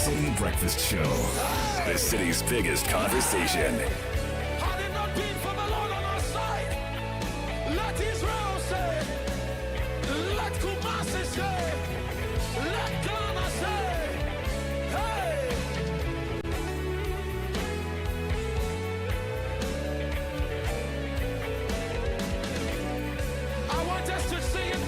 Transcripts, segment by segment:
Citi Breakfast Show. The city's biggest conversation. Had it not been for the Lord on our side, let Israel say, let Kumasi say, let Ghana say, hey. I want us to sing it.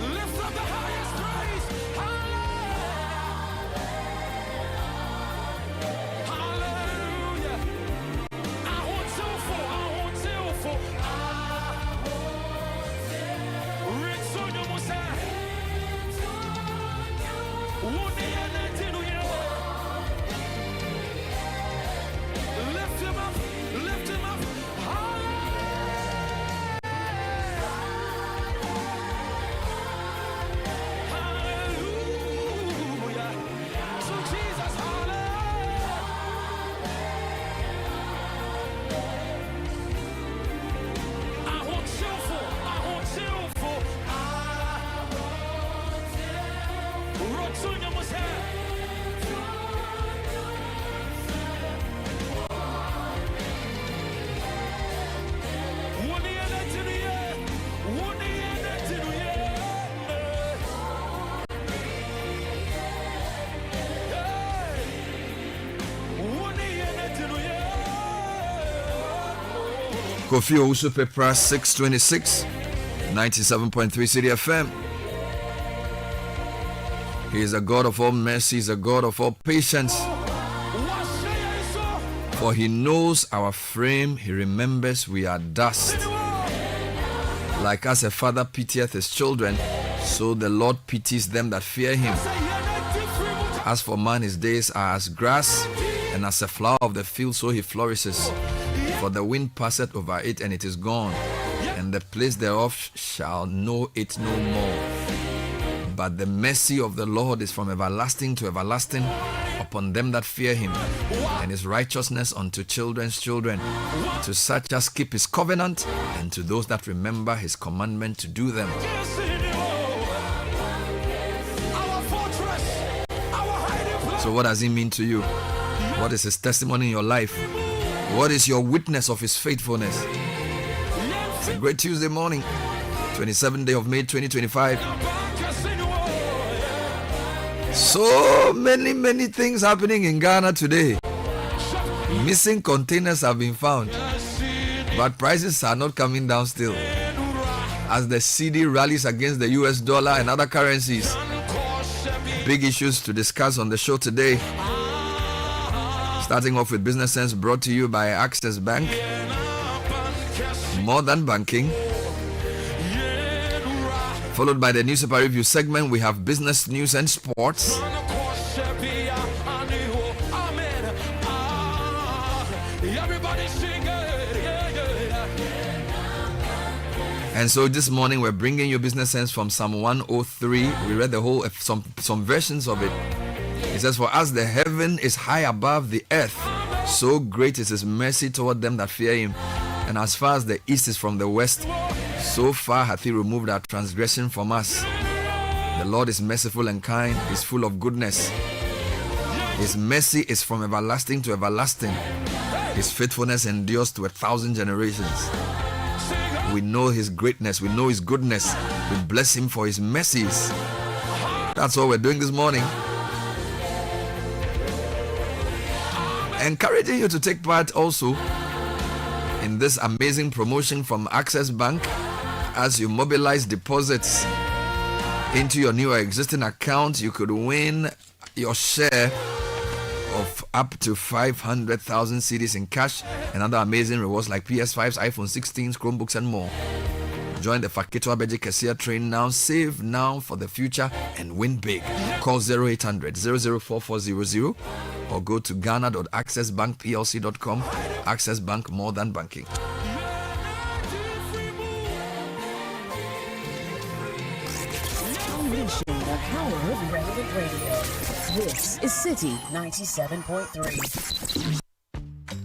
Lift up the highest praise. Hallelujah. I want to for. Ritsonya Musa. Wuni anatinu ye. Lift him up. Hallelujah. So Jesus, hallelujah. I want you for. Rotsunya Musa. Wuni anatinu ye. Kofi Owusu Pepra 626 97.3 Citi FM. He is a God of all mercy, he is a God of all patience. For he knows our frame, he remembers we are dust. Like as a father pitieth his children, so the Lord pities them that fear him. As for man, his days are as grass, and as a flower of the field, so he flourishes. For the wind passeth over it, and it is gone, and the place thereof shall know it no more. But the mercy of the Lord is from everlasting to everlasting upon them that fear him, and his righteousness unto children's children, to such as keep his covenant, and to those that remember his commandment to do them. So what does it mean to you? What is his testimony in your life? What is your witness of his faithfulness? It's a great Tuesday morning, 27th day of May 2025. So many things happening in Ghana today. Missing containers have been found, but prices are not coming down still. As the Citi rallies against the US dollar and other currencies. Big issues to discuss on the show today. Starting off with Business Sense, brought to you by Access Bank. More than banking. Followed by the newspaper review segment, we have business news and sports. And so this morning we're bringing you Business Sense from Psalm 103. We read the whole, some versions of it. It says, for as the heaven is high above the earth, so great is his mercy toward them that fear him. And as far as the east is from the west, so far hath he removed our transgression from us. The Lord is merciful and kind, is full of goodness. His mercy is from everlasting to everlasting. His faithfulness endures to 1,000 generations. We know his greatness, we know his goodness. We bless him for his mercies. That's what we're doing this morning. Encouraging you to take part also in this amazing promotion from Access Bank as you mobilize deposits into your new or existing account. You could win your share of up to 500,000 cedis in cash and other amazing rewards like PS5s, iPhone 16s, Chromebooks and more. Join the Fakito Abeji Kasia train now, save now for the future and win big. Call 0800 004400 or go to ghana.accessbankplc.com. Access Bank, more than banking. Unleashing the power of relevant radio. This is Citi 97.3.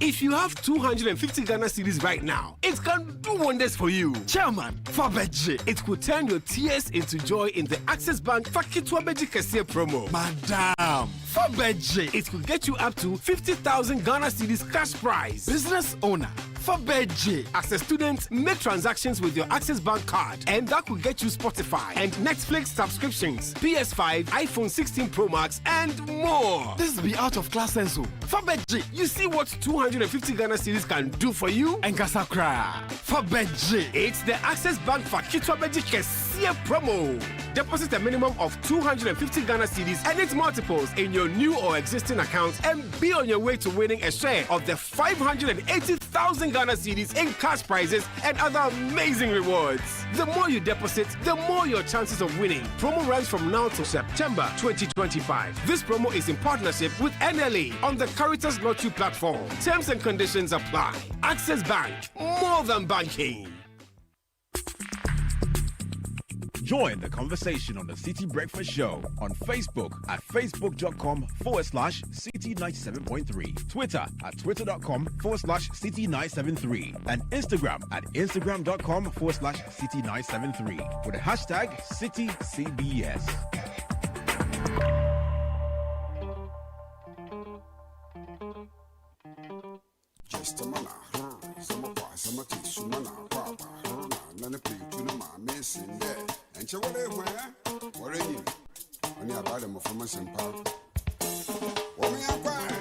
If you have 250 Ghana cedis right now, it can do wonders for you. Chairman, Fabeji, it could turn your tears into joy in the Access Bank Fakitwabeji Kese promo. Madam, Fabeji, it could get you up to 50,000 Ghana cedis cash prize. Business owner, Fabeji. As a student, make transactions with your Access Bank card, and that could get you Spotify and Netflix subscriptions, PS5, iPhone 16 Pro Max, and more. This be out of class sense. Fabeji, you see what 250 Ghana cedis can do for you? And Gasakra. Fabeji, it's the Access Bank Fakitwabeji Kese promo. Deposit a minimum of 250 Ghana cedis and its multiples in your new or existing accounts and be on your way to winning a share of the 580,000 Ghana cedis in cash prizes and other amazing rewards. The more you deposit, the more your chances of winning. Promo runs from now to September 2025. This promo is in partnership with NLA on the Caritas Lottery platform. Terms and conditions apply. Access Bank, more than banking. Join the conversation on the Citi Breakfast Show on Facebook at facebook.com/Citi97.3, Twitter at twitter.com/Citi973, and Instagram at instagram.com/Citi973 with the hashtag CitiCBS. And so what are you? Only about them from a simple. What we are crying?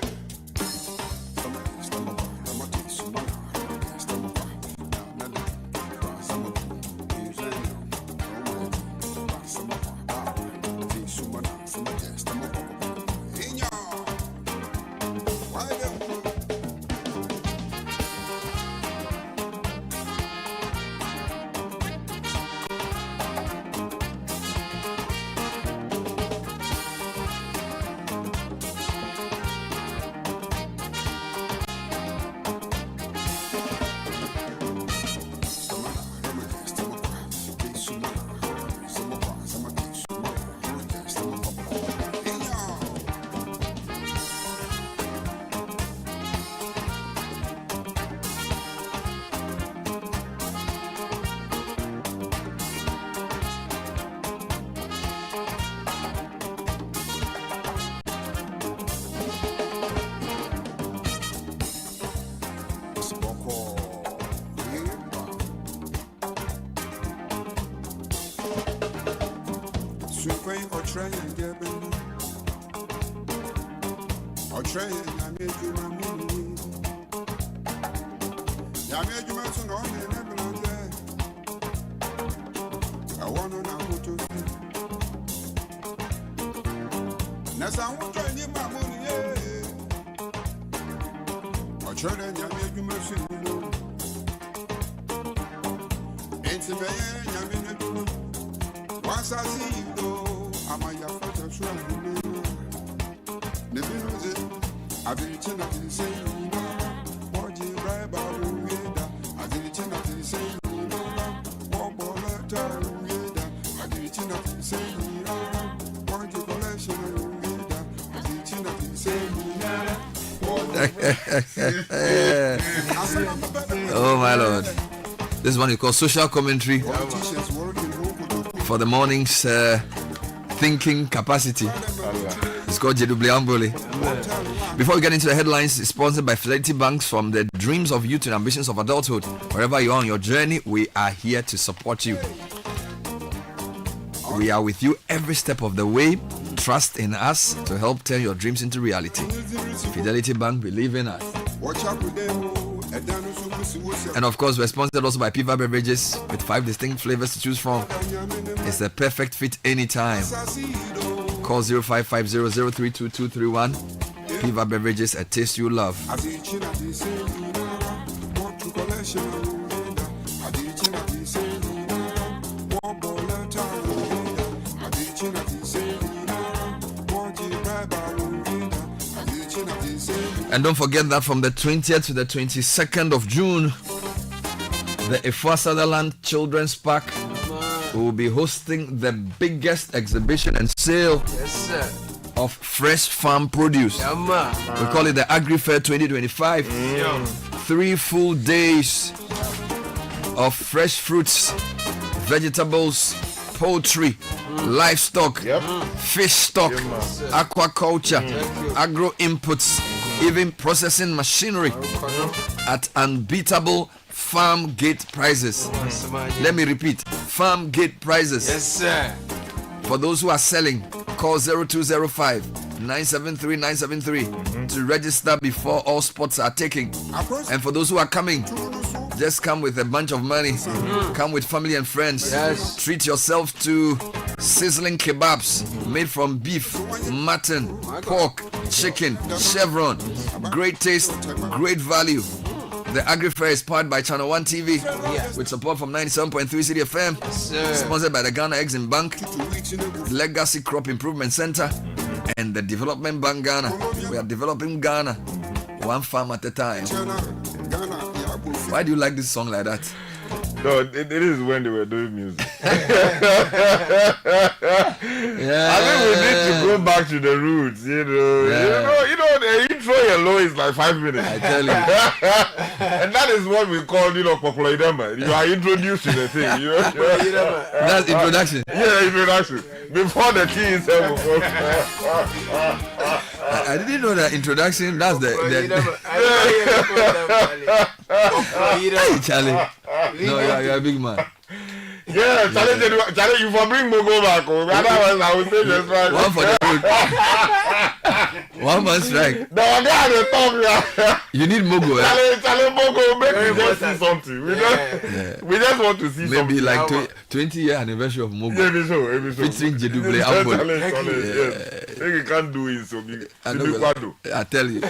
Oh my Lord. This one is called social commentary for the morning's thinking capacity. It's called Jedubliambole. Before we get into the headlines, it's sponsored by Fidelity Banks. From the dreams of youth and ambitions of adulthood, wherever you are on your journey, we are here to support you. We are with you every step of the way. Trust in us to help turn your dreams into reality. Fidelity Bank, believe in us. And of course, we're sponsored also by Piva Beverages with 5 distinct flavors to choose from. It's a perfect fit anytime. Call 0550032231. Piva Beverages, a taste you love. And don't forget that from the 20th to the 22nd of June, the Ifwa Sutherland Children's Park will be hosting the biggest exhibition and sale of fresh farm produce. We call it the Agri Fair 2025. 3 full days of fresh fruits, vegetables, poultry, livestock, fish stock, aquaculture, agro inputs, even processing machinery at unbeatable farm gate prices. Let me repeat, farm gate prices. Yes, sir. For those who are selling, call 0205 973 973 to register before all spots are taken. And for those who are coming, just come with a bunch of money. Come with family and friends. Yes. Treat yourself to sizzling kebabs made from beef, mutton, pork, chicken, chevron. Great taste, great value. The Agri Fair is powered by Channel 1 TV with support from 97.3 Citi FM. Sponsored by the Ghana Exim Bank, Legacy Crop Improvement Center, and the Development Bank Ghana. We are developing Ghana one farm at a time. Why do you like this song like that? No, it is when they were doing music. I think we need to go back to the roots, you know. The intro alone is like 5 minutes. I tell you. And that is what we call, popular idema. You are introduced to the thing, That's introduction. Yeah, introduction. Before the tea itself. I didn't know that introduction. That's the Hey, Charlie. No, you're a big man. Yeah, Charlie, you for bring Mogo back. Otherwise, I would say just right. One for the road. 1 man strike. No, I got to talk. You need Mogo, eh? Charlie Mogo, make me just see something. We just want to see something. Maybe like 20-year anniversary of Mogo. Yeah, so. Featuring Jeduble Apple. Yes. You can't do it, so I tell you.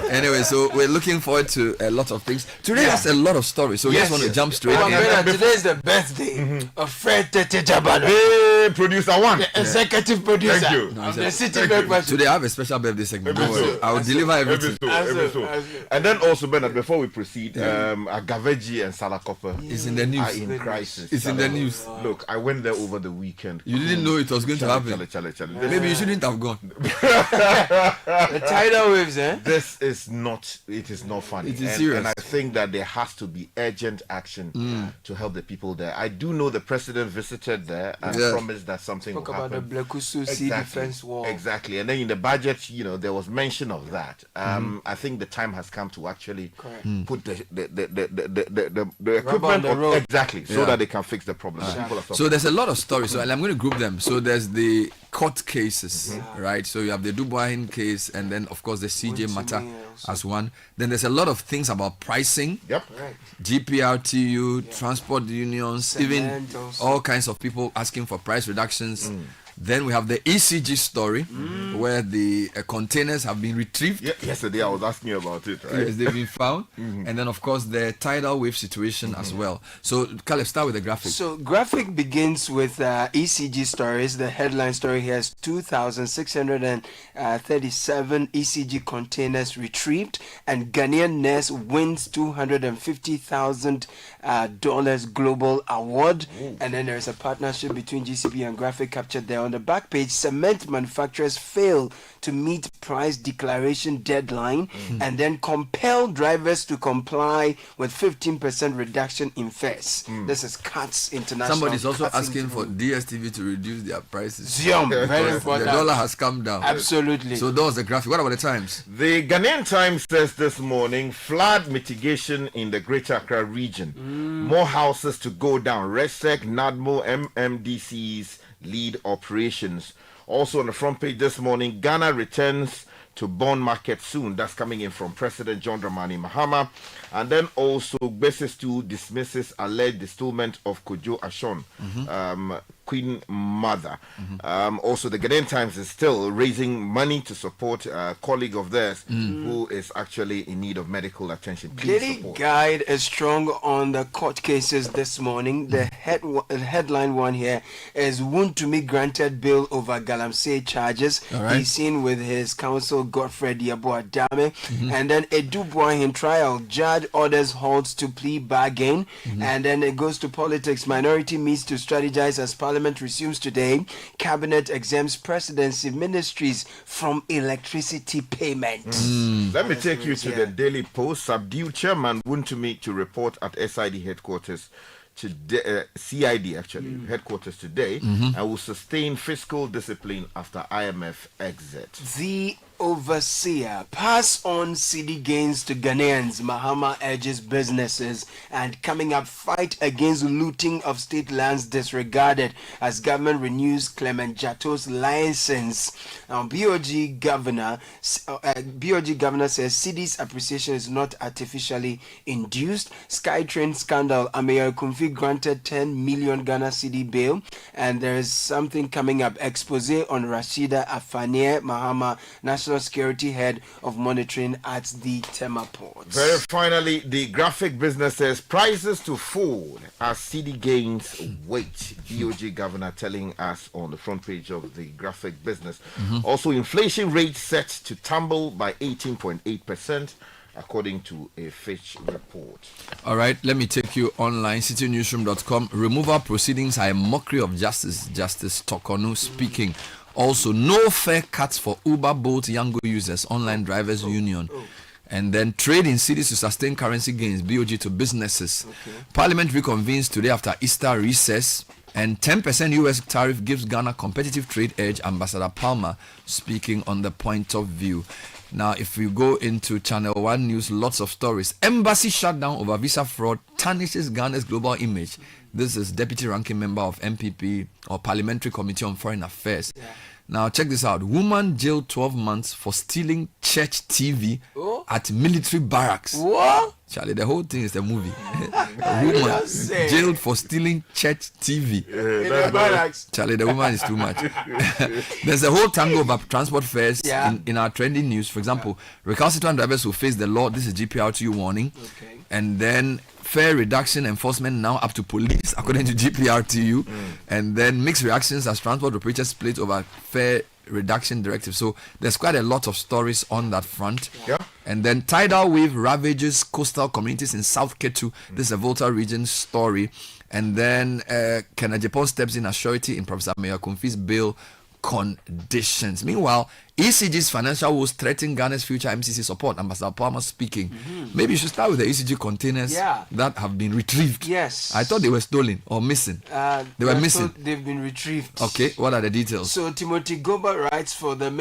Anyway, so we're looking forward to a lot of things. Today has a lot of stories, so we just want to jump straight in. Today is the birthday of Fred Tete Jabalo. Hey, producer one. The executive producer. Thank you. Of the Citi Breakfast. Today I have a special birthday segment. Don't worry. I will deliver everything. Episode. And then also, Bernard, before we proceed, Agaveji and Salakopa It's in the news. are in crisis. It's in the news. Look, I went there over the weekend. You didn't know it was going to happen. Charlie. Maybe you shouldn't have gone. The tidal waves, eh? This is not. It is not funny. It is serious. And I think that there has to be urgent action to help the people there. I do know the president visited there and promised that something Talk will about the happen. Blekusu Sea defense wall. Exactly. And then in the budget, there was mention of that. I think the time has come to actually put the equipment on the road. exactly so that they can fix the problem. People are So there's a lot of stories. So I'm going to group them. So there's the court cases, right? So you have the Dubois case, and then of course the CJ matter as one. Then there's a lot of things about pricing. Yep. GPR, TU, transport unions, Cement even also. all kinds of people asking for price reductions. Then we have the ECG story, where the containers have been retrieved. Yeah, yesterday I was asking you about it, right? Yes, they've been found. And then, of course, the tidal wave situation as well. So, Caleb, start with the graphic. So, graphic begins with ECG stories. The headline story here is 2,637 ECG containers retrieved, and Ghanaian nurse wins $250,000 global award. And then there is a partnership between GCP and Graphic captured there. On the back page, cement manufacturers fail to meet price declaration deadline and then compel drivers to comply with 15% reduction in fares. This is CATS International. Somebody's also CATS asking for DSTV to reduce their prices. Zion, very The important. dollar has come down. Absolutely. So that was the graphic. What about the Times? The Ghanaian Times says this morning, flood mitigation in the Greater Accra region. More houses to go down. RESEC, NADMO, MMDCs lead operations. Also on the front page this morning, Ghana returns to bond market soon. That's coming in from President John Dramani Mahama. And then also, Basis 2 dismisses alleged bestowment of Kojo Ashon, Queen Mother. Also, the Ghanaian Times is still raising money to support a colleague of theirs who is actually in need of medical attention. Please Daily support. Guide is strong on the court cases this morning. The headline one here is Wuntumi granted bail over Galamsey charges. Right. He's seen with his counsel Godfrey Diabo Adame. And then a Dubois trial. Judge orders holds to plea bargain. And then it goes to politics. Minority meets to strategize as parliament Parliament resumes today. Cabinet exempts presidency ministries from electricity payment. Let me take you to the Daily Post. Subdued chairman Wuntumi to report at SID headquarters today, CID actually, headquarters today, and will sustain fiscal discipline after IMF exit. The overseer pass on city gains to Ghanaians. Mahama urges businesses, and coming up, fight against looting of state lands disregarded as government renews Clement Jato's license. Now, BOG governor says city's appreciation is not artificially induced. Skytrain scandal. Ameya Kumfi granted 10 million Ghana cedi bail, and there is something coming up. Expose on Rashida Afanie Mahama, National Security Head of Monitoring at the Tema Port. Very finally, the graphic business says prices to fall as city gains weight. BOG governor telling us on the front page of the graphic business. Also, inflation rate set to tumble by 18.8%. according to a Fitch report. All right, let me take you online, citynewsroom.com. Removal proceedings are a mockery of justice. Justice Tokonu speaking. Also, no fare cuts for Uber, Bolt, Yango users, online drivers union. And then trade in cities to sustain currency gains, BOG to businesses. Parliament reconvenes today after Easter recess. And 10% US tariff gives Ghana competitive trade edge. Ambassador Palmer speaking on the point of view. Now, if we go into Channel 1 News, lots of stories. Embassy shutdown over visa fraud tarnishes Ghana's global image. This is Deputy Ranking Member of MPP or Parliamentary Committee on Foreign Affairs. Now, check this out. Woman jailed 12 months for stealing church TV at military barracks. What? Charlie, the whole thing is a movie. A woman jailed for stealing church TV. In the barracks. Charlie, the woman is too much. There's a whole tango of transport fares in our trending news. For example, recalcitrant drivers will face the law. This is GPRTU warning. And then fare reduction enforcement now up to police, according to GPRTU. And then mixed reactions as transport operators split over fare reduction directive. So there's quite a lot of stories on that front. And then tidal wave ravages coastal communities in South Ketu. This is a Volta region story. And then Kenya Japan steps in as surety in Professor Mayor Kumfi's bail conditions. Meanwhile, ECG's financial woes threaten Ghana's future MCC support. Ambassador Palmer speaking. Maybe you should start with the ECG containers that have been retrieved. Yes. I thought they were stolen or missing. They were missing. They've been retrieved. Okay, what are the details? So Timothy Goba writes for the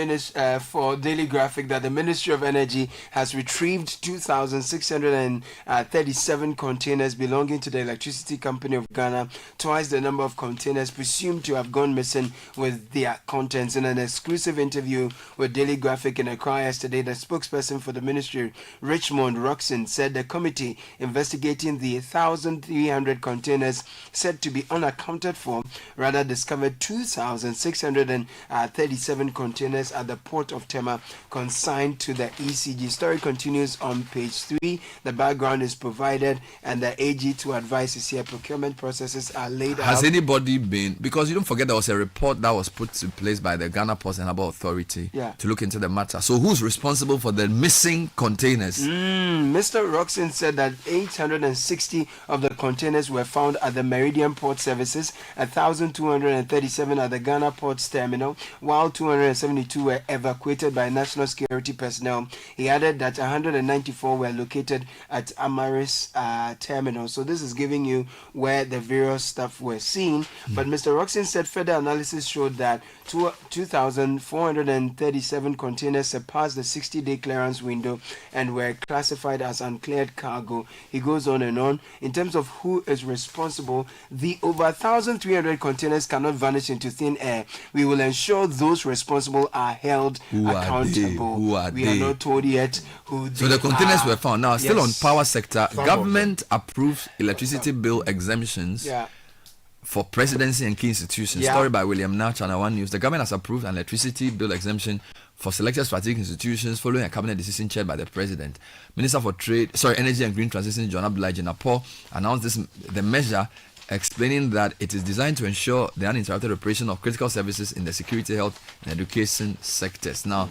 for Daily Graphic that the Ministry of Energy has retrieved 2,637 containers belonging to the Electricity Company of Ghana, twice the number of containers presumed to have gone missing with their contents. In an exclusive interview with Daily Graphic in Accra yesterday, the spokesperson for the ministry, Richmond Roxon, said the committee investigating the 1,300 containers said to be unaccounted for rather discovered 2,637 containers at the port of Tema consigned to the ECG. Story continues on page 3. The background is provided and the AG to advise is here. Procurement processes are laid out. Has anybody been, because you don't forget there was a report that was put in place by the Ghana Ports and Harbour Authority to look into the matter. So who's responsible for the missing containers? Mr. Roxon said that 860 of the containers were found at the Meridian Port Services, 1,237 at the Ghana Ports Terminal, while 272 were evacuated by national security personnel. He added that 194 were located at Amaris Terminal. So this is giving you where the various stuff were seen. But Mr. Roxon said further analysis showed that 2,437 containers surpassed the 60-day clearance window and were classified as uncleared cargo. He goes on and on. In terms of who is responsible, the over 1,300 containers cannot vanish into thin air. We will ensure those responsible are held accountable. We are not told yet who they So the containers are. were found. Now, still on power sector, government approves electricity bill exemptions for presidency and key institutions. Story by William Now, Channel 1 News. The government has approved an electricity bill exemption for selected strategic institutions following a cabinet decision chaired by the president. Minister for Energy and Green Transition, John Abdullahi Jinapor, announced the measure, explaining that it is designed to ensure the uninterrupted operation of critical services in the security, health, and education sectors. Now,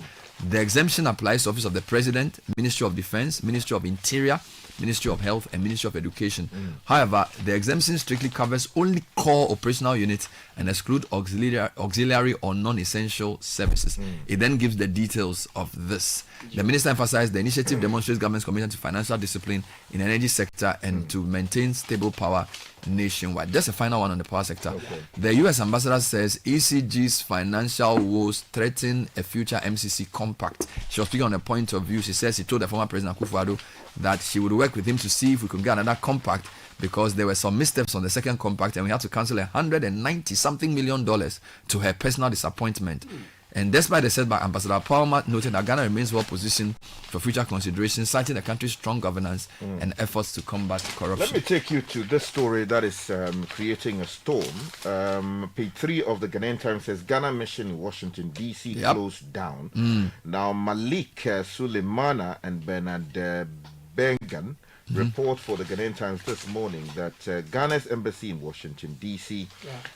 The exemption applies to Office of the President, Ministry of Defense, Ministry of Interior, Ministry of Health, and Ministry of Education. However, the exemption strictly covers only core operational units and exclude auxiliary or non-essential services. It then gives the details of this. The minister emphasized the initiative demonstrates government's commitment to financial discipline in the energy sector and to maintain stable power nationwide. Just a final one on the power sector. The U.S. ambassador says ECG's financial woes threaten a future MCC compact. She was speaking on a point of view. She says she told the former President Akufo-Addo that she would work with him to see if we could get another compact because there were some missteps on the second compact and we had to cancel $190-something million to her personal disappointment. And despite the setback, Ambassador Palmer noted that Ghana remains well positioned for future consideration, citing the country's strong governance and efforts to combat corruption. Let me take you to this story that is creating a storm. Page 3 of the Ghanaian Times says Ghana mission in Washington, D.C. closed down. Now, Malik Suleimana and Bernard Bengan report for the Ghanaian Times this morning that Ghana's embassy in Washington, D.C.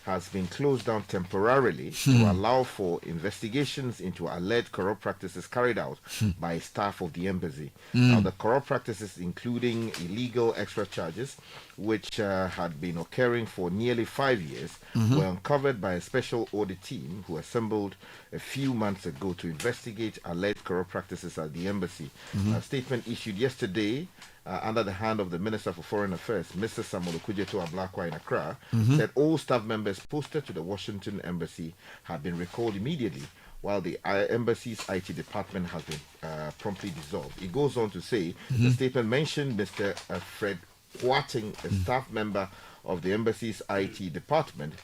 has been closed down temporarily to allow for investigations into alleged corrupt practices carried out by staff of the embassy. Now, the corrupt practices, including illegal extra charges, which had been occurring for nearly 5 years, were uncovered by a special audit team who assembled a few months ago to investigate alleged corrupt practices at the embassy. A statement issued yesterday under the hand of the Minister for Foreign Affairs, Mr. Samuel Okudzeto Ablakwa in Accra, said all staff members posted to the Washington embassy had been recalled immediately, while the embassy's IT department has been promptly dissolved. It goes on to say the statement mentioned Mr. Fred Huating, a staff member of the embassy's IT department,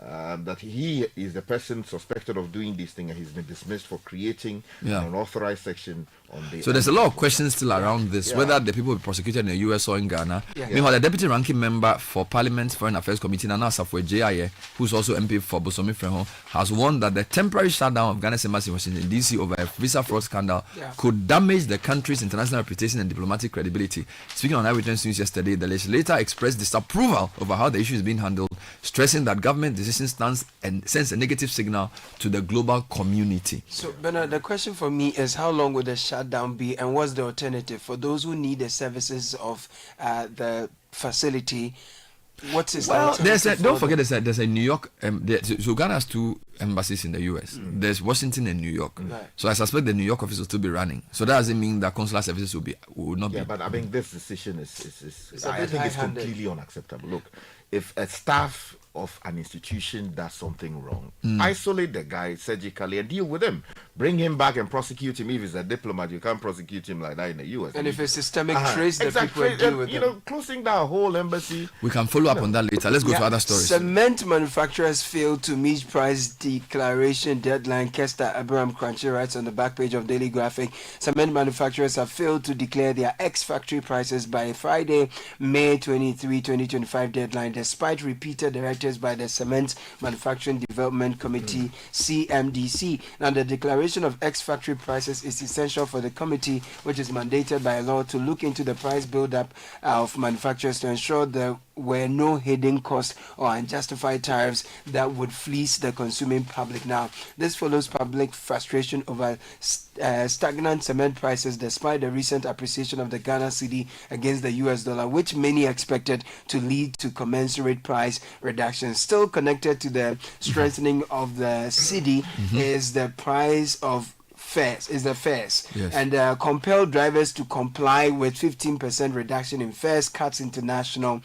that he is the person suspected of doing this thing and he's been dismissed for creating an unauthorized section on the... So there's a lot of questions still around this, whether the people will be prosecuted in the US or in Ghana. Meanwhile, the Deputy Ranking Member for Parliament's Foreign Affairs Committee, Nana Asafo J.I.E., who's also MP for Bosomi Freho, has warned that the temporary shutdown of Ghana's embassy in Washington, D.C. over a visa fraud scandal could damage the country's international reputation and diplomatic credibility. Speaking on Eyewitness News yesterday, the legislator expressed disapproval over how the issue is being handled, stressing that government decision stands and sends a negative signal to the global community. So, Bernard, the question for me is how long will the shutdown be and what's the alternative for those who need the services of the facility? What is well, don't forget them? there's a New York. So Ghana has 2 embassies in the US. There's Washington and New York. So I suspect the New York office will still be running. So that doesn't mean that consular services will not be. Yeah, but I mean this decision is I think it's completely unacceptable. Look, if a staff of an institution does something wrong, isolate the guy surgically and deal with him. Bring him back and prosecute him. If he's a diplomat, you can't prosecute him like that in the US. And if it's systemic trace, the people deal with them. Closing down a whole embassy. We can follow up on that later. Let's go to other stories. Cement manufacturers failed to meet price declaration deadline. Kester Abraham Crunchy writes on the back page of Daily Graphic. Cement manufacturers have failed to declare their ex-factory prices by Friday, May 23, 2025 deadline, despite repeated directives by the Cement Manufacturing Development Committee, CMDC. Now, the declaration of ex-factory prices is essential for the committee, which is mandated by law to look into the price build-up of manufacturers to ensure there were no hidden costs or unjustified tariffs that would fleece the consuming public. Now, this follows public frustration over stagnant cement prices despite the recent appreciation of the Ghana Citi against the US dollar, which many expected to lead to commensurate price reductions. Still connected to the strengthening of the Citi is the price of fares, and compel drivers to comply with 15% reduction in fares. Cuts International,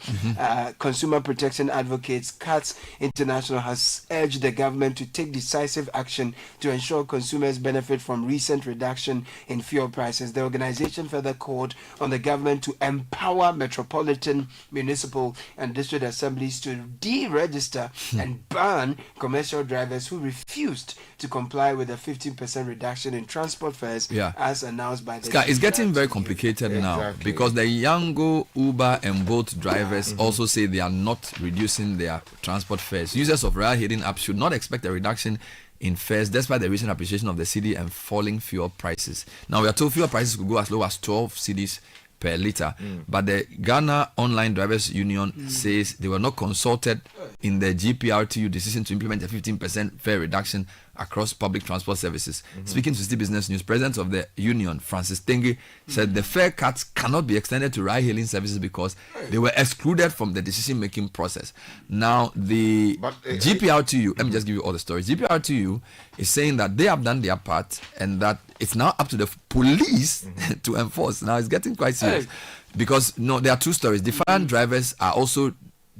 consumer protection advocates Cuts International has urged the government to take decisive action to ensure consumers benefit from recent reduction in fuel prices. The organization further called on the government to empower metropolitan, municipal and district assemblies to deregister and ban commercial drivers who refused to comply with a 15% reduction in transport fares as announced by the... It's getting very complicated now because the Yango, Uber and Bolt drivers also say they are not reducing their transport fares. Users of ride-hailing apps should not expect a reduction in fares despite the recent appreciation of the cedi and falling fuel prices. Now we are told fuel prices could go as low as 12 cedis per litre. But the Ghana Online Drivers Union says they were not consulted in the GPRTU decision to implement a 15% fare reduction across public transport services. Speaking to Citi Business News, President of the union, Francis Tengi, said the fare cuts cannot be extended to ride-hailing services because they were excluded from the decision-making process. Now, the GPRTU, let me just give you all the stories. GPRTU is saying that they have done their part and that it's now up to the police to enforce. Now, it's getting quite serious because, there are two stories. Defiant drivers are also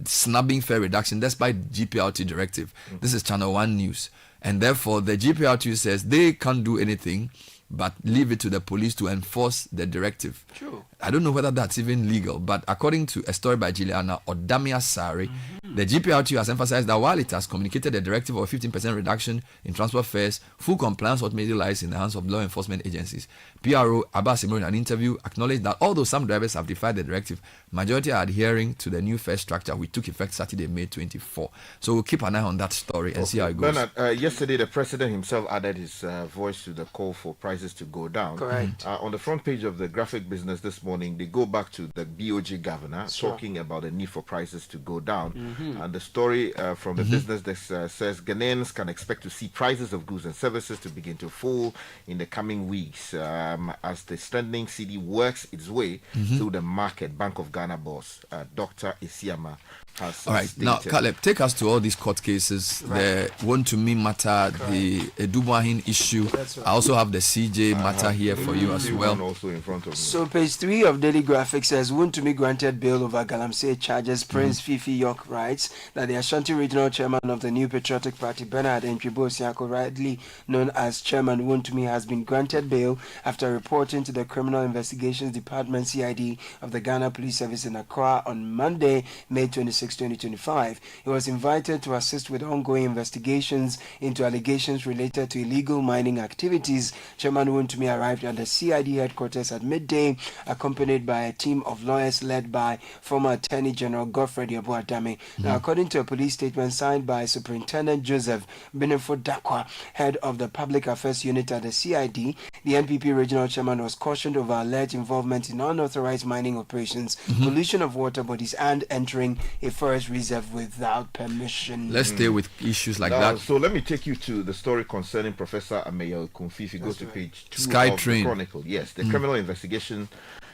snubbing fare reduction despite GPRT directive. This is Channel 1 News. And therefore, the GPRTU says they can't do anything but leave it to the police to enforce the directive. True. I don't know whether that's even legal, but according to a story by Juliana Odamia Sari, the GPRTU has emphasized that while it has communicated a directive of 15% reduction in transport fares, full compliance ultimately lies in the hands of law enforcement agencies. PRO Abbas Imro in an interview acknowledged that although some drivers have defied the directive, majority are adhering to the new fare structure which took effect Saturday, May 24. So we'll keep an eye on that story and see how it goes. Bernard, yesterday the president himself added his voice to the call for prices to go down. Correct. On the front page of the Graphic Business this morning, they go back to the BOG governor talking about the need for prices to go down. And the story from the business desk says Ghanaians can expect to see prices of goods and services to begin to fall in the coming weeks as the strengthening cedi works its way through the market. Bank of Ghana boss Dr. Isiama has all right, stated. now Caleb, take us to all these court cases. The one to me matter, the Edubuahin issue. Right. I also have the CJ matter here for you as well. Also in front of me. So page 3 of Daily Graphic says Wontumi granted bail over Galamsey charges. Prince Fifi York writes that the Ashanti Regional Chairman of the New Patriotic Party, Bernard Ntwibo Siako, rightly known as Chairman Wontumi, has been granted bail after reporting to the Criminal Investigations Department CID of the Ghana Police Service in Accra on Monday, May 26, 2025. He was invited to assist with ongoing investigations into allegations related to illegal mining activities. Chairman Wontumi arrived at the CID headquarters at midday, accompanied by a team of lawyers led by former Attorney General Godfrey Abuadame. Now, according to a police statement signed by Superintendent Joseph Benefo Dakwa, head of the Public Affairs Unit at the CID, the NPP Regional Chairman was cautioned over alleged involvement in unauthorized mining operations, pollution of water bodies, and entering a forest reserve without permission. Let's stay with issues like that. So let me take you to the story concerning Professor Ameya Okunfi. If you go to page 2 Sky of Train. the Chronicle. Yes, the Criminal Investigation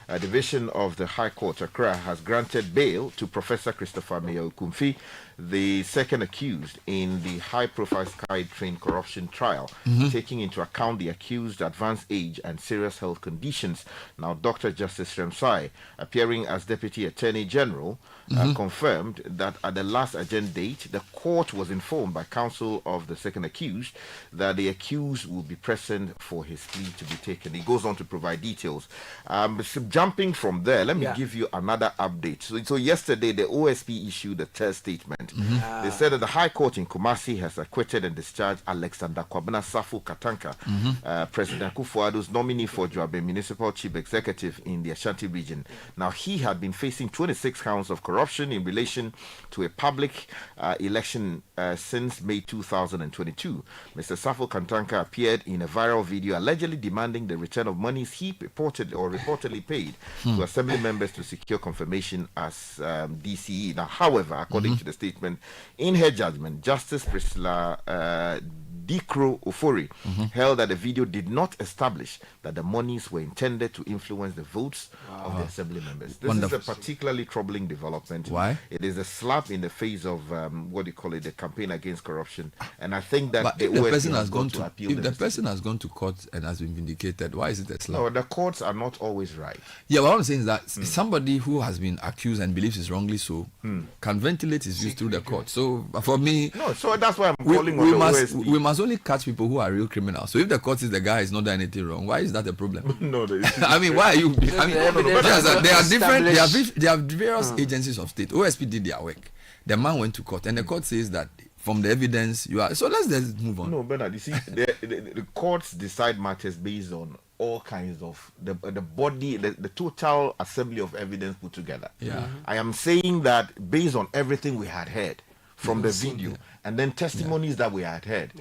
Division of the High Court, Accra, has granted bail to Professor Christopher Ameya Okunfi, the second accused in the high-profile Sky Train corruption trial, taking into account the accused's advanced age and serious health conditions. Now, Dr. Justice Remsai, appearing as Deputy Attorney General, confirmed that at the last adjourned date, the court was informed by counsel of the second accused that the accused will be present for his plea to be taken. He goes on to provide details. So jumping from there, let me give you another update. So yesterday, the OSP issued a third statement. They said that the High Court in Kumasi has acquitted and discharged Alexander Kwabena Safu Katanka, President Akufo-Addo's nominee for Joabe Municipal Chief Executive in the Ashanti region. Now, he had been facing 26 counts of corruption in relation to a public election since May 2022. Mr. Safu Katanka appeared in a viral video allegedly demanding the return of monies he reportedly paid to assembly members to secure confirmation as DCE. Now, however, according to the statement, in her judgment, Justice Priscilla Dikro Ofori held that the video did not establish that the monies were intended to influence the votes of the assembly members. This is a particularly troubling development. Why? It is a slap in the face of the campaign against corruption. And I think that But the if the OSP person has has gone to appeal if the the mistake. person has gone to court and has been vindicated, why is it a slap? No, the courts are not always right. Yeah, what I'm saying is that somebody who has been accused and believes is wrongly so can ventilate his views through the court. So for me, No, so that's why I'm we, calling we on must the OSP. we must only catch people who are real criminals. So if the court says the guy is not done anything wrong, why is that a problem? No, I mean, why are you? I mean, evidence yes, is they are different. established. They have various agencies of state. OSP did their work. The man went to court, and the court says that from the evidence you are. So let's just move on. No, Bernard, you see, the courts decide matters based on all kinds of the body, the total assembly of evidence put together. Yeah. I am saying that based on everything we had heard from the video and then testimonies that we had heard.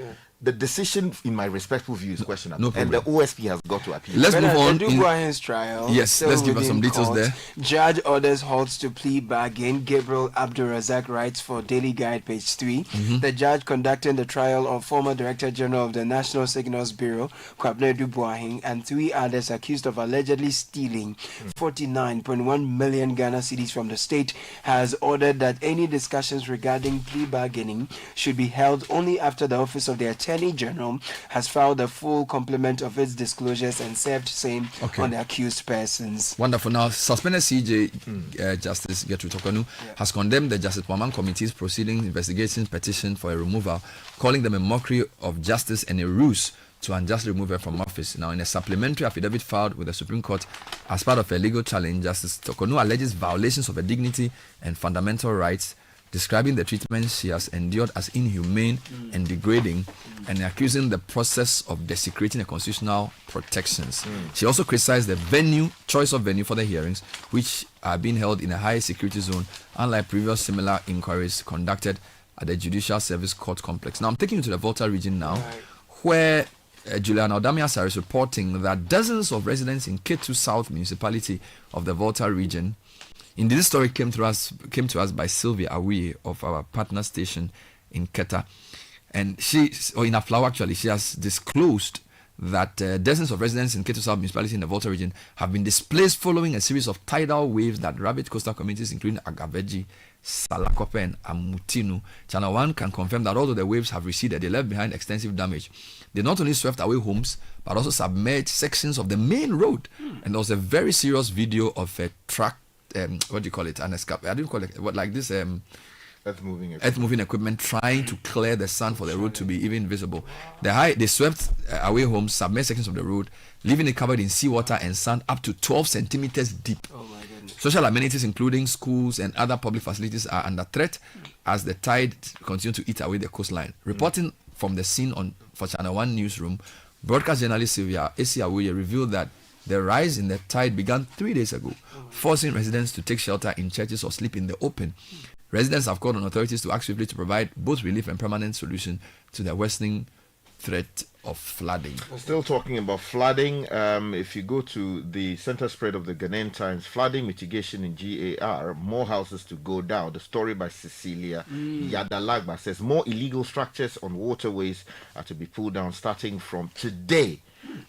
The decision, in my respectful view, is questionable. No problem. And the OSP has got to appeal. Let's move on. Dubois' trial. Yes, let's give us some details there. Judge orders halts to plea bargain. Gabriel Abdulrazak writes for Daily Guide, page 3. The judge conducting the trial of former Director General of the National Signals Bureau, Kwabena Dubois, and 3 others accused of allegedly stealing 49.1 million Ghana cedis from the state, has ordered that any discussions regarding plea bargaining should be held only after the Office of the Attorney General has filed a full complement of its disclosures and served same on the accused persons. Wonderful. Now, suspended CJ Justice Gertrude Tokonu has condemned the Justice Waman Committee's proceeding investigation petition for a removal, calling them a mockery of justice and a ruse to unjustly remove her from office. Now, in a supplementary affidavit filed with the Supreme Court as part of a legal challenge, Justice Tokonu alleges violations of her dignity and fundamental rights, describing the treatment she has endured as inhumane and degrading, and accusing the process of desecrating the constitutional protections. She also criticized the choice of venue for the hearings, which are being held in a high security zone, unlike previous similar inquiries conducted at the Judicial Service Court complex. Now, I'm taking you to the Volta region now, where Juliana Odamiasa is reporting that dozens of residents in Ketu South municipality of the Volta region. Indeed, this story came to us by Sylvia Awi of our partner station in Keta, and in Aflawa actually, she has disclosed that dozens of residents in Ketu South municipality in the Volta region have been displaced following a series of tidal waves that ravaged coastal communities including Agaveji, Salakope and Amutinu. Channel 1 can confirm that although the waves have receded, they left behind extensive damage. They not only swept away homes, but also submerged sections of the main road. And there was a very serious video of a truck, what do you call it? An escape. I didn't call it what, like this earth moving equipment trying to clear the sand for the road to be even visible. They swept away homes, submerged sections of the road, leaving it covered in seawater and sand up to 12 centimeters deep. Oh my goodness. Social amenities, including schools and other public facilities, are under threat as the tide continues to eat away the coastline. Reporting from the scene for Channel 1 newsroom, broadcast journalist Sylvia Esiawuye revealed that the rise in the tide began 3 days ago, forcing residents to take shelter in churches or sleep in the open. Residents have called on authorities to act swiftly to provide both relief and permanent solution to the worsening threat of flooding. Still talking about flooding, if you go to the center spread of the Ghanaian Times, flooding mitigation in GAR, more houses to go down. The story by Cecilia Yadalagba says more illegal structures on waterways are to be pulled down starting from today.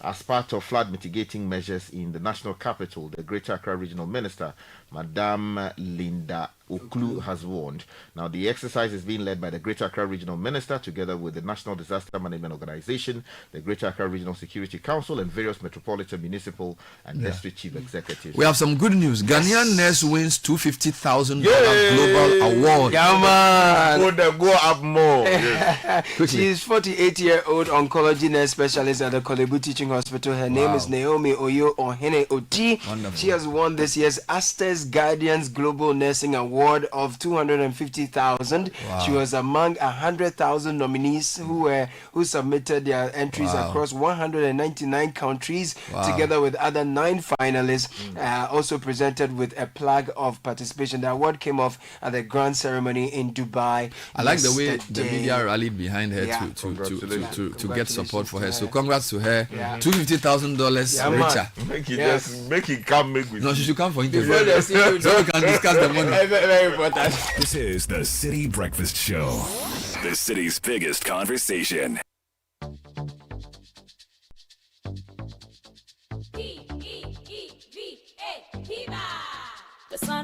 As part of flood mitigating measures in the national capital, the Greater Accra Regional Minister, Madame Linda Oklu, has warned. Now, the exercise is being led by the Greater Accra Regional Minister together with the National Disaster Management Organization, the Greater Accra Regional Security Council, and various metropolitan, municipal, and district chief executives. We have some good news. Ghanaian nurse wins $250,000 global award. Yeah, man. Would go up more? Yes. She is 48-year-old oncology nurse specialist at the Kolebu Teaching Hospital. Her name is Naomi Oyo Ohene Oti. Wonderful. She has won this year's Astes Guardians Global Nursing Award of $250,000. She was among 100,000 nominees who submitted their entries across 199 countries, together with other 9 finalists. Also presented with a plaque of participation. The award came off at the grand ceremony in Dubai. I like the way the media rallied behind her to get support for her. So congrats to her. $250,000 richer. Make it come. No, she should come for interview so we can discuss the money. Very important. This is the City Breakfast Show, the city's biggest conversation.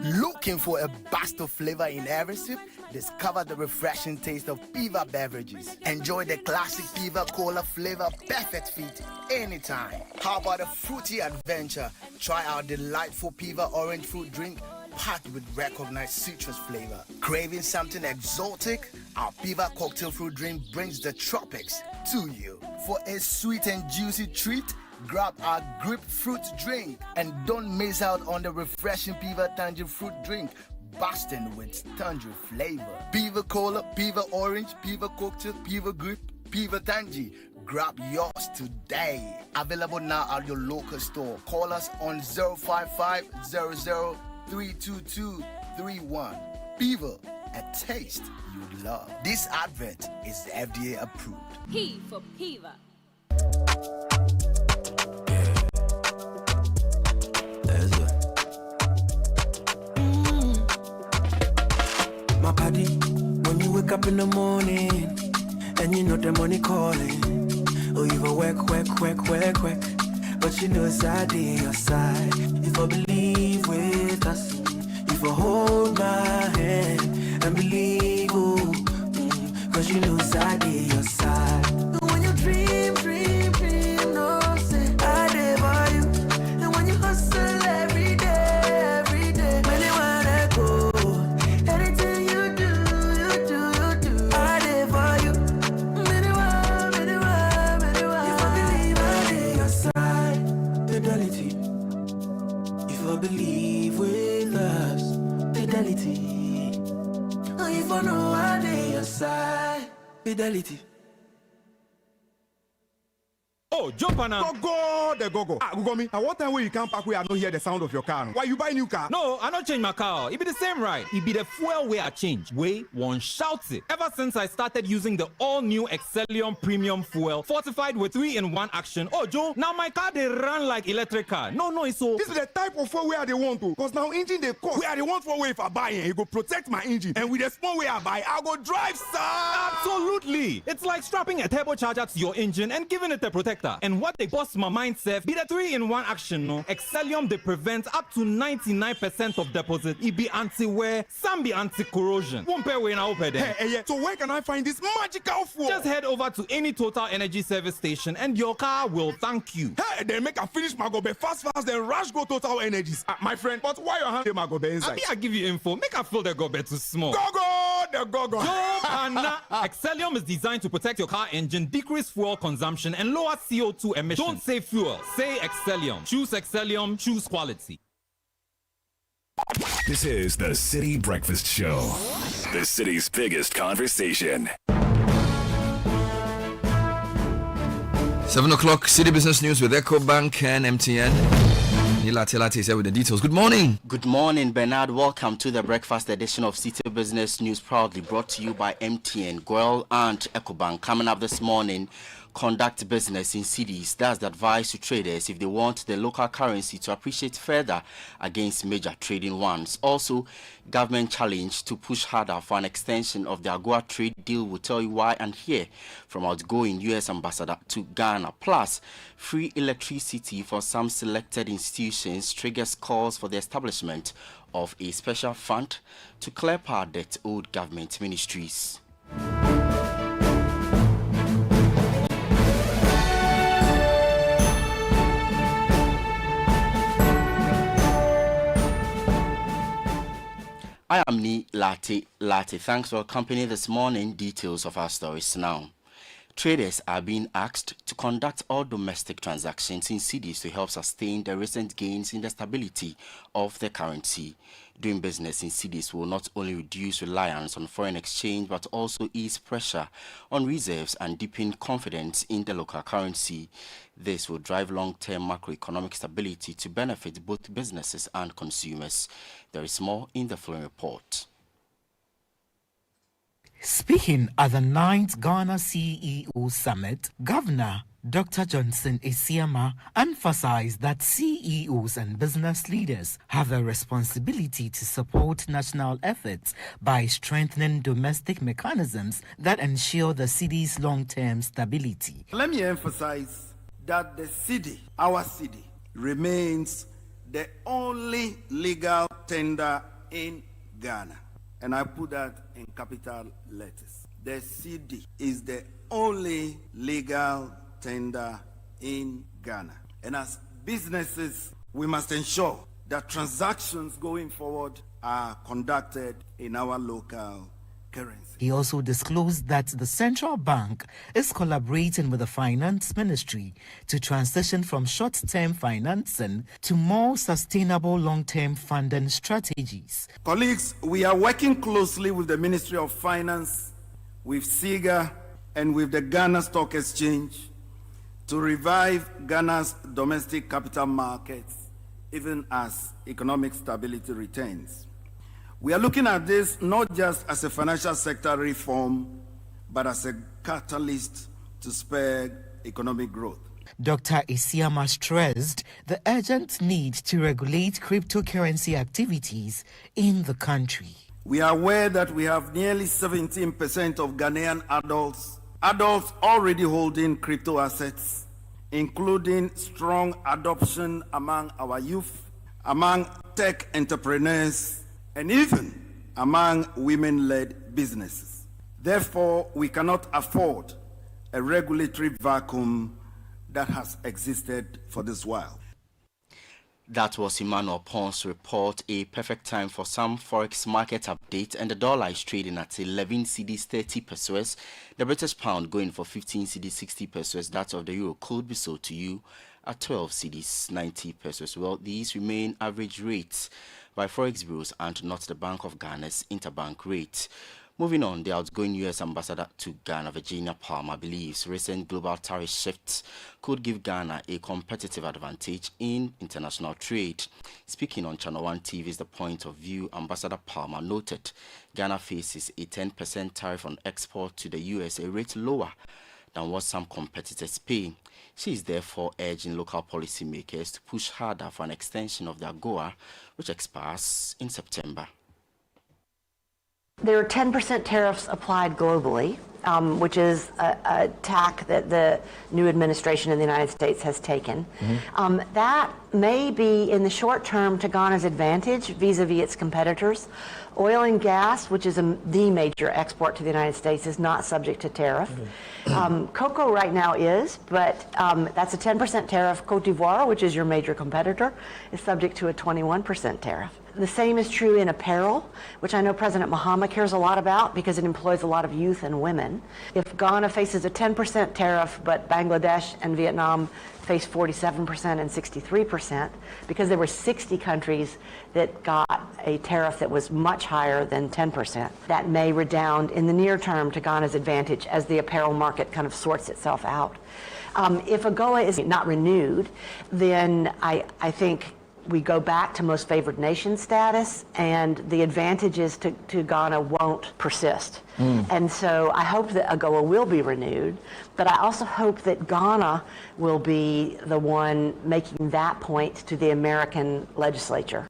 Looking for a burst of flavor in every sip? Discover the refreshing taste of Piva beverages. Enjoy the classic Piva Cola flavor, perfect fit anytime. How about a fruity adventure? Try our delightful Piva orange fruit drink packed with recognized citrus flavor. Craving something exotic? Our Piva cocktail fruit drink brings the tropics to you. For a sweet and juicy treat, grab our grapefruit drink and don't miss out on the refreshing Piva Tangerine fruit drink, bursting with tangerine flavor. Piva Cola, Piva Orange, Piva Cocktail, Piva Grape, Piva Tangerine. Grab yours today. Available now at your local store. Call us on 055 00 322 31. Piva, a taste you love. This advert is FDA approved. P for Piva. My body, when you wake up in the morning and you know the money calling, oh, you go work, but you know it's out your side. If I believe with us, if I hold my hand and believe, oh, cause you know it's out your side. And when you dream, no, say I did for you. And when you hustle every day, when you wanna go, anything you do, I did for you. If I believe I did your side, fidelity. If I believe with us, fidelity. If I know I did your side, fidelity. Oh, jump on now. Go, the go. Go me. At what time will you come back where I don't hear the sound of your car? Why you buy new car? No, I not change my car. It be the same ride. It be the fuel way I change. Way one shouts it. Ever since I started using the all-new Excellium Premium Fuel, fortified with 3-in-1 action. Oh, Joe, now my car they run like electric car. No, it's so. This is the type of fuel where they want to. Because now engine they cost. Where they want for way if I buy it, it go protect my engine. And with the small way I buy, I go drive, sir. Absolutely. It's like strapping a turbocharger to your engine and giving it a protector. And what they bust my mind said be the 3-in-1 action, no? Excellium they prevent up to 99% of deposit. It be anti-wear, some be anti-corrosion. Won't pay when I open them. Hey, so where can I find this magical fuel? Just head over to any Total Energy service station and your car will thank you. Hey, then make a finish my go be fast, then rush go Total Energies. My friend, but why your hand my go be inside? I give you info. Make a feel the go be too small. The go. Excellium is designed to protect your car engine, decrease fuel consumption, and lower CO2 emissions. Don't say fuel, say Excellium. Choose Excellium, choose quality. This is the City Breakfast Show, the city's biggest conversation. 7 o'clock, City Business News with EcoBank and MTN. Nila Telati is here with the details. Good morning. Good morning, Bernard. Welcome to the breakfast edition of City Business News, proudly brought to you by MTN, Goel and EcoBank. Coming up this morning, conduct business in cities. That's the advice to traders if they want the local currency to appreciate further against major trading ones. Also, government challenge to push harder for an extension of the AGOA trade deal. Will tell you why and hear from outgoing U.S. ambassador to Ghana. Plus, free electricity for some selected institutions triggers calls for the establishment of a special fund to clear power debt owed government ministries. I am Ni Latte. Thanks for accompanying this morning. Details of our stories now. Traders are being asked to conduct all domestic transactions in cities to help sustain the recent gains in the stability of the currency. Doing business in cities will not only reduce reliance on foreign exchange but also ease pressure on reserves and deepen confidence in the local currency. This will drive long-term macroeconomic stability to benefit both businesses and consumers. There is more in the following report. Speaking at the 9th Ghana CEO Summit, Governor Dr. Johnson Esiama emphasized that CEOs and business leaders have a responsibility to support national efforts by strengthening domestic mechanisms that ensure the city's long-term stability. Let me emphasize that the city, our city, remains the only legal tender in Ghana. And I put that in capital letters. The city is the only legal tender in Ghana. And as businesses, we must ensure that transactions going forward are conducted in our local currency. He also disclosed that the central bank is collaborating with the finance ministry to transition from short-term financing to more sustainable long-term funding strategies. Colleagues, we are working closely with the Ministry of Finance, with SIGA, and with the Ghana Stock Exchange to revive Ghana's domestic capital markets, even as economic stability returns. We are looking at this not just as a financial sector reform, but as a catalyst to spur economic growth. Dr. Isiama stressed the urgent need to regulate cryptocurrency activities in the country. We are aware that we have nearly 17% of Ghanaian adults already holding crypto assets, including strong adoption among our youth, among tech entrepreneurs, and even among women-led businesses. Therefore, we cannot afford a regulatory vacuum that has existed for this while. That was Emmanuel Ponce's report. A perfect time for some forex market update, and the dollar is trading at 11 cedis 30 pesos. The British pound going for 15 cedis 60 pesos. That of the euro could be sold to you at 12 cedis 90 pesos. Well, these remain average rates by forex bureaus and not the Bank of Ghana's interbank rate. Moving on, the outgoing U.S. ambassador to Ghana, Virginia Palmer, believes recent global tariff shifts could give Ghana a competitive advantage in international trade. Speaking on Channel 1 TV's The Point of View, Ambassador Palmer noted Ghana faces a 10% tariff on export to the U.S., a rate lower than what some competitors pay. She is therefore urging local policymakers to push harder for an extension of the AGOA, which expires in September. There are 10% tariffs applied globally, which is a tack that the new administration in the United States has taken. That may be in the short term to Ghana's advantage vis-a-vis its competitors. Oil and gas, which is the major export to the United States, is not subject to tariff. Cocoa right now is, but that's a 10% tariff. Cote d'Ivoire, which is your major competitor, is subject to a 21% tariff. The same is true in apparel, which I know President Mahama cares a lot about because it employs a lot of youth and women. If Ghana faces a 10% tariff, but Bangladesh and Vietnam face 47% and 63%, because there were 60 countries that got a tariff that was much higher than 10%, that may redound in the near term to Ghana's advantage as the apparel market kind of sorts itself out. If AGOA is not renewed, then I think we go back to most favored nation status, and the advantages to Ghana won't persist. And so I hope that AGOA will be renewed, but I also hope that Ghana will be the one making that point to the American legislature.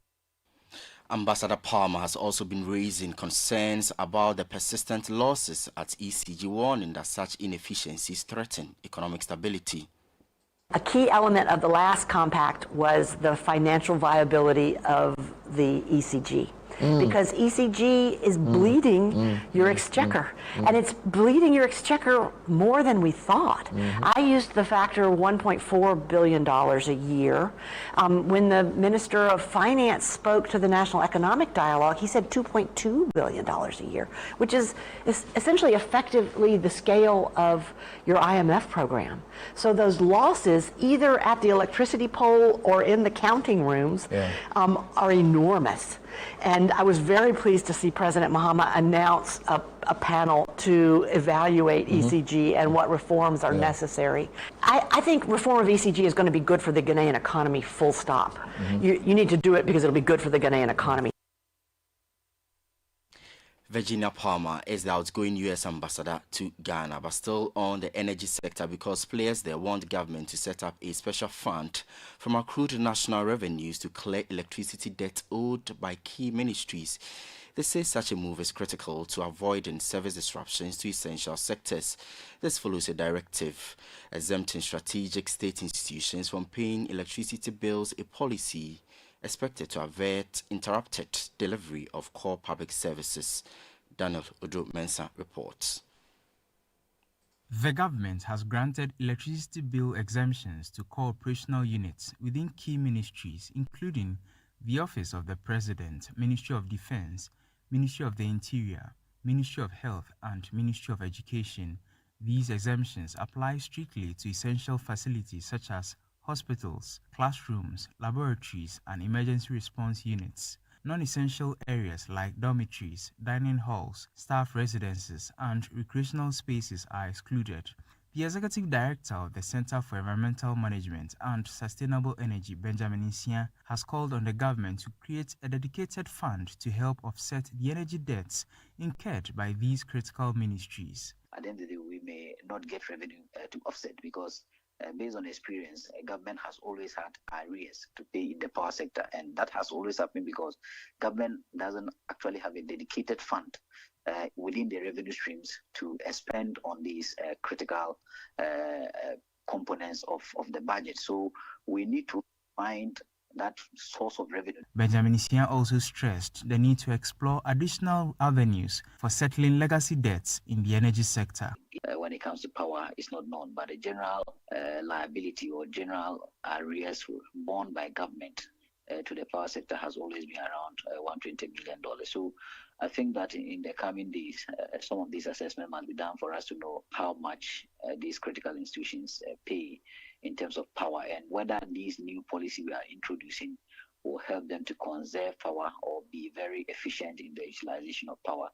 Ambassador Palmer has also been raising concerns about the persistent losses at ECG, warning that such inefficiencies threaten economic stability. A key element of the last compact was the financial viability of the ECG. Because ECG is bleeding your exchequer, and it's bleeding your exchequer more than we thought. I used the factor $1.4 billion a year. When the Minister of Finance spoke to the National Economic Dialogue, he said $2.2 billion a year, which is essentially effectively the scale of your IMF program. So those losses, either at the electricity pole or in the counting rooms, are enormous. And I was very pleased to see President Mahama announce a panel to evaluate ECG and what reforms are necessary. I think reform of ECG is going to be good for the Ghanaian economy, full stop. You need to do it because it'll be good for the Ghanaian economy. Virginia Palmer is the outgoing U.S. ambassador to Ghana, but still on the energy sector, because players there want government to set up a special fund from accrued national revenues to clear electricity debt owed by key ministries. They say such a move is critical to avoiding service disruptions to essential sectors. This follows a directive exempting strategic state institutions from paying electricity bills, a policy expected to avert interrupted delivery of core public services. Daniel Odo-Mensah reports. The government has granted electricity bill exemptions to core operational units within key ministries, including the Office of the President, Ministry of Defense, Ministry of the Interior, Ministry of Health, and Ministry of Education. These exemptions apply strictly to essential facilities such as hospitals, classrooms, laboratories, and emergency response units. Non-essential areas like dormitories, dining halls, staff residences, and recreational spaces are excluded. The Executive Director of the Center for Environmental Management and Sustainable Energy, Benjamin Nsia, has called on the government to create a dedicated fund to help offset the energy debts incurred by these critical ministries. At the end of the day, we may not get revenue to offset because based on experience, government has always had arrears to pay in the power sector, and that has always happened because government doesn't actually have a dedicated fund within the revenue streams to spend on these critical components of the budget. So we need to find that source of revenue. Benjamin Nsia also stressed the need to explore additional avenues for settling legacy debts in the energy sector. When it comes to power, it's not known, but the general liability or general arrears borne by government to the power sector has always been around $120 million. So I think that in the coming days, some of these assessments must be done for us to know how much these critical institutions pay in terms of power, and whether these new policy we are introducing will help them to conserve power or be very efficient in the utilization of power.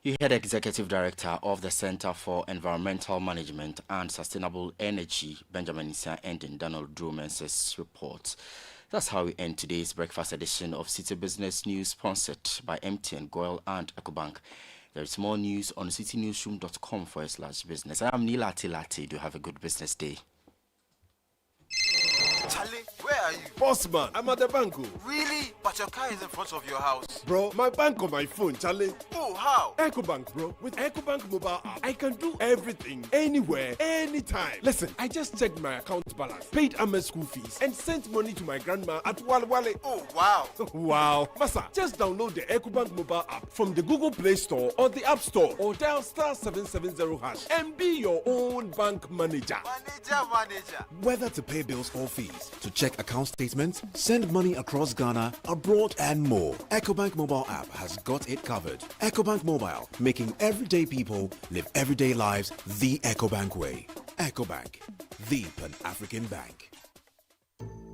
You heard Executive Director of the Center for Environmental Management and Sustainable Energy, Benjamin Nsia, ending Donald Drumens's report. That's how we end today's breakfast edition of City Business News, sponsored by MTN, Goil and EcoBank. There is more news on citynewsroom.com/business. I am Nila Tilati. Do have a good business day. Charlie, where are you? Bossman, I'm at the bank. Really? But your car is in front of your house. Bro, my bank on my phone, Charlie. Oh, how? EcoBank, bro. With EcoBank mobile app, I can do everything, anywhere, anytime. Listen, I just checked my account balance, paid Ahmed's school fees, and sent money to my grandma at Walwale. Oh, wow. Wow. Massa, just download the EcoBank mobile app from the Google Play Store or the App Store, or dial *770# and be your own bank manager. Manager. Whether to pay bills or fees, to check account statements, send money across Ghana, abroad, and more, EcoBank mobile app has got it covered. EcoBank Mobile, making everyday people live everyday lives the EcoBank way. EcoBank, the Pan-African bank.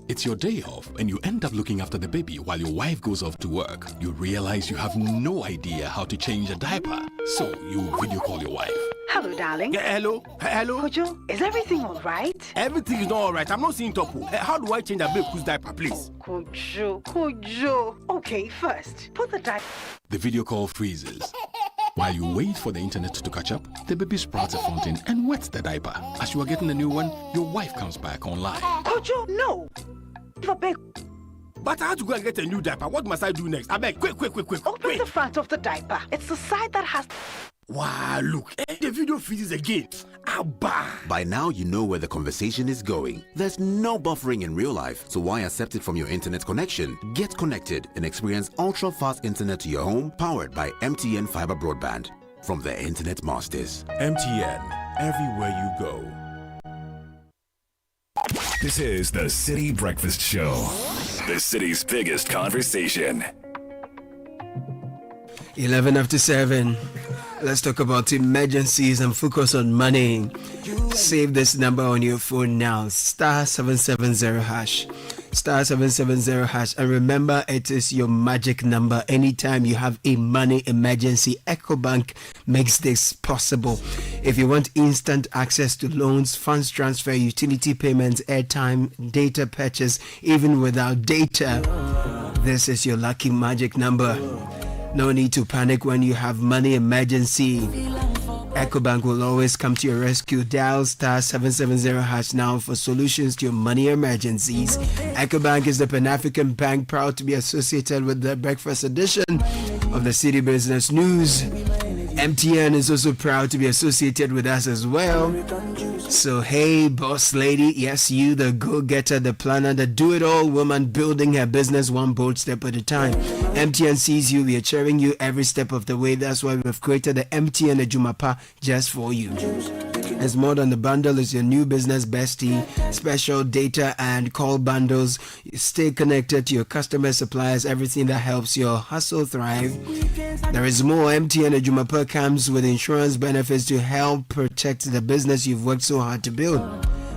It's your day off and you end up looking after the baby while your wife goes off to work. You realize you have no idea how to change a diaper. So you video call your wife. Hello, darling. Yeah, hello. Hello. Kojo, is everything all right? Everything is not all right. I'm not seeing Topo. How do I change a baby's diaper, please? Kojo. Okay, first, put the diaper. The video call freezes. While you wait for the internet to catch up, the baby sprouts a fountain and wets the diaper. As you are getting a new one, your wife comes back online. Kojo, no. But I have to go and get a new diaper. What must I do next? I beg, quick. Open the front of the diaper. It's the side that has... Wow, look. The video freezes again. Abba. By now, you know where the conversation is going. There's no buffering in real life, so why accept it from your internet connection? Get connected and experience ultra-fast internet to your home, powered by MTN Fiber Broadband. From the Internet Masters. MTN, everywhere you go. This is the City Breakfast Show, the city's biggest conversation. 7:11. Let's talk about emergencies and focus on money. Save this number on your phone now. *770#. *770#. And remember, it is your magic number. Anytime you have a money emergency, EcoBank makes this possible. If you want instant access to loans, funds transfer, utility payments, airtime, data purchase, even without data, this is your lucky magic number. No need to panic when you have money emergency. EcoBank will always come to your rescue. Dial *770# now for solutions to your money emergencies. EcoBank is the Pan-African bank, proud to be associated with the breakfast edition of the City Business News. MTN is also proud to be associated with us as well. So hey, boss lady, yes, you, the go-getter, the planner, the do-it-all woman building her business one bold step at a time. MTN sees you. We are cheering you every step of the way. That's why we've created the MTN Ejumapa just for you. As more than the bundle is your new business bestie, special data and call bundles. You stay connected to your customer, suppliers, everything that helps your hustle thrive. There is more. MTN Ejumapa comes with insurance benefits to help protect the business you've worked so hard to build.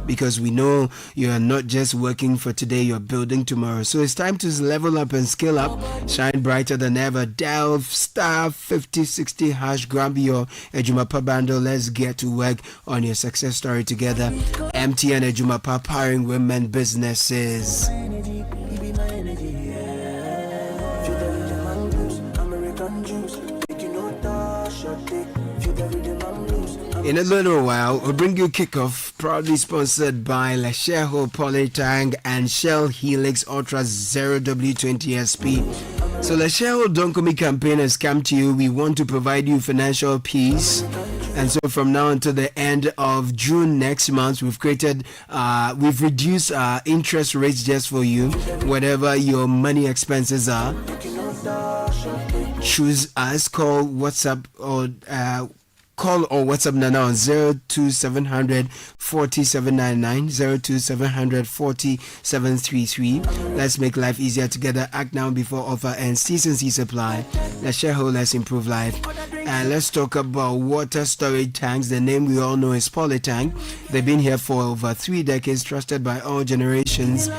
because we know you are not just working for today, you're building tomorrow. So it's time to level up and scale up, shine brighter than ever. Dial star 5060 hash, grab your Ejumapa bundle. Let's get to work on your success story together. MTN Ejumapa, powering women businesses. In a little while, we'll bring you Kickoff, proudly sponsored by Lesheho Polytank and Shell Helix Ultra 0W20 SP. So Lesheho Don't Come campaign has come to you. We want to provide you financial peace. And so from now until the end of June next month, we've reduced interest rates just for you. Whatever your money expenses are, choose us, call WhatsApp or WhatsApp now on 02700 4799 02700 4733. Let's make life easier together. Act now before offer ends. T&C supply. Let's share whole, let's improve life. And let's talk about water storage tanks. The name we all know is Polytank. They've been here for over 3 decades, trusted by all generations.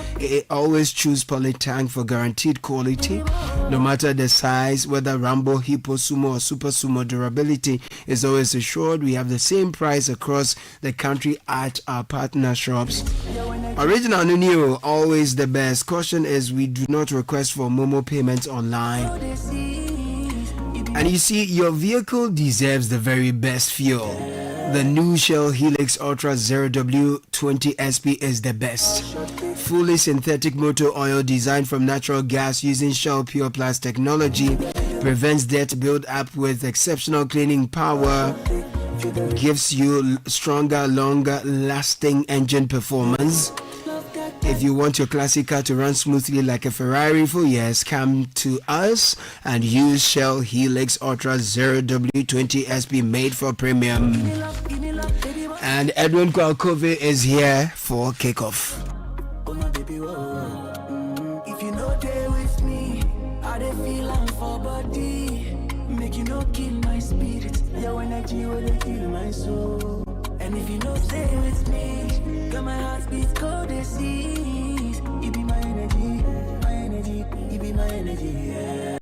Always choose Polytank for guaranteed quality. No matter the size, whether Rambo, Hippo, Sumo or Super Sumo, durability is always assured. We have the same price across the country at our partner shops. Original and new, always the best. Caution is we do not request for Momo payments online. And you see, your vehicle deserves the very best fuel. The new Shell Helix Ultra 0W20 SP is the best. Fully synthetic motor oil designed from natural gas using Shell Pure Plus technology. Prevents dirt build up with exceptional cleaning power. Gives you stronger, longer lasting engine performance. If you want your classic car to run smoothly like a Ferrari for years, come to us and use Shell Helix Ultra 0W20 SP, made for premium. And Edwin Kwalkove is here for Kickoff. If you know they with me, I dey feel am for body. Make you no kill my spirit. Your energy will kill my soul. And if you know stay with me, got my heart beat go the seas. You be my energy, you be my energy, yeah.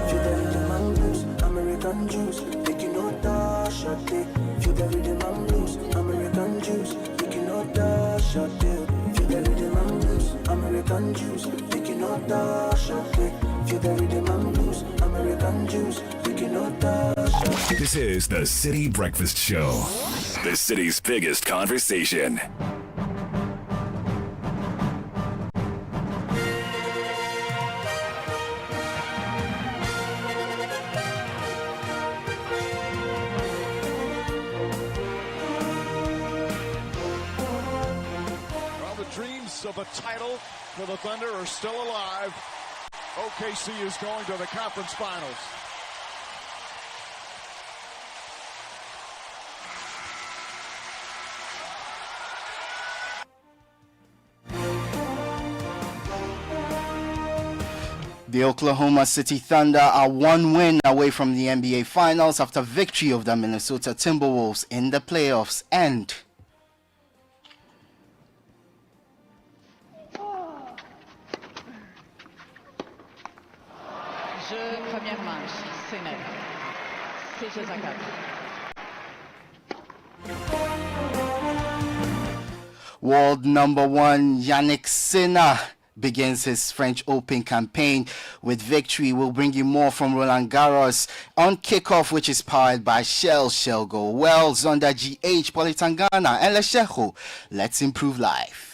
Feel the rhythm and blues, American juice. Make you no dash or take. Feel the rhythm and blues, American juice. Make you no dash or take. Feel the rhythm and blues, American juice. Make you no dash or take. Feel the rhythm and blues, American juice. Make you no dash or take. This is the Citi Breakfast Show, the city's biggest conversation. Well, the dreams of a title for the Thunder are still alive. OKC is going to the conference finals. The Oklahoma City Thunder are one win away from the NBA Finals after victory of the Minnesota Timberwolves in the playoffs. And première manche, c'est net. C'est jeux à 4. world number one Yannick Sinner begins his French Open campaign with victory. We'll bring you more from Roland Garros on Kickoff, which is powered by Shell Go Well, Zonda GH, Polytangana, and Lesheho. Let's improve life.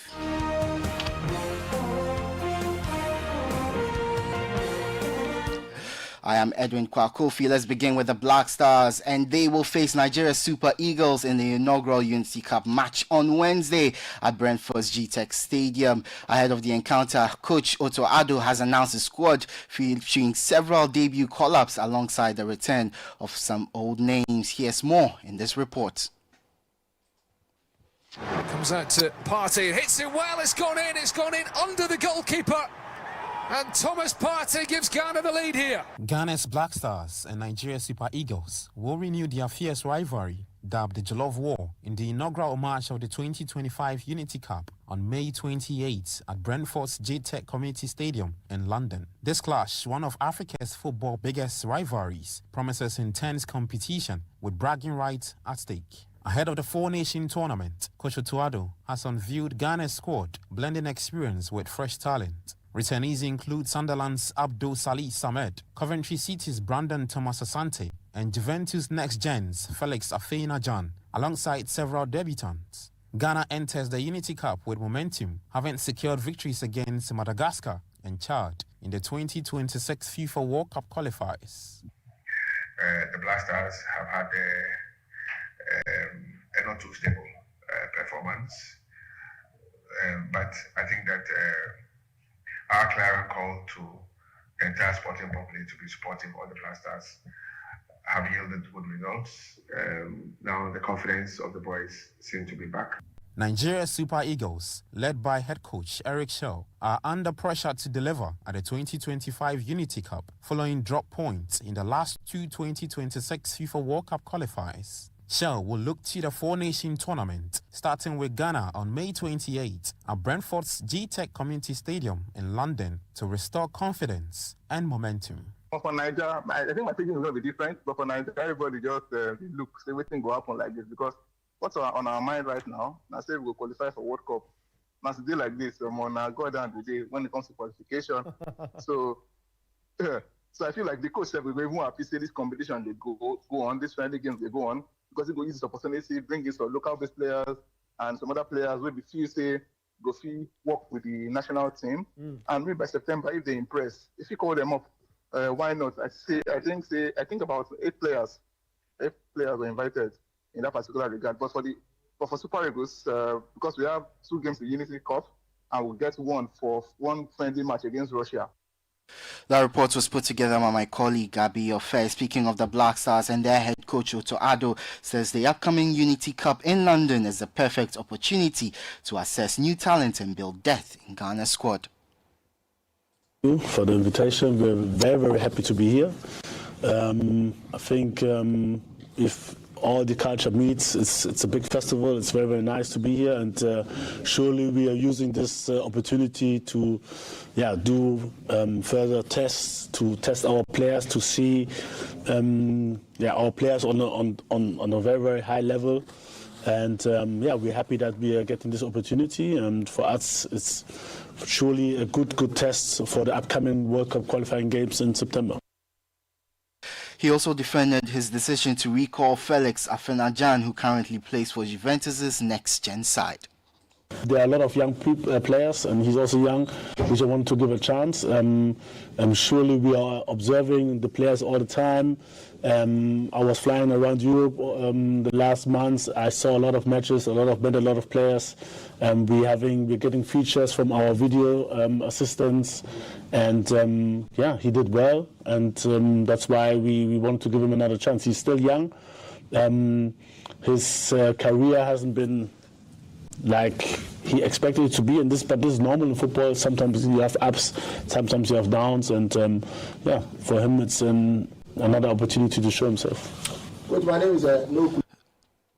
I am Edwin Kwakofi. Let's begin with the Black Stars, and they will face Nigeria's Super Eagles in the inaugural Unity Cup match on Wednesday at Brentford's GTEC Stadium. Ahead of the encounter, Coach Otto Addo has announced a squad featuring several debut call-ups alongside the return of some old names. Here's more in this report. Comes out to Partey, hits it well, it's gone in under the goalkeeper. And Thomas Partey gives Ghana the lead here. Ghana's Black Stars and Nigeria's Super Eagles will renew their fierce rivalry dubbed the Jollof War in the inaugural match of the 2025 Unity Cup on May 28 at Brentford's J-Tech Community Stadium in London. This clash, one of Africa's football biggest rivalries, promises intense competition with bragging rights at stake. Ahead of the four-nation tournament, Coach Otuado has unveiled Ghana's squad, blending experience with fresh talent. Returnees include Sunderland's Abdul Salih Samed, Coventry City's Brandon Thomas Asante, and Juventus Next Gen's Felix Afeinajan, alongside several debutants. Ghana enters the Unity Cup with momentum, having secured victories against Madagascar and Chad in the 2026 FIFA World Cup qualifiers. The Black Stars have had a not too stable performance, but I think that our clarion call to the entire sporting public to be supportive of the Black Stars have yielded good results. Now the confidence of the boys seem to be back. Nigeria's Super Eagles, led by head coach Eric Shaw, are under pressure to deliver at the 2025 Unity Cup following drop points in the last two 2026 FIFA World Cup qualifiers. Shell will look to the four-nation tournament, starting with Ghana on May 28 at Brentford's G-Tech Community Stadium in London to restore confidence and momentum. For Nigeria, I think my thinking is going to be different, but for Nigeria, everybody just look, see everything go happen like this, because what's on our mind right now, I say we'll qualify for World Cup. Now, it's a day like this, I'm on a go down the day when it comes to qualification. So I feel like the coach said we're even happy to see this competition they go on, these friendly games they go on, because it will use this opportunity, bring in some local-based players and some other players will be few say go fee work with the national team, and maybe by September if they impress, if you call them up, why not? I think about 8 players were invited in that particular regard. But for Super Eagles, because we have 2 games in Unity Cup, and we'll get one for one friendly match against Russia. That report was put together by my colleague Gabi Ofe. Speaking of the Black Stars, and their head coach Otto Addo says the upcoming Unity Cup in London is the perfect opportunity to assess new talent and build depth in Ghana's squad. For the invitation, we're very, very happy to be here. I think if all the culture meets, it's a big festival. It's very, very nice to be here, and surely we are using this opportunity to do further tests, to test our players, to see our players on a very, very high level. And we're happy that we are getting this opportunity, and for us it's surely a good test for the upcoming World Cup qualifying games in September. He also defended his decision to recall Felix Afeinajan, who currently plays for Juventus's Next Gen side. There are a lot of young players, and he's also young, which I want to give a chance. Surely we are observing the players all the time. I was flying around Europe the last months. I saw a lot of matches, met a lot of players. We're getting features from our video assistants, and he did well, and that's why we want to give him another chance. He's still young. His career hasn't been like he expected it to be, but this is normal in football. Sometimes you have ups, sometimes you have downs, and for him it's another opportunity to show himself. My name is That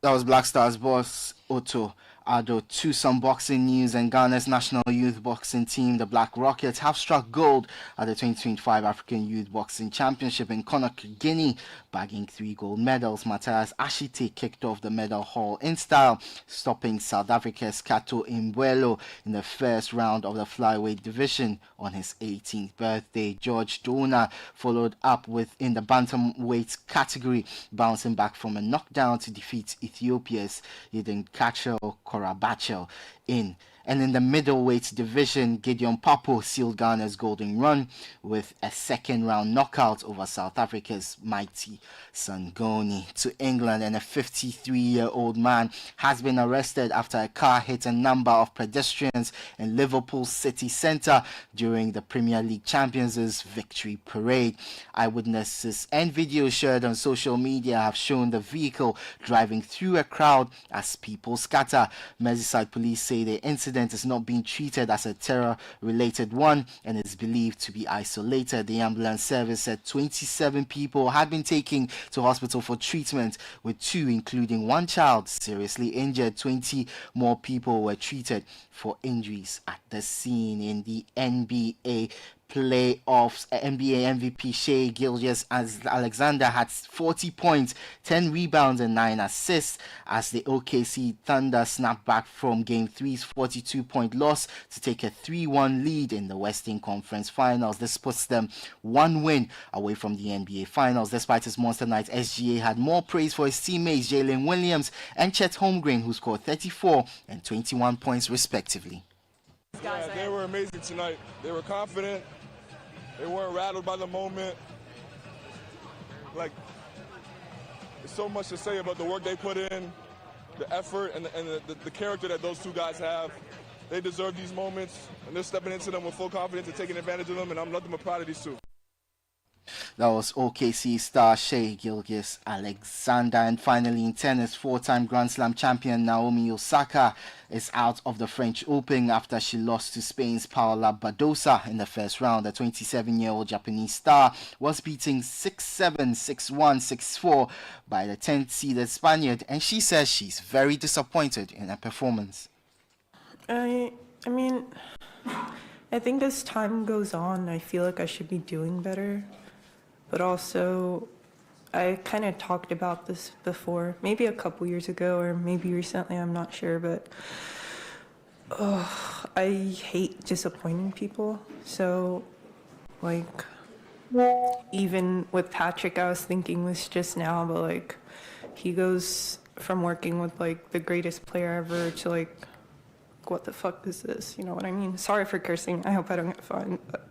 was Black Stars boss Otto Addo. To some boxing news, and Ghana's national youth boxing team, the Black Rockets, have struck gold at the 2025 African Youth Boxing Championship in Conakry, Guinea, bagging 3 gold medals. Matthias Ashite kicked off the medal haul in style, stopping South Africa's Kato Imbuelo in the first round of the flyweight division on his 18th birthday. George Dona followed up in the bantamweight category, bouncing back from a knockdown to defeat Ethiopia's Yedin Kachel Korabachel in. And in the middleweight division, Gideon Papo sealed Ghana's golden run with a second-round knockout over South Africa's mighty Sangoni. To England, and a 53-year-old man has been arrested after a car hit a number of pedestrians in Liverpool's city centre during the Premier League Champions' victory parade. Eyewitnesses and videos shared on social media have shown the vehicle driving through a crowd as people scatter. Merseyside police say the incident incident is not being treated as a terror-related one and is believed to be isolated. The ambulance service said 27 people had been taken to hospital for treatment, with 2, including 1 child, seriously injured. 20 more people were treated for injuries at the scene. In the NBA playoffs, NBA MVP Shai Gilgeous-Alexander had 40 points, 10 rebounds and 9 assists as the OKC Thunder snapped back from Game 3's 42-point loss to take a 3-1 lead in the Western Conference Finals. This puts them 1 win away from the NBA Finals. Despite his monster night, SGA had more praise for his teammates Jalen Williams and Chet Holmgren, who scored 34 and 21 points respectively. Yeah, they were amazing tonight. They were confident. They weren't rattled by the moment. Like, there's so much to say about the work they put in, the effort, and the character that those 2 guys have. They deserve these moments, and they're stepping into them with full confidence and taking advantage of them, and I'm nothing but proud of these 2. That was OKC star Shai Gilgeous-Alexander. And finally, in tennis, 4-time Grand Slam champion Naomi Osaka is out of the French Open after she lost to Spain's Paula Badosa in the first round. The 27-year-old Japanese star was beaten 6-7, 6-1, 6-4 by the 10th-seeded Spaniard, and she says she's very disappointed in her performance. I mean, I think as time goes on, I feel like I should be doing better. But also, I kind of talked about this before, maybe a couple years ago or maybe recently, I'm not sure, but I hate disappointing people. So, like, even with Patrick, I was thinking this just now, but like, he goes from working with like the greatest player ever to like, what the fuck is this? You know what I mean? Sorry for cursing. I hope I don't get fined. But.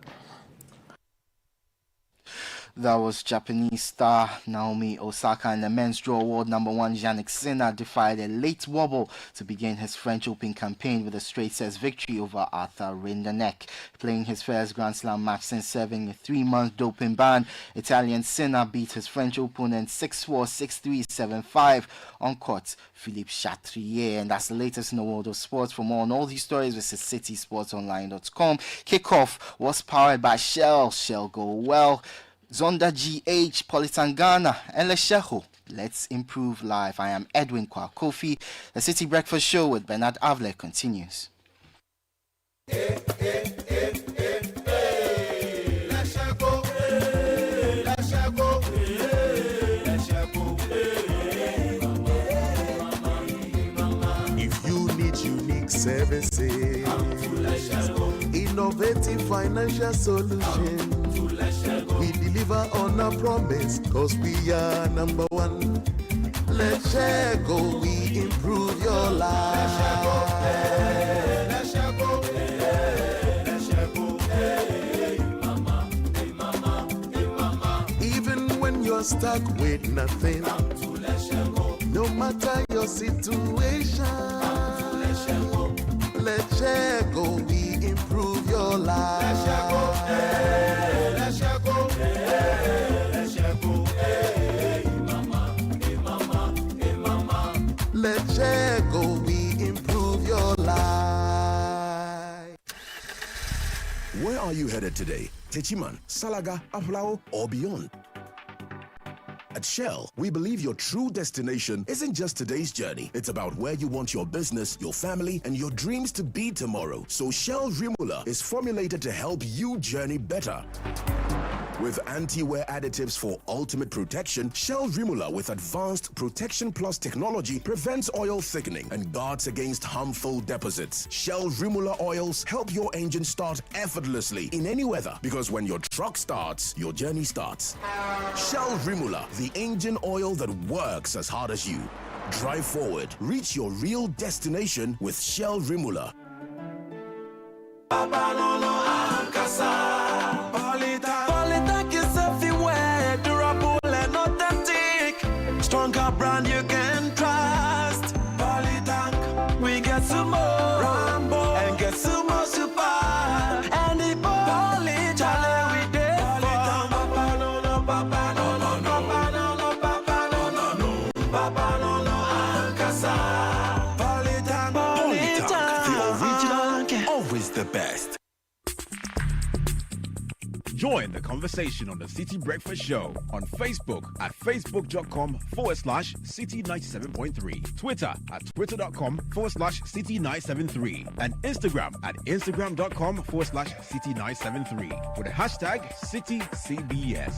That was Japanese star Naomi Osaka. In the men's draw, world number 1 Jannik Sinner defied a late wobble to begin his French Open campaign with a straight sets victory over Arthur Rinderknecht. Playing his first Grand Slam match since serving a 3-month doping ban, Italian Sinner beat his French opponent 6-4, 6-3, 7-5 on court Philippe Chatrier. And that's the latest in the world of sports. For more on all these stories, visit citysportsonline.com. Kickoff was powered by Shell. Shell go well. Zonda GH, Politangana, and Lesheho. Let's improve life. I am Edwin Kwakofi. The City Breakfast Show with Bernard Avler continues. If you need unique services, innovative financial solutions, we deliver on our promise, cause we are number 1. Let's go, we improve your life. Even when you're stuck with nothing, no matter your situation, let's go, we improve your life. Let's go, we improve your life. Where are you headed today? Techiman, Salaga, Aflao, or beyond? At Shell, we believe your true destination isn't just today's journey. It's about where you want your business, your family, and your dreams to be tomorrow. So Shell Rimula is formulated to help you journey better. With anti-wear additives for ultimate protection, Shell Rimula with advanced Protection Plus technology prevents oil thickening and guards against harmful deposits. Shell Rimula oils help your engine start effortlessly in any weather, because when your truck starts, your journey starts. Shell Rimula, the engine oil that works as hard as you. Drive forward. Reach your real destination with Shell Rimula. Stronger brand you can trust. Polytank, we get some more Rambo and get some more super. And the Polytank, we did Polytank. Papa no no, papa no no no, papa no no, papa no no no, papa no no, Ankasa. Polytank, The original the best. Join the conversation on the City Breakfast Show on Facebook at facebook.com/City97.3, Twitter at twitter.com/City973, and Instagram at instagram.com/City973 with the hashtag CityCBS.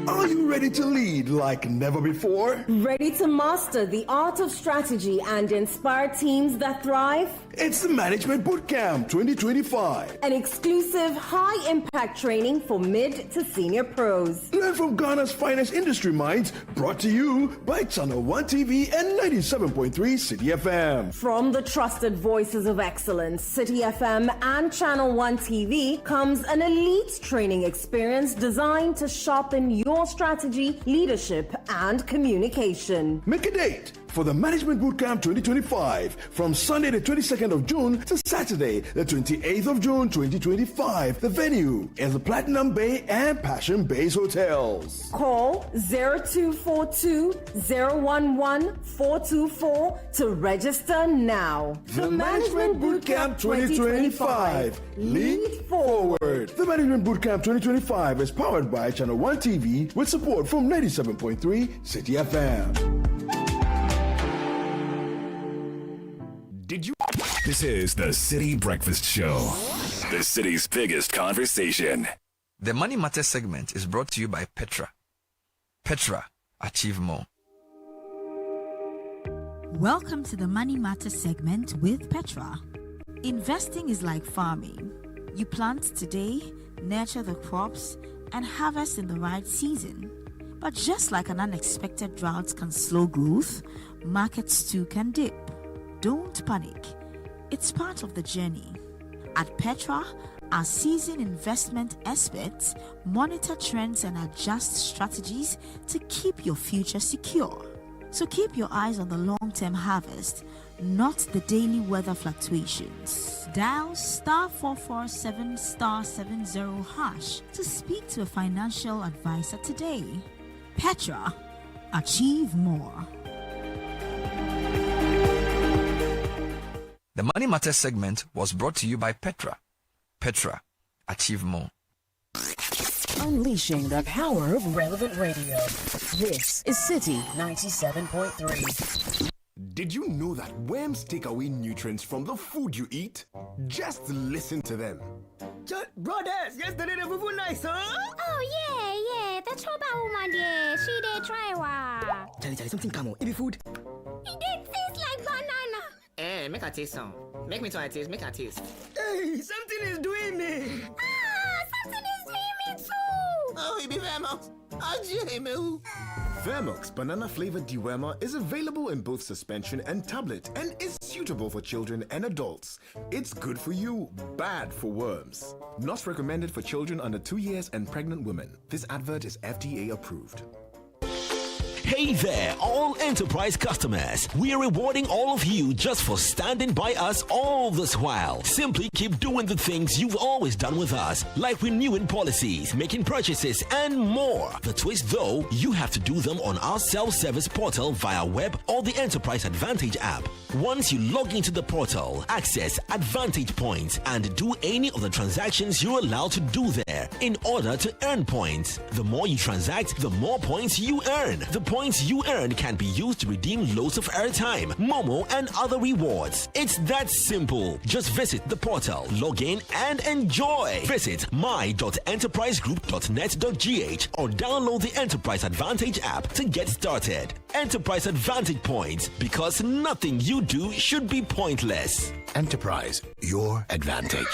Are you ready to lead like never before? Ready to master the art of strategy and inspire teams that thrive? It's the Management Bootcamp 2025. An exclusive high-impact training for mid to senior pros. Learn from Ghana's finest industry minds, brought to you by Channel 1 TV and 97.3 Citi FM. From the trusted voices of excellence, Citi FM and Channel 1 TV comes an elite training experience designed to sharpen your strategy, leadership, and communication. Make a date for the Management Bootcamp 2025 from Sunday the 22nd of June to Saturday the 28th of June 2025. The venue is the Platinum Bay and Passion Base Hotels. Call 0242-011-424 to register now. The Management Bootcamp 2025. Lead forward. The Management Bootcamp 2025 is powered by Channel 1 TV with support from 97.3 Citi FM. Did you? This is the City Breakfast Show, the city's biggest conversation. The Money Matter segment is brought to you by Petra. Petra, achieve more. Welcome to the Money Matter segment with Petra. Investing is like farming. You plant today, nurture the crops, and harvest in the right season. But just like an unexpected drought can slow growth, markets too can dip. Don't panic. It's part of the journey. At Petra, our seasoned investment experts monitor trends and adjust strategies to keep your future secure. So keep your eyes on the long-term harvest, not the daily weather fluctuations. Dial *447*70# to speak to a financial advisor today. Petra, achieve more. The Money Matter segment was brought to you by Petra. Petra, achieve more. Unleashing the power of relevant radio. This is Citi 97.3. Did you know that worms take away nutrients from the food you eat? Just listen to them. Brothers, yesterday the food nice, huh? Oh yeah, the choba woman there, she did try wa. Charlie, something come on. Eat food. It did taste like banana. Make a taste some. Make me try a taste. Make a taste. Hey, something is doing me. Something is doing me too. Oh, it be Vermox. Vermox banana flavored dewormer is available in both suspension and tablet and is suitable for children and adults. It's good for you, bad for worms. Not recommended for children under 2 years and pregnant women. This advert is FDA approved. Hey there, all enterprise customers. We are rewarding all of you just for standing by us all this while. Simply keep doing the things you've always done with us, like renewing policies, making purchases, and more. The twist though, you have to do them on our self-service portal via web or the Enterprise Advantage app. Once you log into the portal, access Advantage Points and do any of the transactions you're allowed to do there in order to earn points. The more you transact, the more points you earn. The points you earn can be used to redeem loads of airtime, Momo, and other rewards. It's that simple. Just visit the portal, log in, and enjoy. Visit my.enterprisegroup.net.gh or download the Enterprise Advantage app to get started. Enterprise Advantage Points, because nothing you do should be pointless. Enterprise, your advantage.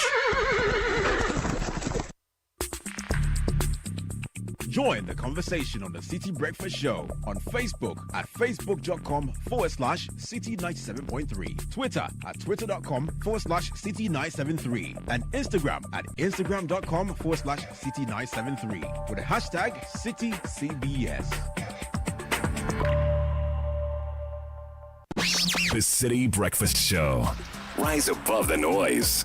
Join the conversation on the City Breakfast Show on Facebook at facebook.com/City97.3, Twitter at twitter.com/City973, and Instagram at instagram.com/City973 with the hashtag CityCBS. The City Breakfast Show. Rise above the noise.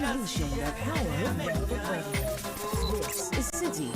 Unleashing the power of relevant radio. This is Citi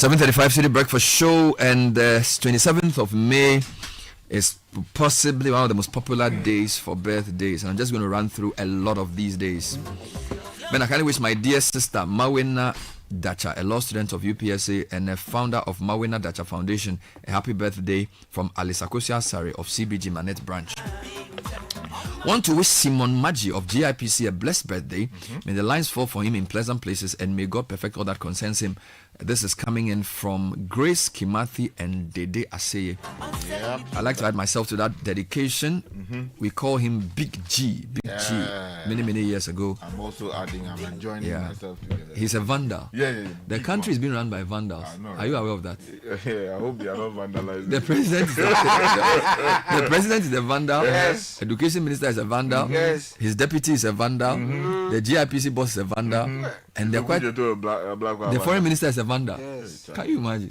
7:35 City Breakfast Show, and the 27th of May is possibly one of the most popular days for birthdays, and I'm just going to run through a lot of these days. Man, I can wish my dear sister Mawena Dacha, a law student of UPSA and a founder of Mawena Dacha Foundation, a happy birthday from Alisakosia Sari of CBG Manette Branch. Want to wish Simon Maggi of GIPC a blessed birthday. May the lines fall for him in pleasant places, and may God perfect all that concerns him. This is coming in from Grace Kimathi and Dede Aseye. Yep. I'd like to add myself to that dedication. We call him Big G. G. Many years ago. I'm also adding, I'm joining myself together. He's a vandal. Yeah. The country is being run by vandals. Are you aware of that? Yeah, I hope they are not vandalizing. The president is a vandal. Yes. Education minister is a vandal. Yes. His deputy is a vandal. The GIPC boss is a vandal. And the foreign minister is a vandal. Yes. Can you imagine?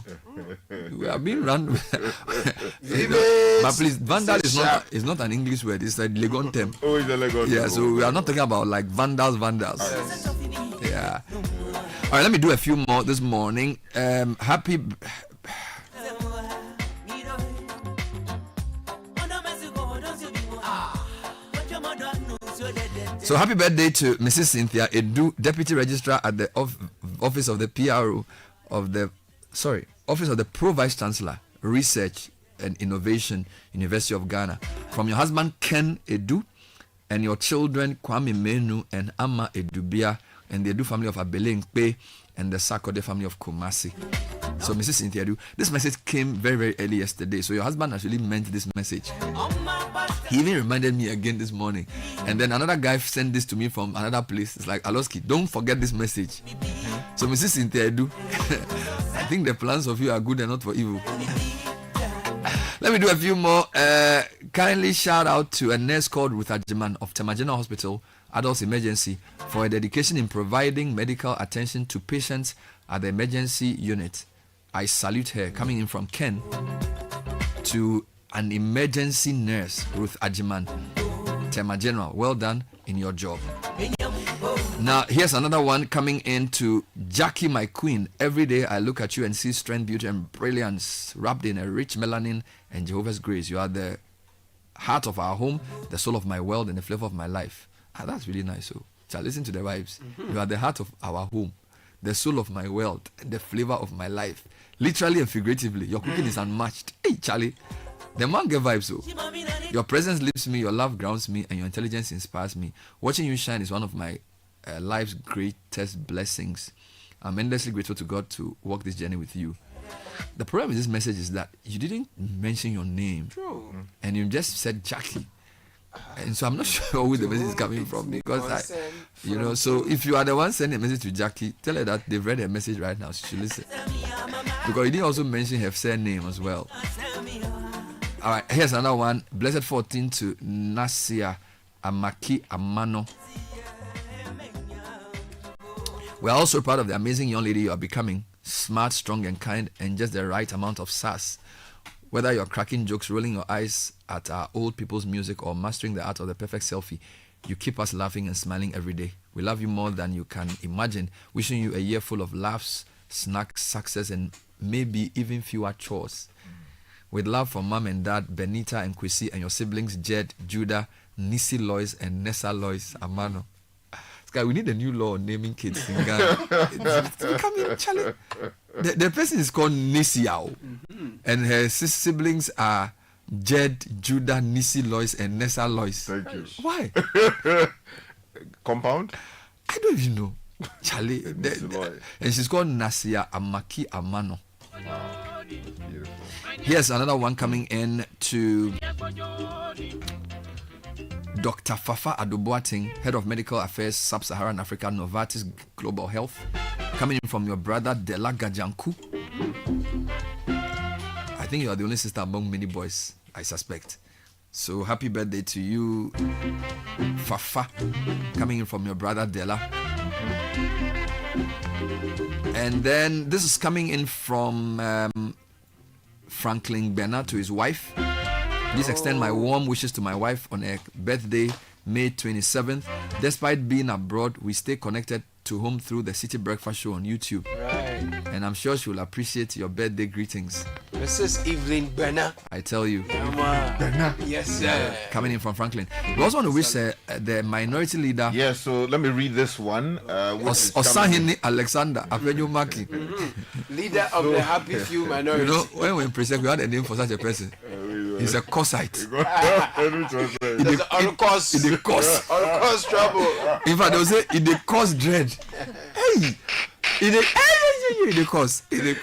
We are being run. But please, vandal is not an English word. It's a Legon term. Oh, it's a Legon term. Yeah, so we are not talking about like vandals. Yes. Yeah. All right, let me do a few more this morning. Happy birthday to Mrs. Cynthia Edu, Deputy Registrar at the Office of the PRO Office of the Pro Vice Chancellor, Research and Innovation, University of Ghana. From your husband Ken Edu and your children Kwame Menu and Amma Edubia, and the Edu family of Abelenkpe and the Sakode family of Kumasi. So Mrs. Cynthia Edu, this message came very early yesterday. So your husband actually meant this message. He even reminded me again this morning. And then another guy sent this to me from another place. It's like, Aloski, don't forget this message. So Mrs. Cynthia Edu, I think the plans of you are good and not for evil. Let me do a few more. Kindly shout out to a nurse called Ruth Ajiman of Temajena Hospital Adults Emergency, for a dedication in providing medical attention to patients at the emergency unit. I salute her. Coming in from Ken to an emergency nurse, Ruth Ajiman, Tema General. Well done in your job. Now, here's another one coming in to Jackie, my queen. Every day I look at you and see strength, beauty, and brilliance wrapped in a rich melanin and Jehovah's grace. You are the heart of our home, the soul of my world, and the flavor of my life. That's really nice. So listen to the vibes. You are the heart of our home, the soul of my world, and the flavor of my life. Literally and figuratively, your cooking is unmatched. Hey, Charlie, the man get vibes. So your presence lifts me, your love grounds me, and your intelligence inspires me. Watching you shine is one of my life's greatest blessings. I'm endlessly grateful to God to walk this journey with you. The problem with this message is that you didn't mention your name. True. And you just said Jackie. And so I'm not sure who the message is coming from, because so if you are the one sending a message to Jackie, tell her that they've read her message right now. She should listen. Because you didn't also mention her surname as well. All right, here's another one. Blessed 14 to Nasia Amaki Amano. We're also proud of the amazing young lady you are becoming. Smart, strong, and kind, and just the right amount of sass. Whether you're cracking jokes, rolling your eyes at our old people's music, or mastering the art of the perfect selfie, you keep us laughing and smiling every day. We love you more than you can imagine. Wishing you a year full of laughs, snacks, success, and maybe even fewer chores. With love from mom and dad, Benita and Kwesi, and your siblings, Jed, Judah, Nisi Lois, and Nessa Lois Amano. Sky, we need a new law on naming kids in Ghana. The person is called Nisiao, and her siblings are Jed, Judah, Nisi Lois, and Nessa Lois. Thank you. Why? Compound? I don't even know. Charlie. And she's called Nasia Amaki Amano. Here's another one coming in to Dr. Fafa Adoboating, Head of Medical Affairs, Sub-Saharan Africa, Novartis Global Health. Coming in from your brother, Dela Gajanku. I think you are the only sister among many boys, I suspect. So happy birthday to you, Fafa. Coming in from your brother, Dela. And then this is coming in from Franklin Bernard to his wife. Please extend my warm wishes to my wife on her birthday, May 27th. Despite being abroad, we stay connected to home through the Citi Breakfast Show on YouTube. Right. And I'm sure she will appreciate your birthday greetings. Mrs. Evelyn Bernard. I tell you. Bernard. Yes, sir. Coming in from Franklin. We also want to wish the minority leader. Yeah, so let me read this one. Osahini Alexander Afenyo Maki. Leader of the Happy Few minority. You know, when we present, we had a name for such a person. He's a Cossite. In the cause trouble. In fact, they will say, in the cause dread. Hey! In the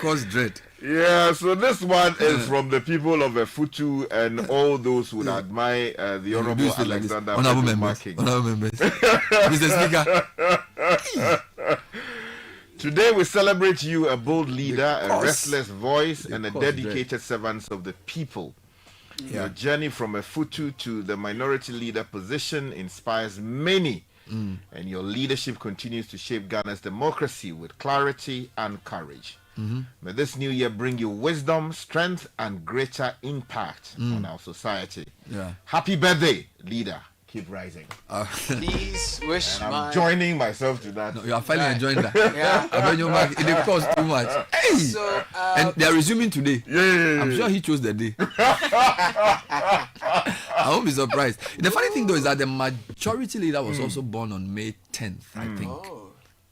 cause dread. Yeah, so this one is from the people of Futu and all those who admire the Honorable Alexander. Honorable members. Mr. Speaker. Today we celebrate you, a bold leader, a restless voice, and a dedicated servant of the people. Yeah. Your journey from a Futu to the minority leader position inspires many, and your leadership continues to shape Ghana's democracy with clarity and courage. May this new year bring you wisdom, strength, and greater impact on our society. Yeah. Happy birthday, leader. Keep rising. Please wish I'm joining myself to that. No, you are finally enjoying that. Yeah. It costs too much. Hey! So, and they are resuming today. Yeah. I'm sure he chose the day. I won't be surprised. The funny thing though is that the majority leader was also born on May 10th, I think.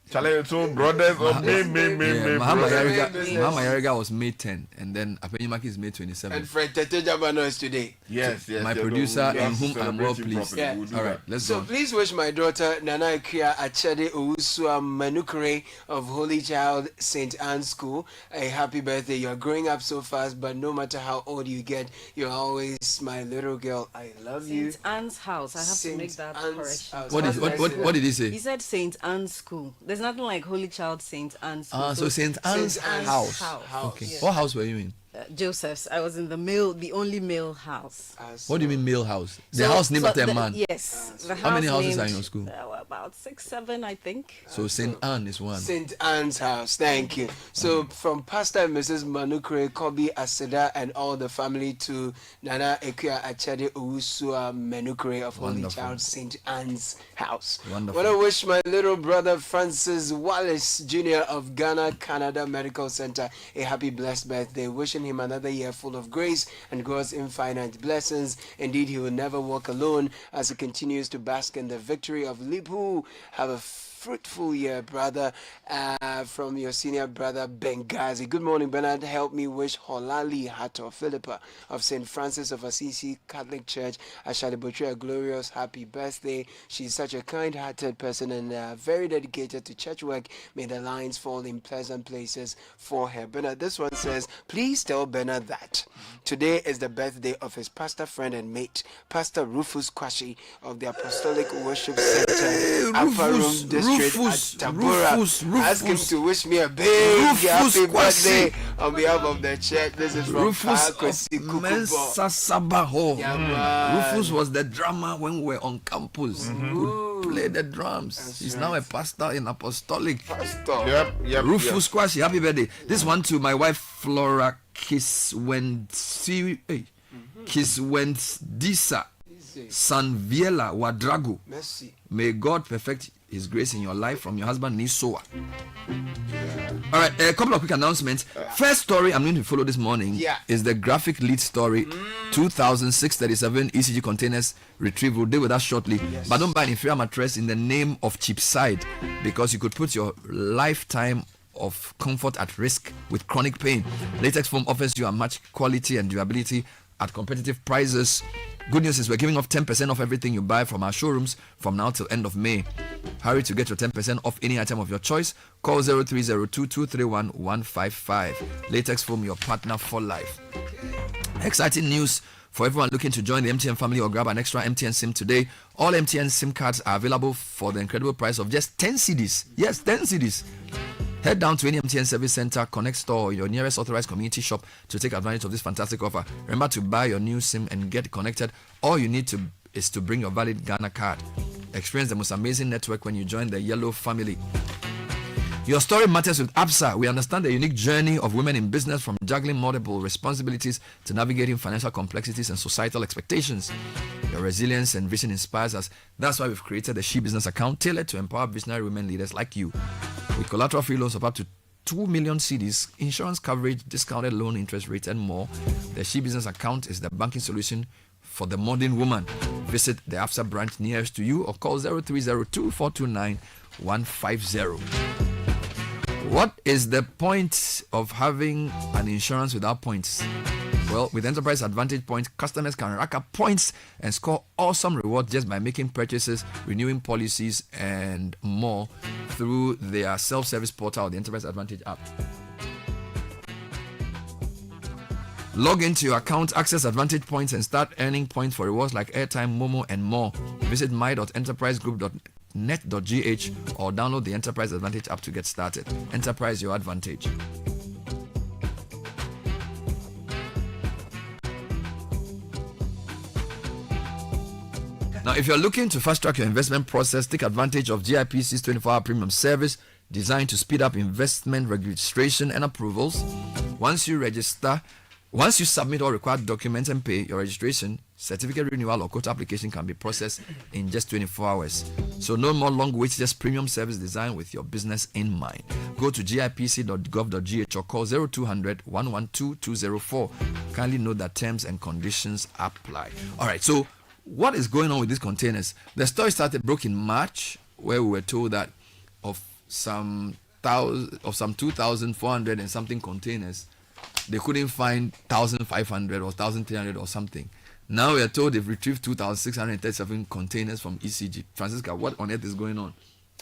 Charlie, so brothers of Mahama Yariga was May 10, and then Apenyimaki is May 27. And Fred Tete Jabano is today. Yes. My producer, in whom I'm well pleased. Yeah. All right, let's go. So please wish my daughter Nana Ikea Achede Owusua Manukure of Holy Child St. Anne's School a happy birthday. You're growing up so fast, but no matter how old you get, you're always my little girl. I love you. St. Anne's House. I have to make that correction. What did he say? He said St. Anne's School. There's nothing like Holy Child St. Anne's School. So St. Anne's House. House. Okay. Yes. What house were you in? Joseph's. I was in the only male house. What do you mean male house? The house named after a man? Yes. The How many house houses named, are in your school? About 6, 7, I think. So St. Anne is one. St. Anne's house, thank you. So from Pastor and Mrs. Manukre, Kobe Aseda, and all the family to Nana Ekuya Achade Owusua Menukre of Holy Child St. Anne's house. Wonderful. Want to wish my little brother Francis Wallace Jr. of Ghana Canada Medical Center a happy blessed birthday. Wishing him another year full of grace and God's infinite blessings. Indeed, he will never walk alone as he continues to bask in the victory of Lipu. Have a fruitful year, brother, from your senior brother Benghazi. Good morning, Bernard. Help me wish Holali Hato Philippa of St. Francis of Assisi Catholic Church Ashalibotri a glorious happy birthday. She's such a kind-hearted person and very dedicated to church work. May the lines fall in pleasant places for her. Bernard, this one says, please tell Bernard that today is the birthday of his pastor friend and mate, Pastor Rufus Kwashi of the Apostolic Worship Center, Upper Room District at Tabora. Ask him to wish me a big happy birthday on behalf of the church. This is from Rufus Sabaho. Rufus was the drummer when we were on campus. Could play the drums. He's now a pastor in Apostolic. Yep. Rufus Kwashi, happy birthday. This one to my wife Flora Kiswendisa Sanviela Wadrago. Merci. May God perfect His grace in your life from your husband Nisoa. All right, a couple of quick announcements. First story I'm going to follow this morning is the graphic lead story. 2,637 ECG containers retrieved. We'll deal with that shortly. But don't buy an inferior mattress in the name of Cheapside, because you could put your lifetime of comfort at risk with chronic pain. Latex foam offers you a match quality and durability at competitive prices. Good news is we're giving off 10% off everything you buy from our showrooms from now till end of May. Hurry to get your 10% off any item of your choice. Call 0302-231-155. Latex Foam, your partner for life. Exciting news for everyone looking to join the MTN family or grab an extra MTN SIM today. All MTN SIM cards are available for the incredible price of just 10 cedis. Yes, 10 cedis. Head down to any MTN service center, Connect store, or your nearest authorized community shop to take advantage of this fantastic offer. Remember to buy your new SIM and get connected. All you need is to bring your valid Ghana card. Experience the most amazing network when you join the Yellow family. Your story matters with ABSA. We understand the unique journey of women in business, from juggling multiple responsibilities to navigating financial complexities and societal expectations. Your resilience and vision inspires us. That's why we've created the She Business account tailored to empower visionary women leaders like you. With collateral-free loans of up to 2 million cedis, insurance coverage, discounted loan interest rates, and more, the She Business account is the banking solution for the modern woman. Visit the ABSA branch nearest to you or call 0302-429-150. What is the point of having an insurance without points? Well, with Enterprise Advantage Points, customers can rack up points and score awesome rewards just by making purchases, renewing policies, and more through their self-service portal, the Enterprise Advantage app. Log into your account, access Advantage Points, and start earning points for rewards like airtime, Momo, and more. Visit my.enterprisegroup.net.gh or download the Enterprise Advantage app to get started. Enterprise, your advantage. Now, if you're looking to fast-track your investment process, take advantage of GIPC's 24-hour premium service designed to speed up investment registration and approvals. Once you submit all required documents and pay, your registration, certificate renewal, or quota application can be processed in just 24 hours. So no more long waits, just premium service designed with your business in mind. Go to gipc.gov.gh or call 0200-112-204. Kindly note that terms and conditions apply. All right, so what is going on with these containers? The story broke in March, where we were told that of some 2,400 and something containers, they couldn't find 1,500 or 1,300 or something. Now we are told they've retrieved 2,637 containers from ECG. Francisca, what on earth is going on?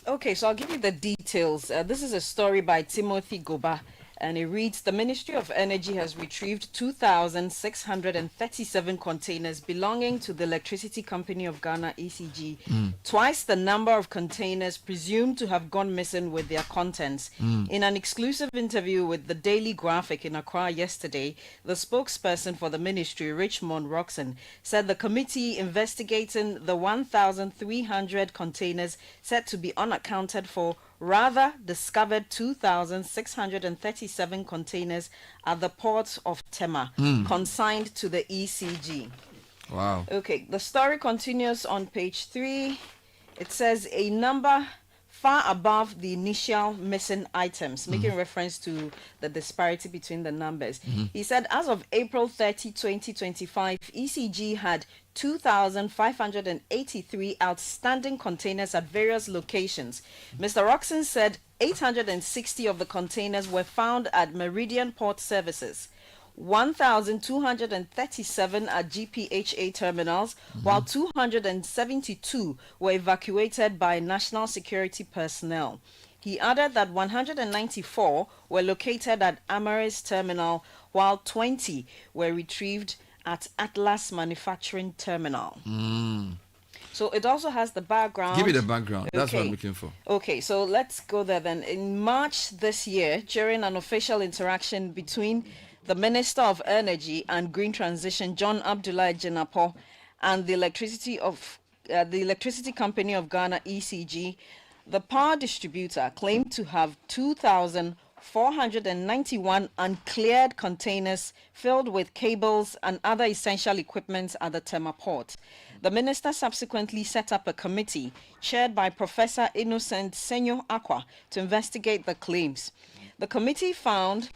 Okay, so I'll give you the details. This is a story by Timothy Goba. And it reads, the Ministry of Energy has retrieved 2,637 containers belonging to the Electricity Company of Ghana, ECG, twice the number of containers presumed to have gone missing with their contents. In an exclusive interview with the Daily Graphic in Accra yesterday, the spokesperson for the ministry, Richmond Roxon, said the committee investigating the 1,300 containers said to be unaccounted for rather discovered 2,637 containers at the port of Tema, consigned to the ECG. Wow. Okay, the story continues on page 3. It says a number far above the initial missing items, making reference to the disparity between the numbers. He said as of April 30, 2025, ECG had 2,583 outstanding containers at various locations. Mr. Roxon said 860 of the containers were found at Meridian Port Services, 1,237 at GPHA terminals, while 272 were evacuated by national security personnel. He added that 194 were located at Amaris terminal, while 20 were retrieved at Atlas Manufacturing Terminal. So it also has the background. Give me the background. That's what I'm looking for. Okay, so let's go there then. In March this year, during an official interaction between the Minister of Energy and Green Transition, John Abdullah Jenapo, and the Electricity Company of Ghana, ECG, the power distributor claimed to have 2,491 uncleared containers filled with cables and other essential equipment at the Tema port. The minister subsequently set up a committee chaired by Professor Innocent Senyo Aqua to investigate the claims. The committee found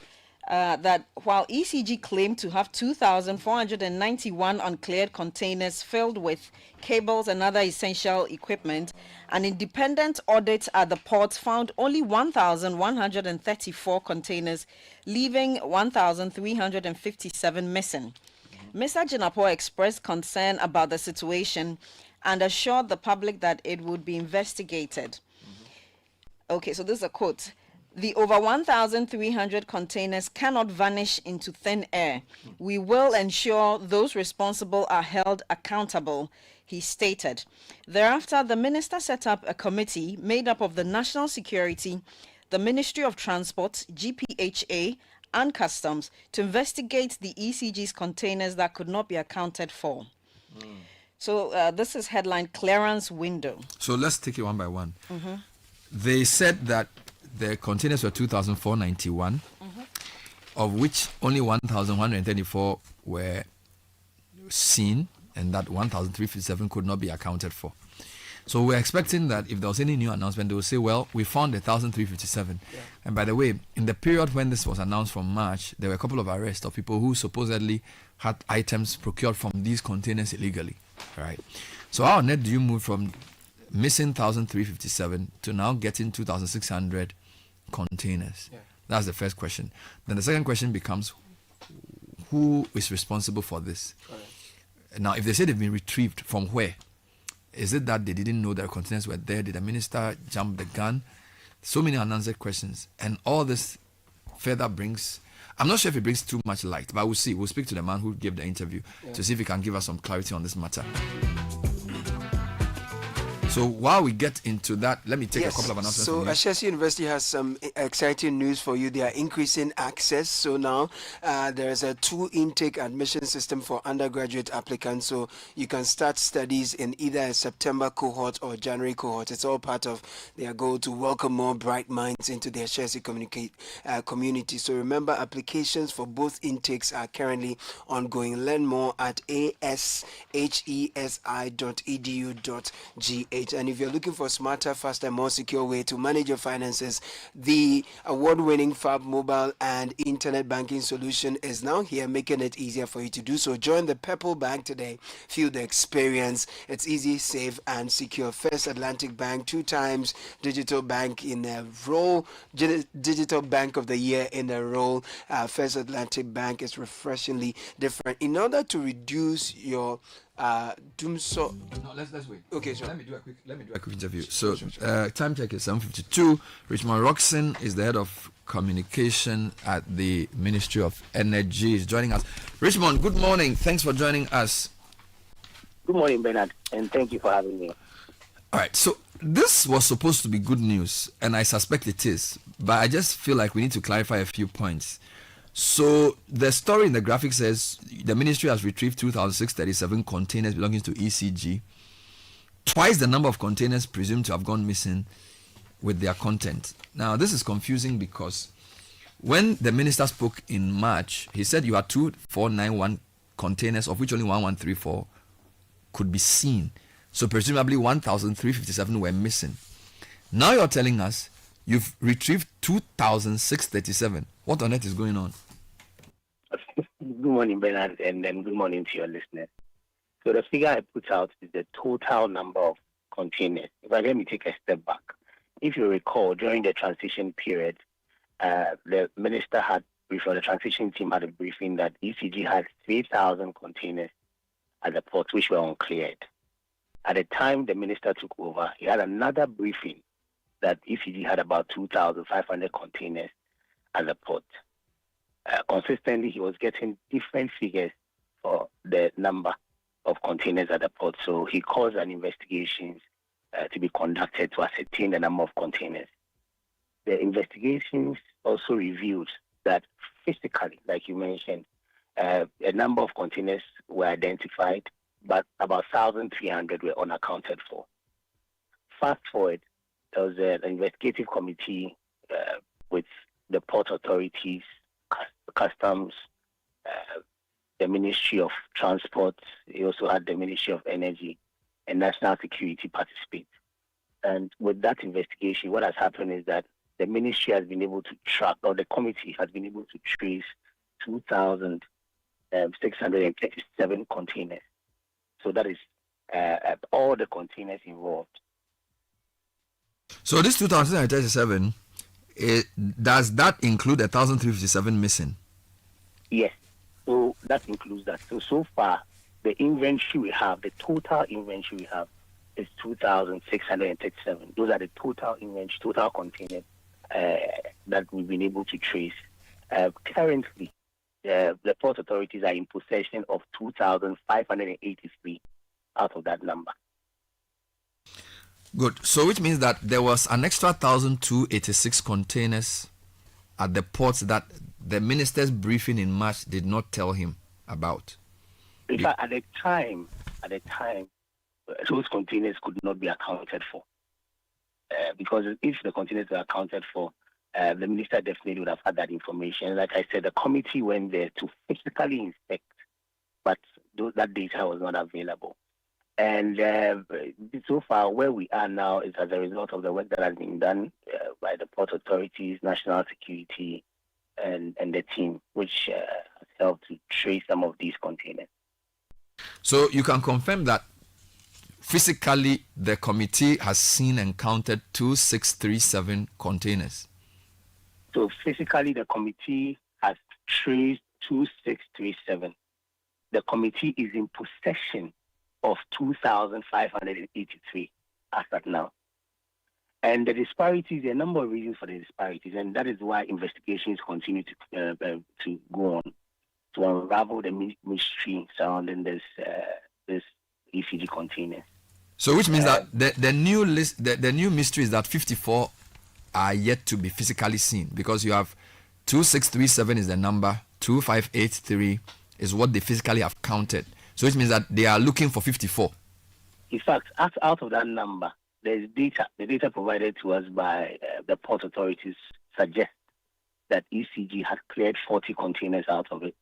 that while ECG claimed to have 2,491 uncleared containers filled with cables and other essential equipment, an independent audit at the port found only 1,134 containers, leaving 1,357 missing. Mr. Jenapo expressed concern about the situation and assured the public that it would be investigated. Okay, so this is a quote. The over 1,300 containers cannot vanish into thin air. We will ensure those responsible are held accountable, he stated. Thereafter, the minister set up a committee made up of the National Security, the Ministry of Transport, GPHA, and Customs to investigate the ECG's containers that could not be accounted for. So this is headline Clearance Window. So let's take it one by one. They said that the containers were 2,491, of which only 1,134 were seen, and that 1,357 could not be accounted for. So we're expecting that if there was any new announcement, they will say, well, we found 1,357. Yeah. And by the way, in the period when this was announced from March, there were a couple of arrests of people who supposedly had items procured from these containers illegally. All right. So how on earth do you move from missing 1,357 to now getting 2,600 containers? Yeah. That's the first question. Then the second question becomes, who is responsible for this? Right. Now, if they say they've been retrieved, from where? Is it that they didn't know their containers were there? Did the minister jump the gun? So many unanswered questions. And all this further brings, I'm not sure if it brings too much light, but we'll see. We'll speak to the man who gave the interview to see if he can give us some clarity on this matter. So while we get into that, let me take a couple of announcements. So Ashesi University has some exciting news for you. They are increasing access. So now there is a 2 intake admission system for undergraduate applicants. So you can start studies in either a September cohort or January cohort. It's all part of their goal to welcome more bright minds into their Ashesi community. So remember, applications for both intakes are currently ongoing. Learn more at ashesi.edu.gh. And if you're looking for a smarter, faster, more secure way to manage your finances, the award-winning Fab mobile and internet banking solution is now here, making it easier for you to do so. Join the Purple Bank today. Feel the experience. It's easy, safe, and secure. First Atlantic Bank, 2 times Digital Bank in a row. Digital Bank of the Year in a row. First Atlantic Bank is refreshingly different. In order to reduce your Dumso. No, let's wait. Okay, sure. Let me do a quick interview. So, time check is 7:52. Richmond Roxon is the head of communication at the Ministry of Energy. Is joining us. Richmond, good morning. Thanks for joining us. Good morning, Bernard, and thank you for having me. All right. So this was supposed to be good news, and I suspect it is, but I just feel like we need to clarify a few points. So the story in the graphic says the ministry has retrieved 2,637 containers belonging to ECG, twice the number of containers presumed to have gone missing with their content. Now this is confusing because when the minister spoke in March, he said you had 2,491 containers, of which only 1,134 could be seen. So presumably 1,357 were missing. Now you're telling us you've retrieved 2,637. What on earth is going on? Good morning, Bernard, and then good morning to your listeners. So the figure I put out is the total number of containers. But let me take a step back. If you recall, during the transition period, the minister had, before the transition team had a briefing that ECG had 3,000 containers at the port which were uncleared. At the time the minister took over, he had another briefing that ECG had about 2,500 containers at the port. Consistently, he was getting different figures for the number of containers at the port. So he caused an investigation to be conducted to ascertain the number of containers. The investigations also revealed that physically, like you mentioned, a number of containers were identified, but about 1,300 were unaccounted for. Fast forward, there was an investigative committee with the port authorities, customs, the Ministry of Transport. He also had the Ministry of Energy and National Security participate. And with that investigation, what has happened is that the ministry has been able to track, or the committee has been able to trace 2,637 containers. So that is all the containers involved. So this 2,637, does that include 1,357 missing? Yes. So that includes that. So far, the inventory we have, the total inventory we have is 2,637. Those are the total inventory, total containers that we've been able to trace. Currently, the port authorities are in possession of 2,583 out of that number. Good. So which means that there was an extra 1,286 containers at the ports that the minister's briefing in March did not tell him about. In fact, at the time, those containers could not be accounted for. Because if the containers were accounted for, the minister definitely would have had that information. Like I said, the committee went there to physically inspect, but that data was not available. And so far, where we are now is as a result of the work that has been done by the port authorities, national security, and the team, which has helped to trace some of these containers. So you can confirm that physically the committee has seen and counted 2,637 containers. So physically the committee has traced 2,637. The committee is in possession of 2,583 as at now. And the disparities, there are a number of reasons for the disparities, and that is why investigations continue to go on to unravel the mystery surrounding this ECG container. So which means that the new list, the new mystery is that 54 are yet to be physically seen, because you have 2,637 is the number, 2,583 is what they physically have counted. So which means that they are looking for 54. In fact, out of that number, there's data. The data provided to us by the port authorities suggest that ECG has cleared 40 containers out of it.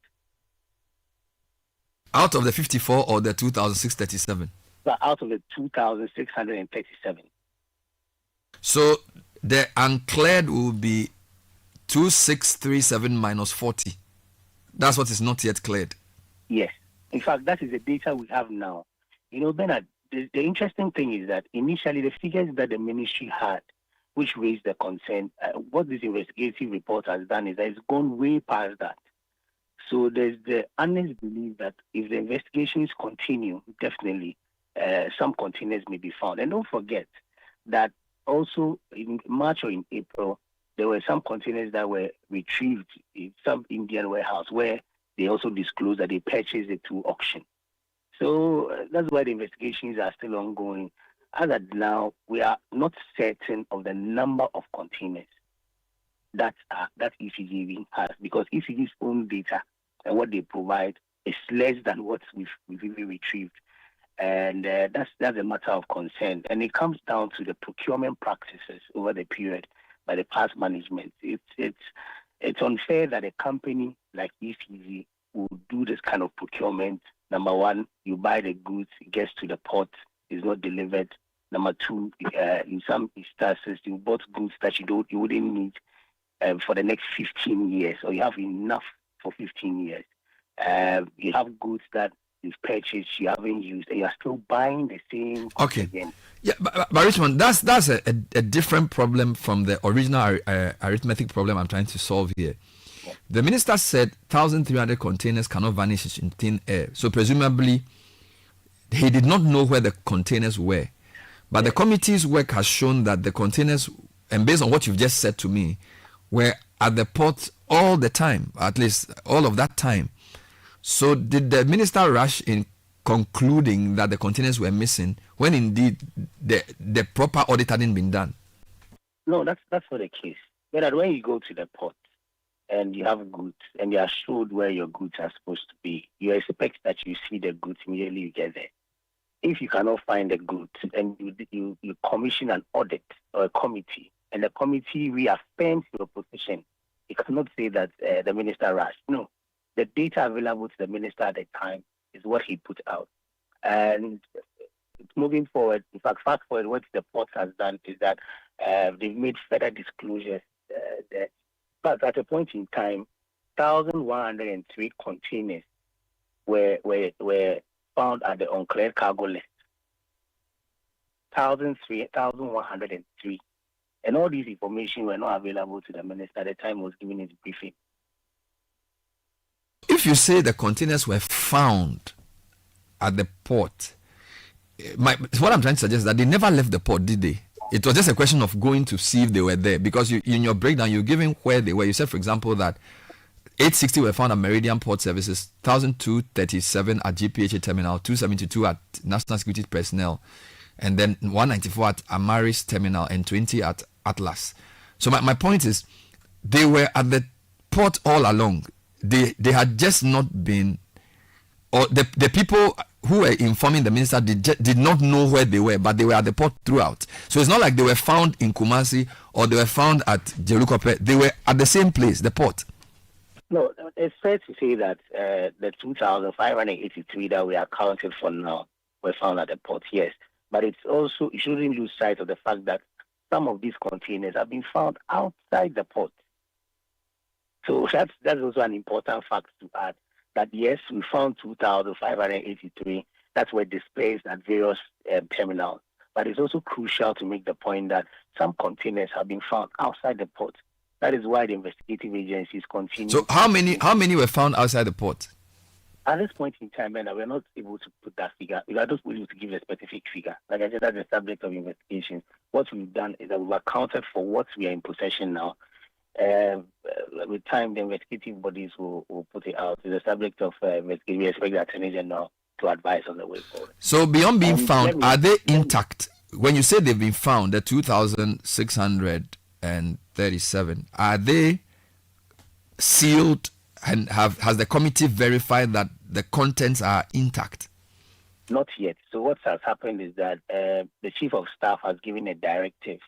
Out of the 54 or the 2,637? But out of the 2,637. So the uncleared will be 2,637 minus 40. That's what is not yet cleared. Yes. In fact, that is the data we have now. You know, Bernard, the interesting thing is that initially the figures that the ministry had, which raised the concern, what this investigative report has done is that it's gone way past that. So there's the honest belief that if the investigations continue, definitely some containers may be found. And don't forget that also in March or in April, there were some containers that were retrieved in some Indian warehouse where they also disclosed that they purchased it through auction. So that's why the investigations are still ongoing. As of now, we are not certain of the number of containers that ECG has, because ECG's own data and what they provide is less than what we've even retrieved. And that's a matter of concern. And it comes down to the procurement practices over the period by the past management. It's unfair that a company like ECG will do this kind of procurement. Number one, you buy the goods, it gets to the port, it's not delivered. Number two, in some instances, you bought goods that you wouldn't need for the next 15 years, or you have enough for 15 years. You have goods that you've purchased, you haven't used, and you're still buying the same okay again. Yeah, but Richmond, that's a different problem from the original arithmetic problem I'm trying to solve here. Yeah. The minister said 1,300 containers cannot vanish in thin air, so presumably he did not know where the containers were, but the committee's work has shown that the containers, and based on what you've just said to me, were at the port all the time, at least all of that time. So did the minister rush in concluding that the containers were missing when indeed the proper audit hadn't been done? No, that's not the case. But when you go to the port and you have goods and you are showed where your goods are supposed to be, you expect that you see the goods immediately you get there. If you cannot find the goods and you commission an audit or a committee, and the committee reaffirms your position, you cannot say that the minister rushed. No, the data available to the minister at the time is what he put out. And moving forward, in fact, fast forward, what the port has done is that they've made further disclosures. But at a point in time, 1,103 containers were found at the uncleared cargo list. 1,103. And all these information were not available to the minister at the time he was giving his briefing. If you say the containers were found at the port, what I'm trying to suggest is that they never left the port, did they? It was just a question of going to see if they were there, because in your breakdown, you're giving where they were. You said, for example, that 860 were found at Meridian Port Services, 1,237 at GPHA Terminal, 272 at National Security Personnel, and then 194 at Amaris Terminal and 20 at Atlas. So my point is, they were at the port all along. They had just not been, or the people who were informing the minister did not know where they were, but they were at the port throughout. So it's not like they were found in Kumasi or they were found at Jerukope. They were at the same place, the port. No, it's fair to say that the 2,583 that we are accounted for now were found at the port, yes. But it's also, you shouldn't lose sight of the fact that some of these containers have been found outside the port. So that's also an important fact to add, that yes, we found 2,583 that were displaced at various terminals. But it's also crucial to make the point that some containers have been found outside the port. That is why the investigative agencies continue. So how many were found outside the port? At this point in time, we're not able to put that figure. We are not able to give a specific figure. Like I said, that's the subject of investigation. What we've done is that we've accounted for what we are in possession now. With time, the investigative bodies will put it out. It's the subject of investigation. We expect the Attorney General to advise on the way forward. So beyond being found, are they intact? When you say they've been found, the 2,637, are they sealed, and has the committee verified that the contents are intact? Not yet. So what has happened is that the Chief of Staff has given a directive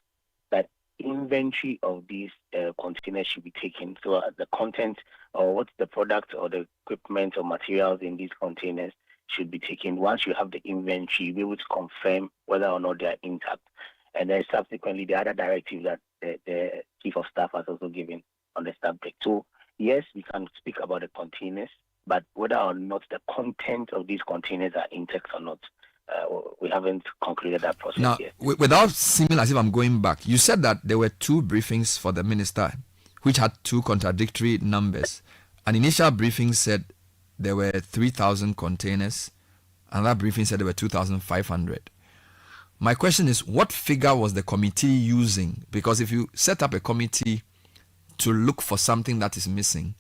that inventory of these containers should be taken. So the content or what's the product or the equipment or materials in these containers should be taken. Once you have the inventory, you'll be able to confirm whether or not they are intact. And then subsequently, the other directive that the Chief of Staff has also given on the subject. So yes, we can speak about the containers, but whether or not the content of these containers are intact or not, we haven't concluded that process now, yet. Without seeming as if I'm going back, you said that there were two briefings for the minister, which had two contradictory numbers, An initial briefing said there were 3,000 containers. Another briefing said there were 2,500. My question is, what figure was the committee using? Because if you set up a committee to look for something that is missing,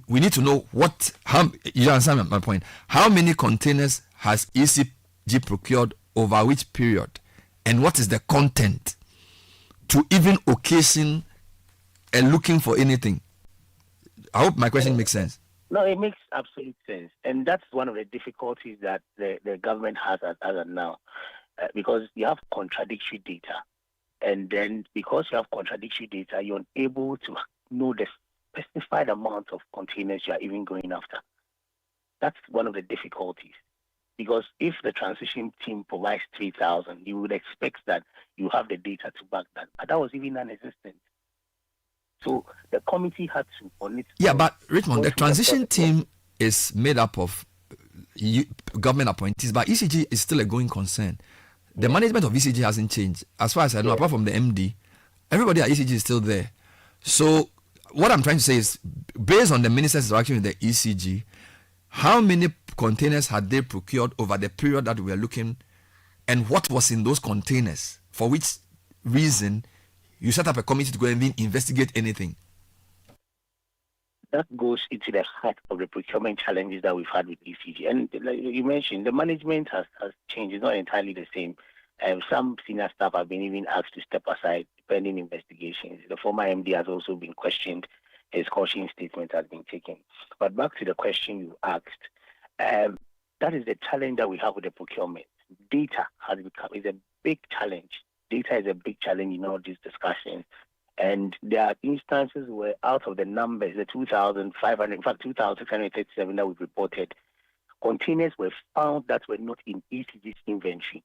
we need to know you understand my point. How many containers has ECG procured over which period? And what is the content to even occasion looking for anything? I hope my question makes sense. No, it makes absolute sense. And that's one of the difficulties that the government has as of now. Because you have contradictory data. And then because you have contradictory data, you're unable to know the specified amount of containers you are even going after. That's one of the difficulties. Because if the transition team provides 3,000, you would expect that you have the data to back that. But that was even non-existent. So the committee had to on it. Yeah, but Richmond, the transition team is made up of government appointees, but ECG is still a going concern. The management of ECG hasn't changed. As far as I know, apart from the MD, everybody at ECG is still there. So what I'm trying to say is, based on the minister's interaction with the ECG, how many containers had they procured over the period that we were looking, and what was in those containers? For which reason you set up a committee to go and investigate anything? That goes into the heart of the procurement challenges that we've had with ECG. And like you mentioned, the management has changed. It's not entirely the same. Some senior staff have been even asked to step aside pending investigations. The former MD has also been questioned. His caution statement has been taken. But back to the question you asked, that is the challenge that we have with the procurement. Data is a big challenge. Data is a big challenge in all these discussions. And there are instances where out of the numbers, the 2,500, in fact, 2,637 that we've reported, containers were found that were not in ECG's inventory.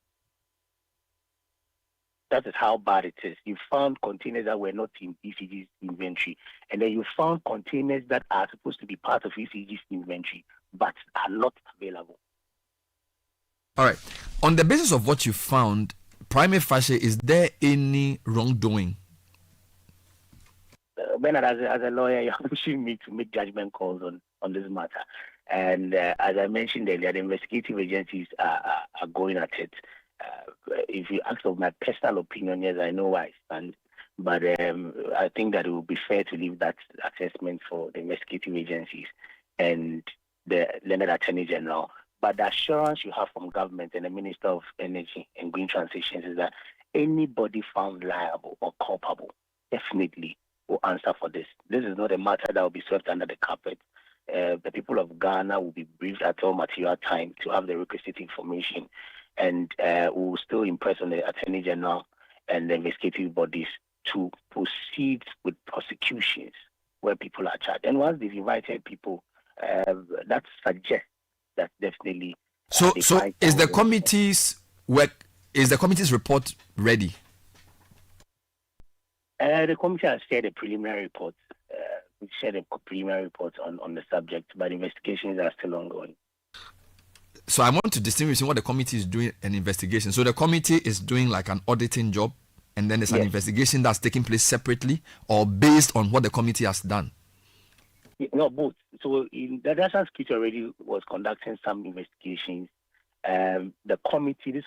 That is how bad it is. You found containers that were not in ECG's inventory. And then you found containers that are supposed to be part of ECG's inventory, but are not available. All right. On the basis of what you found, prima facie, is there any wrongdoing? Bernard, as a lawyer, you're pushing me to make judgment calls on this matter. And as I mentioned earlier, the investigative agencies are going at it. If you ask of my personal opinion, yes, I know where I stand. But I think that it would be fair to leave that assessment for the investigative agencies and the Learned Attorney General. But the assurance you have from government and the Minister of Energy and Green Transitions is that anybody found liable or culpable definitely will answer for this. This is not a matter that will be swept under the carpet. The people of Ghana will be briefed at all material time to have the requisite information, and we will still impress on the Attorney General and the investigative bodies to proceed with prosecutions where people are charged. And once they've invited people, that suggests that definitely. So is the committee's work? Is the committee's report ready? The committee has shared a preliminary report. We shared a preliminary report on the subject, but investigations are still ongoing. So I want to distinguish in what the committee is doing an investigation. So the committee is doing like an auditing job, and then there's an investigation that's taking place separately or based on what the committee has done? No, both. So the National Security already was conducting some investigations. This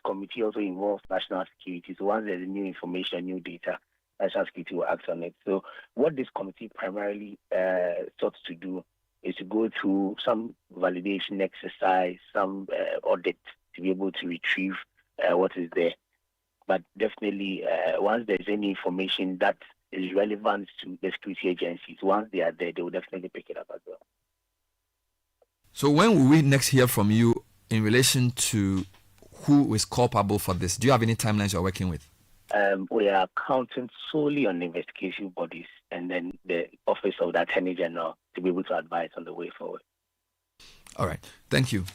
committee also involves national security. So once there's new information, new data, National Security will act on it. So what this committee primarily sought to do is to go through some validation exercise, some audit to be able to retrieve what is there. But definitely, once there's any information that is relevant to the security agencies, once they are there, they will definitely pick it up as well. So when will we next hear from you in relation to who is culpable for this? Do you have any timelines you're working with? We are counting solely on investigation bodies and then the Office of the Attorney General to be able to advise on the way forward. All right. Thank you.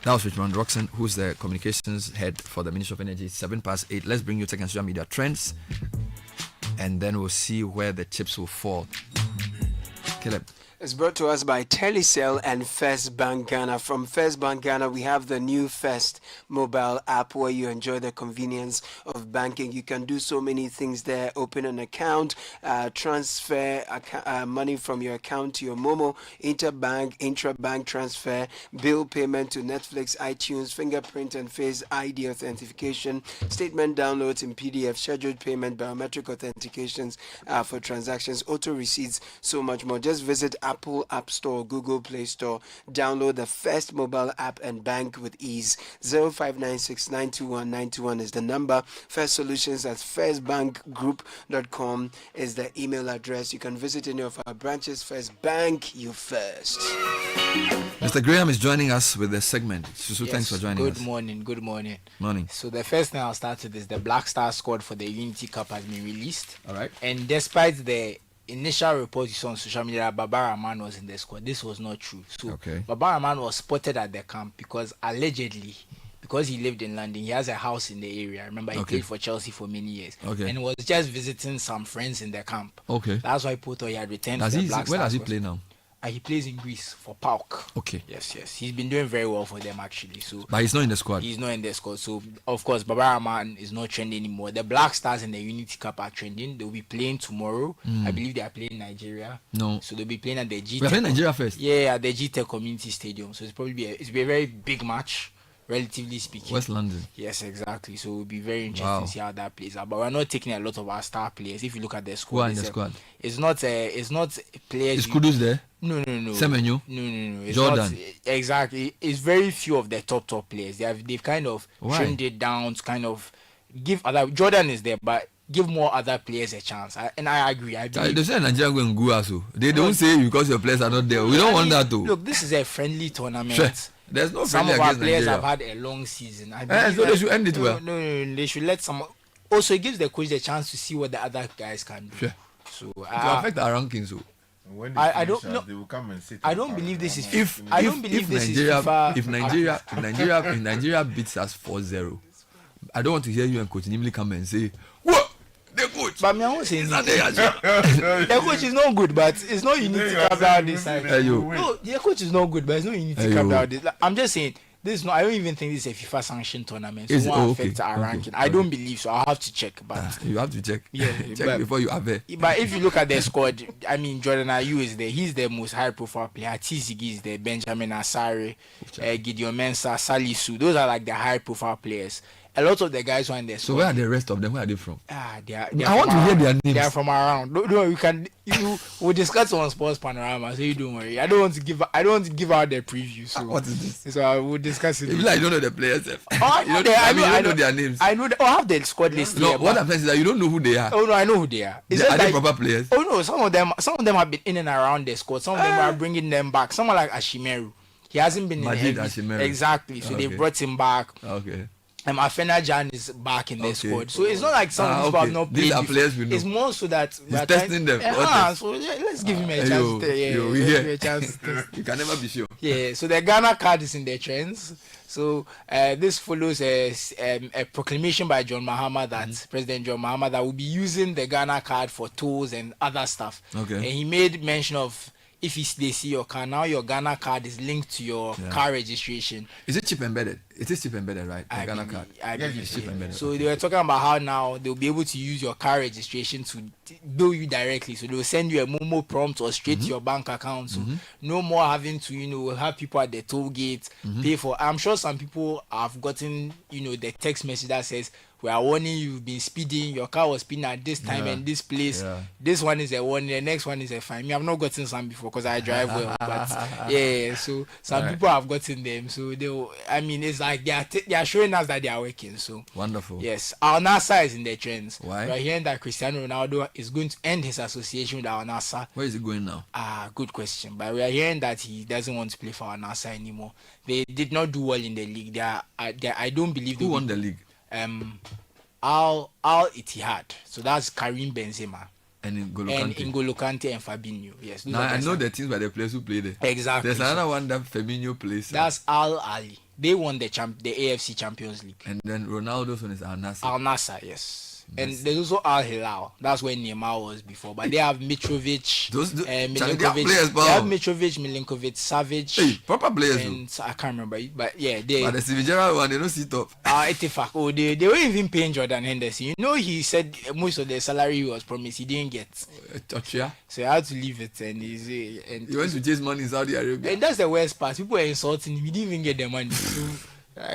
That was Richmond Roxon, who's the communications head for the Ministry of Energy. 8:07. Let's bring you tech and social media trends, and then we'll see where the chips will fall. Caleb. It's brought to us by Telecel and First Bank Ghana. From First Bank Ghana, we have the new First mobile app where you enjoy the convenience of banking. You can do so many things there. Open an account, transfer money from your account to your Momo, interbank, intra-bank transfer, bill payment to Netflix, iTunes, fingerprint and face ID authentication, statement downloads in PDF, scheduled payment, biometric authentications for transactions, auto receipts, so much more. Just visit Apple App Store, Google Play Store, download the First mobile app and bank with ease. 0596921921 is the number. First Solutions at firstbankgroup.com is the email address. You can visit any of our branches. First Bank, you first. Mr. Graham is joining us with the segment. Susu, thanks for joining us. Good morning. Morning. So the first thing I'll start with is the Black Star squad for the Unity Cup has been released. All right. And despite the initial report you saw on social media that Baba Rahman was in the squad, this was not true. So Baba Rahman was spotted at the camp because allegedly, because he lived in London, he has a house in the area. Remember, he played for Chelsea for many years. And he was just visiting some friends in the camp. That's why people thought he had returned to the Black Stars. Where does he play now? He plays in Greece for PAOK. Yes. He's been doing very well for them actually. So, but he's not in the squad. He's not in the squad. So, of course, Baba Rahman is not trending anymore. The Black Stars in the Unity Cup are trending. They'll be playing tomorrow. I believe they are playing Nigeria. No. So they'll be playing at the GTEC. We're playing Nigeria first. Yeah, at the GTEC Community Stadium. So it's probably a very big match, relatively speaking. West London. Yes, exactly. So it'll be very interesting to see how that plays out. But we're not taking a lot of our star players. If you look at the squad, who are in the squad? It's not players. Is Kudus there? No. Semenyo? No. It's Jordan. Not, exactly. It's very few of the top players. They've kind of trimmed it down to kind of give other. Jordan is there, but give more other players a chance. I agree. They say Nigeria going to go also. They don't say because your players are not there. We don't want that to. Look, this is a friendly tournament. Sure. There's no some of our players Nigeria. have had a long season. So they should end it well. No, they should let some. Also, it gives the coach the chance to see what the other guys can do. Sure. So to affect our rankings. So. When I don't know. They will come and sit. I don't believe this is. If Nigeria beats us 4-0, I don't want to hear you and Coach Nimli come and say, "What? The coach." But I won't say the coach is not good, but it's not Unity Cup down this side. No, the coach is not good, but it's not Unity Cup down this. I'm just saying. This is not. I don't even think this is a FIFA sanctioned tournament. So it won't affect our ranking. I don't believe so. I'll have to check. But you have to check. Yeah, check before you have it. But if you look at the squad, I mean, Jordan Ayew is there. He's the most high-profile player. Tizigi is there. Benjamin Asare, Gideon Mensah, Salisu. Those are like the high-profile players. A lot of the guys who are in the squad. So where are the rest of them? Where are they from? They are I want to hear their names. They are from around. No, we'll discuss on Sports Panorama. So you don't worry. I don't want to give out the preview. So what is this? So I will discuss it. If you don't know the players. I know their names. I know. I have the squad list. No, what I'm saying is that you don't know who they are. Oh no, I know who they are. Are they proper players? Oh no, some of them have been in and around the squad. Some of them are bringing them back. Someone like Ashimeru, he hasn't been Majid in Ashimeru. Exactly. So they brought him back. Okay. Afena Jan is back in the squad, so it's not like some of these people have not played. These are players we know. It's more so that he's testing them. So let's give him a chance. You can never be sure. Yeah. So the Ghana card is in the trends. So this follows a proclamation by John Mahama that President John Mahama that will be using the Ghana card for tolls and other stuff. Okay. And he made mention of. If they see your car, now your Ghana card is linked to your car registration. Is it chip embedded? It is chip embedded, right? The Ghana card. It's chip embedded. So they were talking about how now they'll be able to use your car registration to bill you directly. So they'll send you a Momo prompt or straight to your bank account. So no more having to, have people at the toll gate pay for. I'm sure some people have gotten, the text message that says, "We are warning you, you've been speeding, your car was speeding at this time and this place. This one is a warning, the next one is a fine." Me, I've not gotten some before because I drive well. But so some people have gotten them. So it's like they are showing us that they are working. So wonderful. Yes. Al Nassr is in the trends. Why? We're hearing that Cristiano Ronaldo is going to end his association with Al Nassr. Where is he going now? Good question. But we are hearing that he doesn't want to play for Al Nassr anymore. They did not do well in the league. I don't believe who won the league. Al Ittihad. So that's Karim Benzema. And N'Golo Kante and Fabinho. Yes. Now I know the teams by the players who play there. Exactly. There's another one that Fabinho plays. That's Al Ali. They won the AFC Champions League. And then Ronaldo's one is Al Nassr. Al Nassr, yes. And there's also Al Hilal. That's where Neymar was before. But they have Mitrovic, Milinkovic. They have Mitrovic, Milinkovic, Savic. Hey, proper players. And I can't remember. But yeah, But the Sevilla one, they don't sit up. Etifak. Oh, they were even paying Jordan Henderson. You know, he said most of the salary he was promised, he didn't get. Yeah. So I had to leave it. And he went to chase money in Saudi Arabia. And that's the worst part. People were insulting him. He didn't even get the money. So,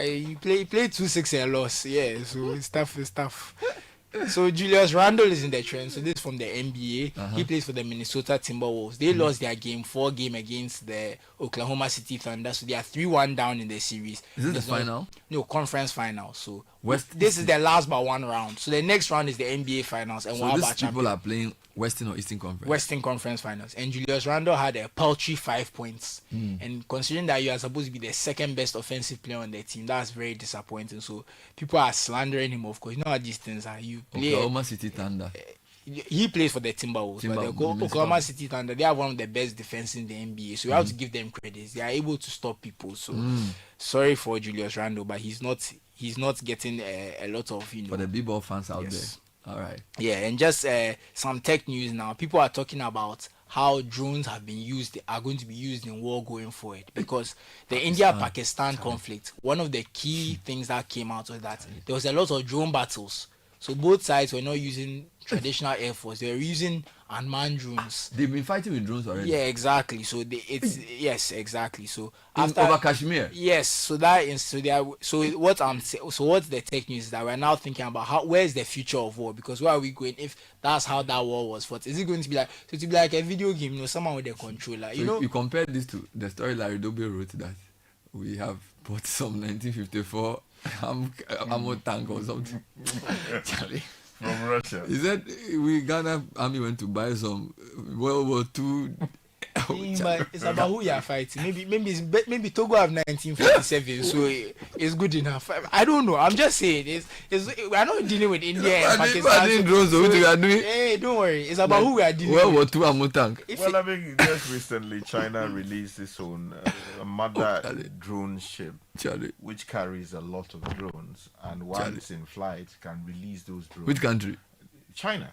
he played 2-6 and lost. Yeah, so it's tough. So Julius Randle is in the trend. So this is from the NBA. He plays for the Minnesota Timberwolves. They lost their game 4 against the Oklahoma City Thunder. So they are 3-1 down in the series. Is this the final? No, conference final. So this is the last but one round. So the next round is the NBA finals. And so these people are playing Western or Eastern Conference? Western Conference finals. And Julius Randle had a paltry 5 points. And considering that you are supposed to be the second best offensive player on the team, that's very disappointing. So people are slandering him, of course. You know how these things are. You play Oklahoma City Thunder. He plays for the Timberwolves. But the Oklahoma City Thunder, they are one of the best defenses in the NBA. So you have to give them credit. They are able to stop people. So sorry for Julius Randle, but he's not getting a lot of, For the b-ball fans out there. All right. Yeah, and just some tech news now. People are talking about how drones are going to be used in war going forward, because the India-Pakistan conflict, one of the key things that came out was that there was a lot of drone battles. So both sides were not using traditional air force; they were using unmanned drones. They've been fighting with drones already. Yeah, exactly. So yes, exactly. So after over Kashmir. Yes. So what's the tech news is that we're now thinking about where's the future of war, because where are we going if that's how that war was fought? Is it going to be like a video game? Someone with a controller. So you compare this to the story Larry Dobe wrote that we have bought some 1954 ammo tank or something. Charlie. From Russia. He said Ghana army went to buy some World War II. But it's about who you are fighting. Maybe Togo have 1947, so it's good enough. I don't know. I'm just saying we are not dealing with India and Pakistan. Hey, don't worry. It's about who we are dealing with. World War II ammo tank. Well, I mean, just recently China released its own mother drone ship, which carries a lot of drones, and once in flight can release those drones. Which country? China.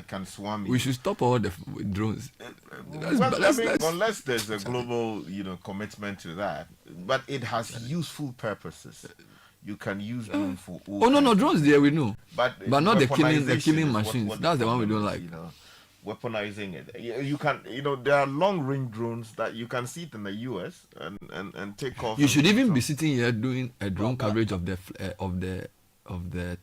Can swarm you. We should stop all the drones. Unless there's a global, commitment to that. But it has useful purposes. You can use drones for all. No, drones there we know. But not the killing machines. That's the one we don't like. Weaponizing it. You can, there are long-range drones that you can see it in the US and take off. You should even be sitting here doing a drone coverage of the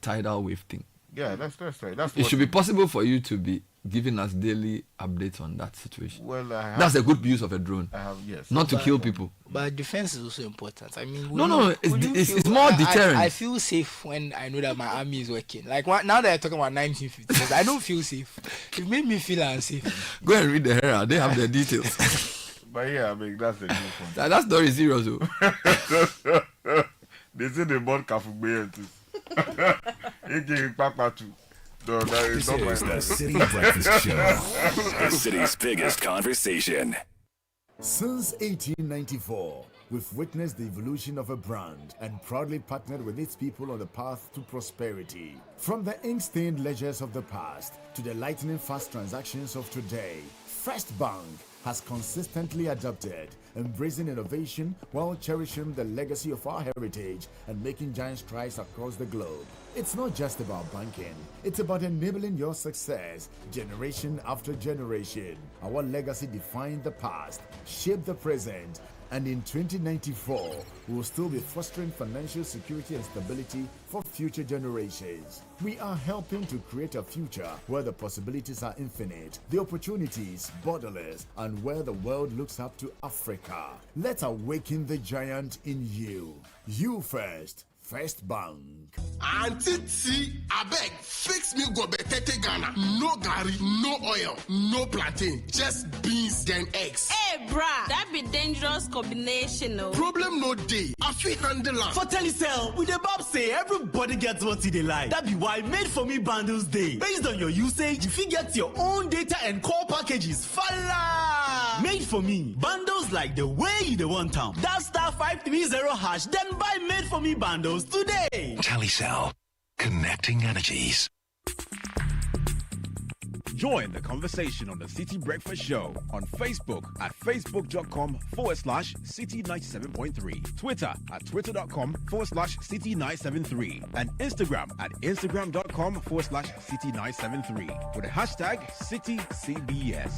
tidal wave thing. Yeah, that's right. It should be possible for you to be giving us daily updates on that situation. Well, that's a good use of a drone. Yes. Not to kill people. But defense is also important. I mean, it's more deterrent. I feel safe when I know that my army is working. Like now that I'm talking about 1950s, I don't feel safe. It made me feel unsafe. Go and read the Herald. They have the details. But yeah, I mean, that's the good point. That story is serious, though. They say they bought Kafugbe too. This is the City Breakfast Show, the city's biggest conversation. Since 1894, we've witnessed the evolution of a brand and proudly partnered with its people on the path to prosperity. From the ink-stained ledgers of the past to the lightning-fast transactions of today, First Bank has consistently adopted, embracing innovation while cherishing the legacy of our heritage and making giant strides across the globe. It's not just about banking, it's about enabling your success generation after generation. Our legacy defined the past, shaped the present, and in 2094, we will still be fostering financial security and stability for future generations. We are helping to create a future where the possibilities are infinite, the opportunities borderless, and where the world looks up to Africa. Let's awaken the giant in you. You first. First Bank. Auntie T, I beg, fix me go betete Ghana. No gari, no oil, no plantain, just beans then eggs. Hey, brah, that be dangerous combination, no. Problem no day. I feel handle am. For Telecel, with the Bob say everybody gets what they like. That be why Made For Me bundles day. Based on your usage, you fit get your own data and call packages. Fala! Made For Me bundles like the way you want them. That *530#, then buy Made For Me bundles today. Telecel, connecting energies. Join the conversation on the City Breakfast Show on Facebook at facebook.com/City97.3, Twitter at twitter.com/City973, and Instagram at instagram.com/City973 with the hashtag CityCBS.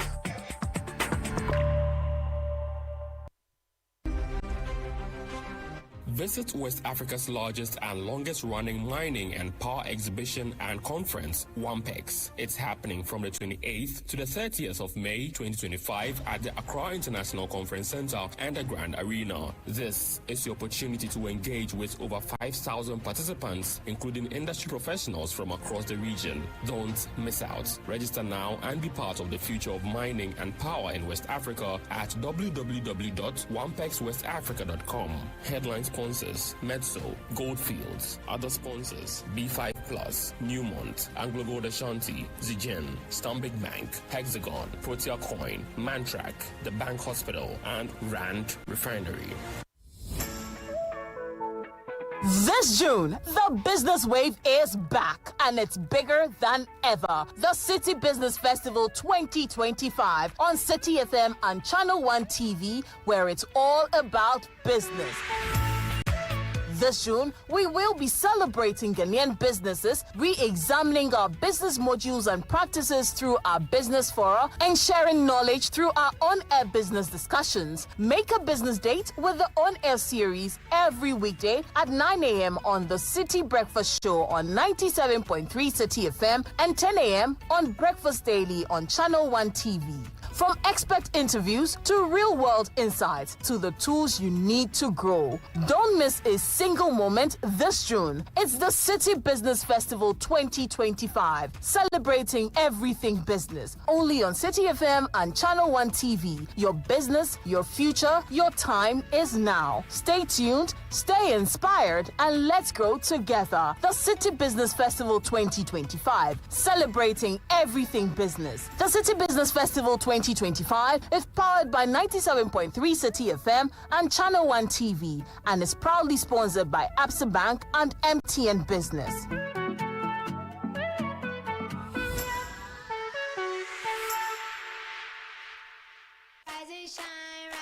Visit West Africa's largest and longest running mining and power exhibition and conference, WAMPEX. It's happening from the 28th to the 30th of May 2025 at the Accra International Conference Center and the Grand Arena. This is the opportunity to engage with over 5,000 participants, including industry professionals from across the region. Don't miss out. Register now and be part of the future of mining and power in West Africa at www.wampexwestafrica.com. Headline sponsors Metso, Goldfields. Other sponsors B5 Plus, Newmont, Anglo Gold Ashanti, Zigen, Stanbic Bank, Hexagon, Protea Coin, Mantrack, The Bank Hospital, and Rand Refinery. This June, the business wave is back and it's bigger than ever. The City Business Festival 2025 on Citi FM and Channel 1 TV, where it's all about business. This June, we will be celebrating Ghanaian businesses, re-examining our business modules and practices through our business fora, and sharing knowledge through our on-air business discussions. Make a business date with the on-air series every weekday at 9 a.m. on the City Breakfast Show on 97.3 Citi FM and 10 a.m. on Breakfast Daily on Channel 1 TV. From expert interviews to real-world insights to the tools you need to grow. Don't miss a single moment this June. It's the City Business Festival 2025, celebrating everything business. Only on Citi FM and Channel 1 TV. Your business, your future, your time is now. Stay tuned, stay inspired, and let's grow together. The City Business Festival 2025, celebrating everything business. The City Business Festival 2025 is powered by 97.3 Citi FM and Channel 1 TV and is proudly sponsored by Absa Bank and MTN Business. Rise and shine,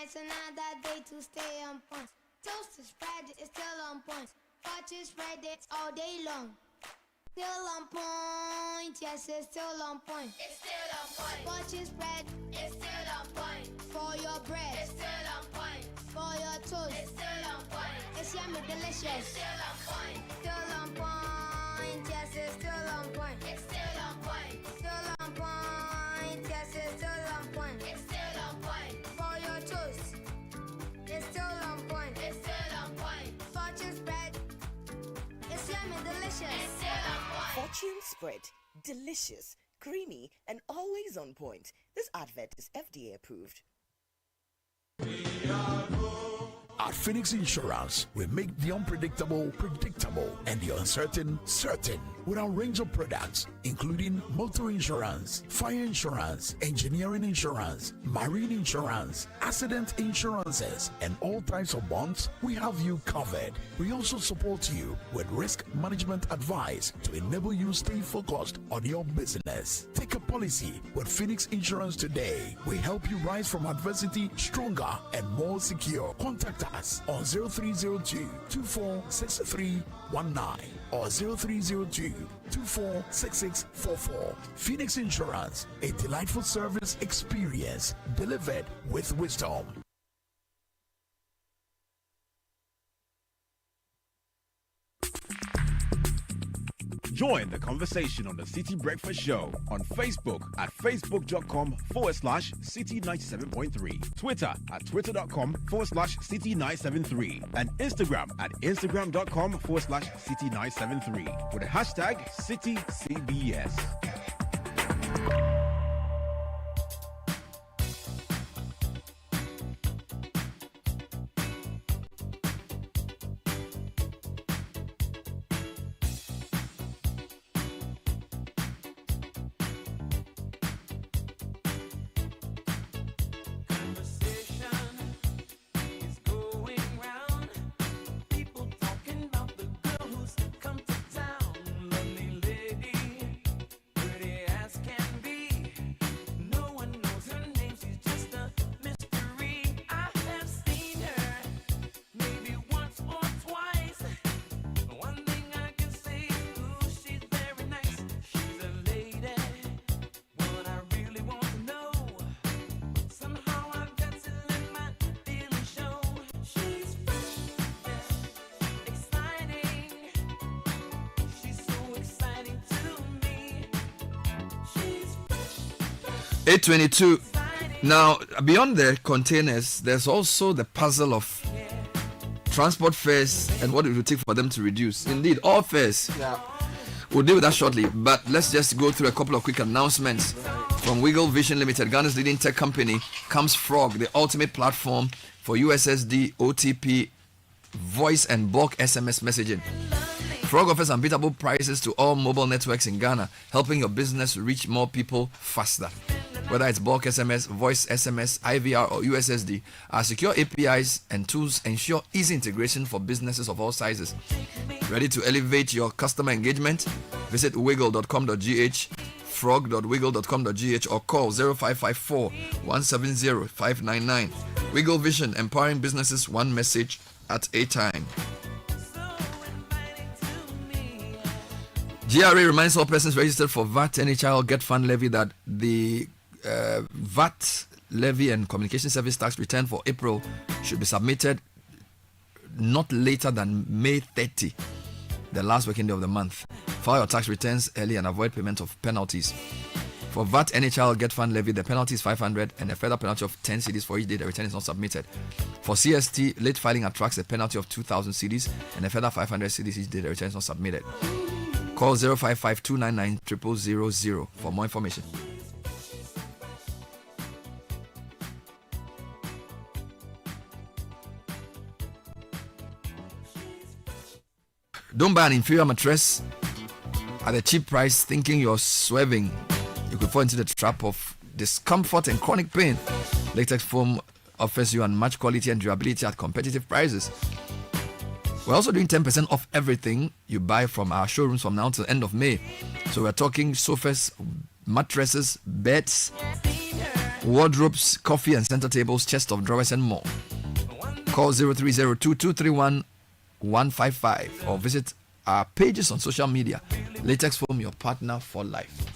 it's another day to stay on point. Toast to spread, it's still on point. Fortune spread, it's all day long. Still on point, yes, it's still on point. It's still on point. Fortune spread, it's still on point. For your bread, it's still on point. For your toast, it's still on point. It's yummy, delicious. It's still on point. Still on point, yes, it's still on point. It's still on point. Still on point, yes, it's still on point. It's still on point. For your toast, it's still on point. It's still on point. Fortune spread, it's yummy, delicious. It's still on point. Fortune spread, delicious, creamy, and always on point. This advert is FDA approved. At Phoenix Insurance, we make the unpredictable predictable and the uncertain certain with our range of products, including motor insurance, fire insurance, engineering insurance, marine insurance, accident insurances, and all types of bonds. We have you covered. We also support you with risk management advice to enable you stay focused on your business. Take a policy with Phoenix Insurance today. We help you rise from adversity stronger and more secure. Contact us on 0302 246319 or 0302 246644. Phoenix Insurance, a delightful service experience delivered with wisdom. Join the conversation on the City Breakfast Show on Facebook at facebook.com/City97.3, Twitter at twitter.com/City973, and Instagram at instagram.com/City973 with the hashtag CityCBS. Come to town, lovely lady, pretty as can 822. Now, beyond the containers, there's also the puzzle of transport fares and what it will take for them to reduce. Indeed, all fares. Yeah. We'll deal with that shortly, but let's just go through a couple of quick announcements. From Wiggle Vision Limited, Ghana's leading tech company, comes Frog, the ultimate platform for USSD, OTP, voice and bulk SMS messaging. Frog offers unbeatable prices to all mobile networks in Ghana, helping your business reach more people faster. Whether it's bulk SMS, voice SMS, IVR, or USSD, our secure APIs and tools ensure easy integration for businesses of all sizes. Ready to elevate your customer engagement? Visit wiggle.com.gh, frog.wiggle.com.gh, or call 0554 170 599. Wiggle Vision, empowering businesses one message at a time. GRA reminds all persons registered for VAT, NHI, Get Fund levy that the VAT levy and communication service tax return for April should be submitted not later than May 30, the last working day of the month. File your tax returns early and avoid payment of penalties. For VAT, NHI, Get Fund levy, the penalty is 500 and a further penalty of 10 cedis for each day the return is not submitted. For CST, late filing attracts a penalty of 2,000 cedis and a further 500 cedis each day the return is not submitted. Call 055-299-0000 for more information. Don't buy an inferior mattress at a cheap price thinking you're swerving. You could fall into the trap of discomfort and chronic pain. Latex foam offers you unmatched quality and durability at competitive prices. We're also doing 10% off everything you buy from our showrooms from now till the end of May. So we're talking sofas, mattresses, beds, wardrobes, coffee and center tables, chest of drawers and more. Call 0302-231-155 or visit our pages on social media. Latex Foam, your partner for life.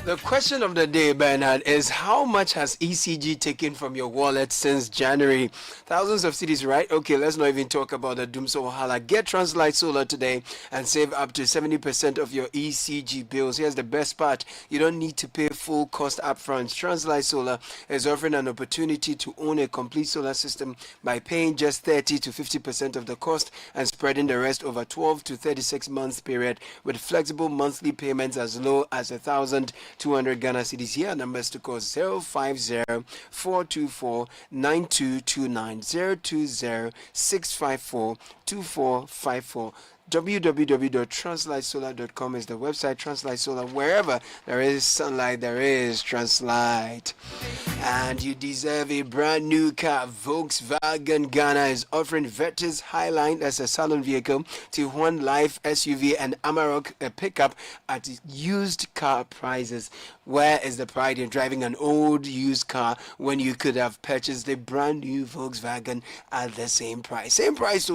The question of the day, Bernard, is how much has ECG taken from your wallet since January? Thousands of cities, right? Okay, let's not even talk about the Doomso Wahala. Get Translight Solar today and save up to 70% of your ECG bills. Here's the best part. You don't need to pay full cost upfront. Translight Solar is offering an opportunity to own a complete solar system by paying just 30 to 50% of the cost and spreading the rest over 12 to 36 months period with flexible monthly payments as low as 1,200 Ghana cedis. Here numbers to call 050-424-9229, 020-654-2454. www.translightsolar.com is the website. Translight Solar, wherever there is sunlight, there is Translight. And you deserve a brand new car. Volkswagen Ghana is offering Vertus Highline as a salon vehicle, Tijuan Life SUV, and Amarok a pickup at used car prices. Where is the pride in driving an old used car when you could have purchased a brand new Volkswagen at the same price? Same price,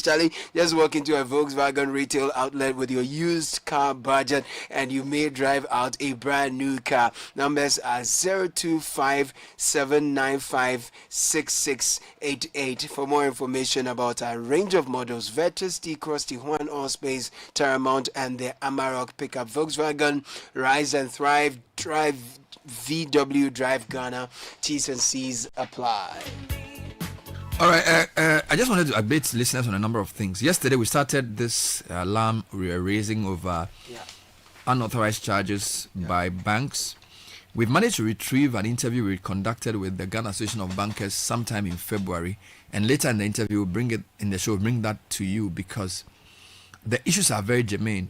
Charlie. Just walk into a Volkswagen retail outlet with your used car budget and you may drive out a brand new car. Numbers are 025-795-6688. For more information about our range of models, Vertus, T-Cross, Tijuan Allspace, Terramount, and the Amarok pickup. Volkswagen, rise and thrive. Drive VW, drive Ghana. T's and C's apply. All right, I just wanted to update listeners on a number of things. Yesterday, we started this alarm raising over unauthorized charges by banks. We've managed to retrieve an interview we conducted with the Ghana Association of Bankers sometime in February. And later in the interview, we'll bring it in the show, we'll bring that to you because the issues are very germane.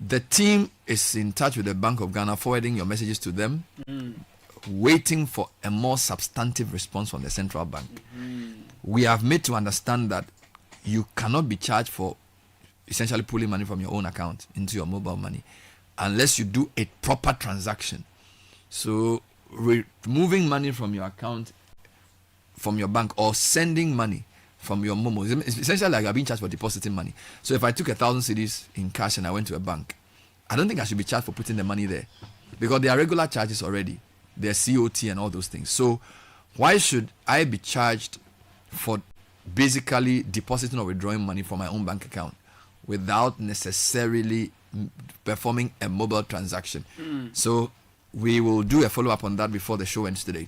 The team is in touch with the Bank of Ghana, forwarding your messages to them, waiting for a more substantive response from the central bank. We have made to understand that you cannot be charged for essentially pulling money from your own account into your mobile money unless you do a proper transaction. So removing money from your account, from your bank, or sending money from your Momo, it's essentially like you're being charged for depositing money. So if I took 1,000 cedis in cash and I went to a bank, I don't think I should be charged for putting the money there because there are regular charges already. There's COT and all those things. So why should I be charged for basically depositing or withdrawing money from my own bank account without necessarily performing a mobile transaction? So we will do a follow-up on that before the show ends today.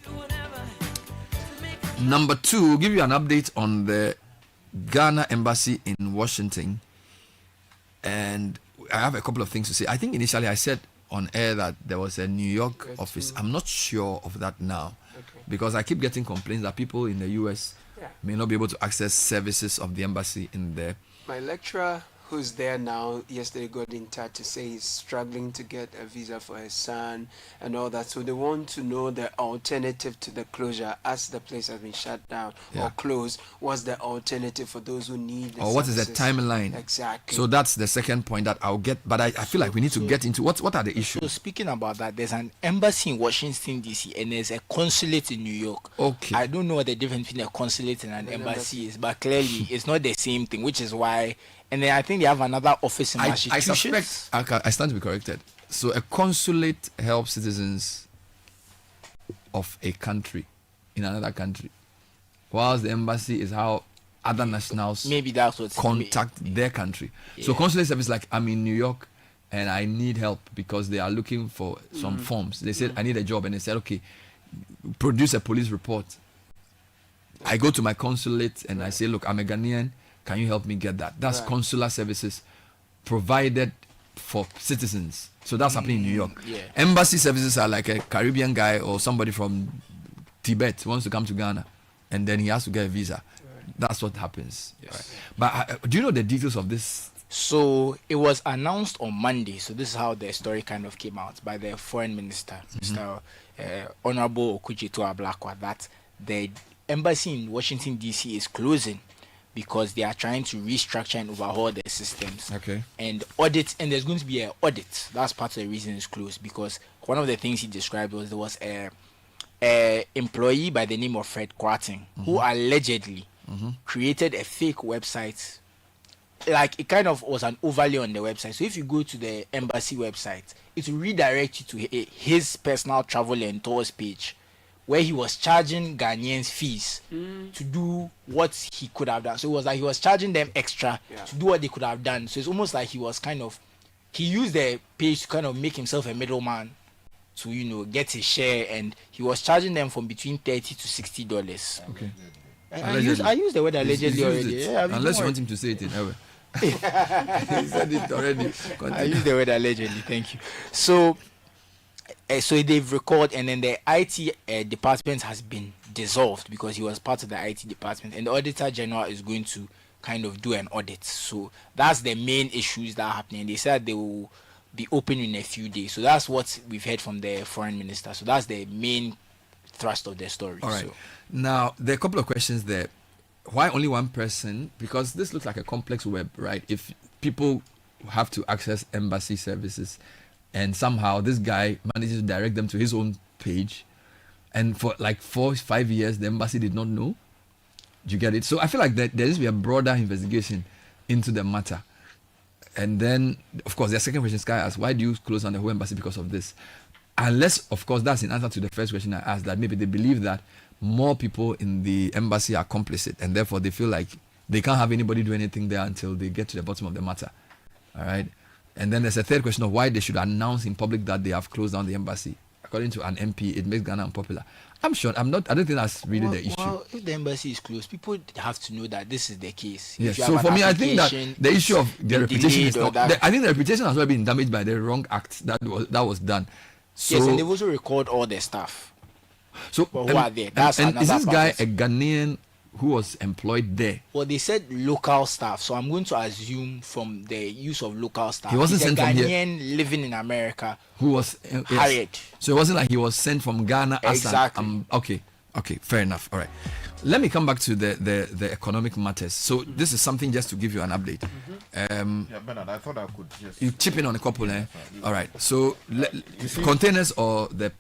Number 2, we'll give you an update on the Ghana Embassy in Washington. And I have a couple of things to say. I think initially I said on air that there was a New York office. I'm not sure of that now, because I keep getting complaints that people in the US may not be able to access services of the embassy in there. My lecturer who's there now yesterday got in touch to say he's struggling to get a visa for his son and all that. So they want to know the alternative to the closure, as the place has been shut down or closed. What's the alternative for those who need the what is the timeline? Exactly. So that's the second point that I'll get, but I feel like we need to get into what are the issues. So speaking about that, there's an embassy in Washington DC and there's a consulate in New York. Okay. I don't know what the difference between a consulate and an embassy is, but clearly it's not the same thing, which is why. And then I think they have another office in Massachusetts. I suspect, I stand to be corrected. So a consulate helps citizens of a country in another country, whilst the embassy is how other nationals maybe that's what contact their country. So consulate service, like I'm in New York and I need help because they are looking for some forms. They said I need a job, and they said, okay, produce a police report. I go to my consulate and I say, look, I'm a Ghanaian. Can you help me get that? That's consular services provided for citizens. So that's happening in New York. Embassy services are like a Caribbean guy or somebody from Tibet wants to come to Ghana, and then he has to get a visa. That's what happens. But do you know the details of this? So it was announced on Monday. So this is how the story kind of came out by the foreign minister, Mr. Honorable Okucheto Ablakwa, that the embassy in Washington DC is closing because they are trying to restructure and overhaul their systems. And audit, and there's going to be an audit. That's part of the reason it's closed, because one of the things he described was there was a employee by the name of Fred Quarting who allegedly created a fake website. Like, it kind of was an overlay on the website. So if you go to the embassy website, it will redirect you to his personal travel and tours page, where he was charging Ghanaians fees to do what he could have done. So it was like he was charging them extra to do what they could have done. So it's almost like he was he used the page to kind of make himself a middleman to, get his share, and he was charging them from between $30 to $60. Okay. I used the word allegedly already. Unless you want him to say it in ever. He said it already. I used the word allegedly. Thank you. So they've recorded, and then the IT department has been dissolved because he was part of the IT department, and the Auditor General is going to kind of do an audit. So that's the main issues that are happening. They said they will be open in a few days. So that's what we've heard from the foreign minister. So that's the main thrust of the story. All right. Now, there are a couple of questions there. Why only one person? Because this looks like a complex web, right? If people have to access embassy services, and somehow this guy manages to direct them to his own page, and for like 4 or 5 years, the embassy did not know. Do you get it? So I feel like there needs to be a broader investigation into the matter. And then, of course, the second question Sky asked, why do you close down the whole embassy because of this? Unless, of course, that's in answer to the first question I asked, that maybe they believe that more people in the embassy are complicit, and therefore they feel like they can't have anybody do anything there until they get to the bottom of the matter. All right? And then there's a third question of why they should announce in public that they have closed down the embassy. According to an MP, it makes Ghana unpopular. I don't think that's really the issue. Well, if the embassy is closed, people have to know that this is the case. Yes. So for me, I think that the issue of the reputation is not. I think the reputation has already been damaged by the wrong act that was done. So, yes, and they've also recalled all the staff. So who are there? That's and is this guy a Ghanaian who was employed there? Well, they said local staff, so I'm going to assume from the use of local staff. He wasn't sent from here. Ghanaian living in America who was hired. So it wasn't like he was sent from Ghana. Exactly. Okay, fair enough. All right. Let me come back to the economic matters. So this is something just to give you an update. Bernard, I thought I could just... You chip in on a couple, eh? All right. So containers or the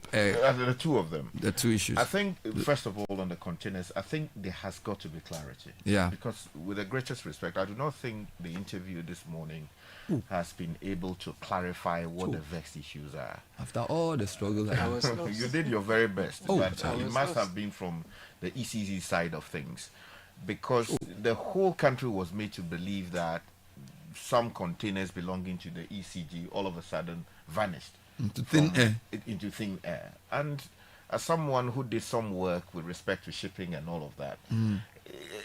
two of them. The two issues. I think, first of all, on the containers, I think there has got to be clarity. Yeah. Because with the greatest respect, I do not think the interview this morning has been able to clarify what the vexed issues are. After all the struggles, you did your very best, but it must have been from the ECG side of things, because the whole country was made to believe that some containers belonging to the ECG all of a sudden vanished. into thin air. Into thin air. And as someone who did some work with respect to shipping and all of that,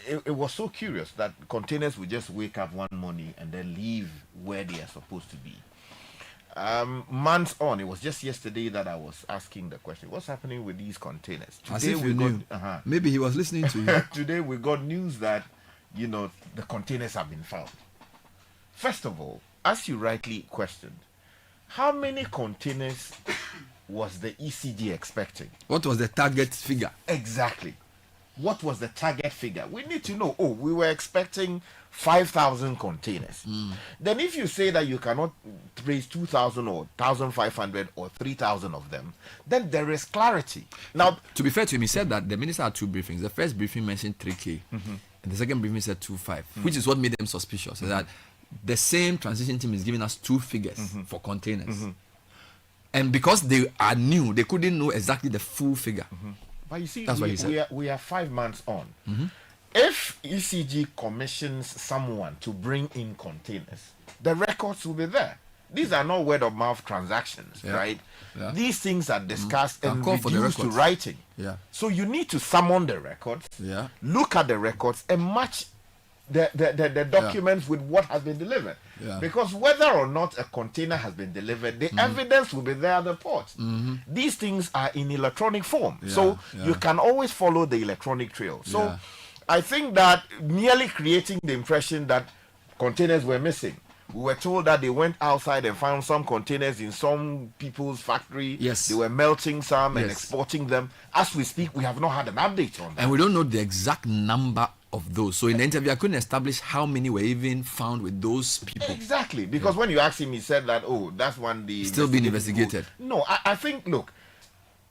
it was so curious that containers would just wake up one morning and then leave where they are supposed to be. Months on, it was just yesterday that I was asking the question, what's happening with these containers? Today As if you knew. Maybe he was listening to you. Today we got news that, the containers have been found. First of all, as you rightly questioned, how many containers was the ECG expecting? What was the target figure? Exactly. What was the target figure? We need to know. We were expecting 5,000 containers. Then if you say that you cannot raise 2,000 or 1,500 or 3,000 of them, then there is clarity. Now, to be fair to him, he said that the minister had two briefings. The first briefing mentioned 3K, and the second briefing said 2.5, which is what made them suspicious. That the same transition team is giving us two figures for containers. And because they are new, they couldn't know exactly the full figure. But you see, that's what he said. We are 5 months on. If ECG commissions someone to bring in containers, the records will be there. These are not word of mouth transactions, right? Yeah. These things are discussed and reduced to writing. Yeah. So you need to summon the records, look at the records, and match the documents with what has been delivered. Because whether or not a container has been delivered, the evidence will be there at the port. These things are in electronic form, so you can always follow the electronic trail. So I think that merely creating the impression that containers were missing, we were told that they went outside and found some containers in some people's factory. Yes. They were melting some and exporting them. As we speak, we have not had an update on that. And we don't know the exact number of those. So in the interview, I couldn't establish how many were even found with those people. Exactly. Because when you asked him, he said that, that's one the still being investigated. No, I think, look,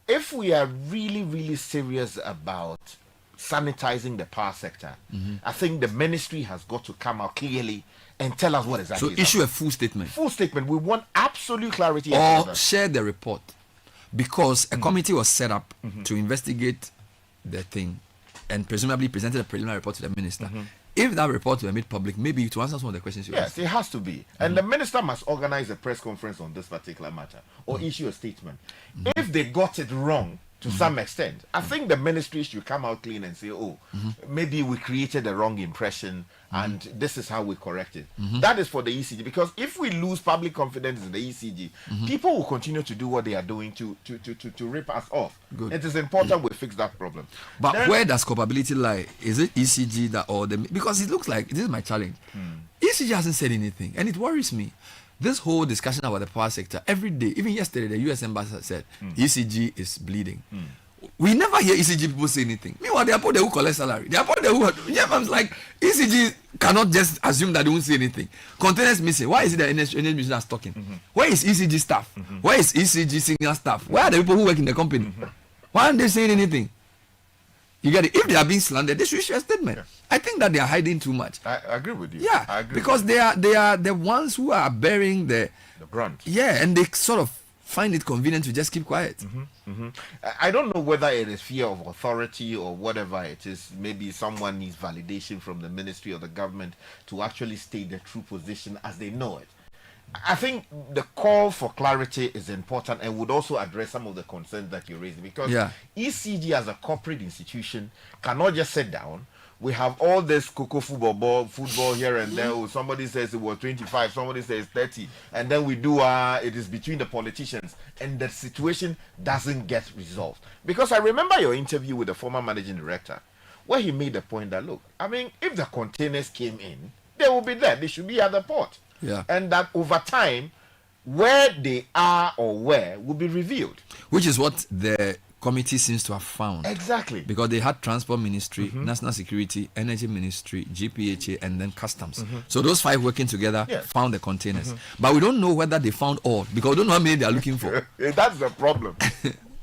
if we are really, really serious about sanitizing the power sector, I think the ministry has got to come out clearly and tell us what exactly. So issue a full statement. Full statement. We want absolute clarity. Or share the report, because a committee was set up to investigate the thing, and presumably presented a preliminary report to the minister. If that report were made public, maybe to answer some of the questions you asked. Yes, it has to be. And the minister must organize a press conference on this particular matter or issue a statement. If they got it wrong to some extent, I think the ministry should come out clean and say, maybe we created a wrong impression and this is how we correct it. That is for the ECG, because if we lose public confidence in the ECG, people will continue to do what they are doing to rip us off. Good. It is important we fix that problem. But then, where does culpability lie? Is it ECG that or the... Because it looks like, this is my challenge. ECG hasn't said anything, and it worries me. This whole discussion about the power sector, every day, even yesterday, the US ambassador said ECG is bleeding. We never hear ECG people say anything. Meanwhile, they are people who collect salary. They are people who... I'm like, ECG cannot just assume that they won't say anything. Containers missing. Why is it that NH Mission is talking? Where is ECG staff? Where is ECG senior staff? Where are the people who work in the company? Why aren't they saying anything? You get it? If they are being slandered, they should issue a statement. I think that they are hiding too much. I agree with you. Yeah, I agree because they are the ones who are bearing the brunt. Yeah, and they sort of find it convenient to just keep quiet. I don't know whether it is fear of authority or whatever it is. Maybe someone needs validation from the ministry or the government to actually state the true position as they know it. I think the call for clarity is important and would also address some of the concerns that you're raising, because ECG as a corporate institution cannot just sit down. We have all this cocoa football here and there. Somebody says it was 25, somebody says 30, and then we do it is between the politicians, and the situation doesn't get resolved. Because I remember your interview with the former managing director, where he made the point that, look, I mean, if the containers came in, they will be there. They should be at the port. Yeah. And that over time, where they are or where will be revealed. Which is what the committee seems to have found. Exactly. Because they had Transport Ministry, National Security, Energy Ministry, GPHA, and then Customs. So those five working together found the containers. But we don't know whether they found all, because we don't know how many they are looking for. That's the problem.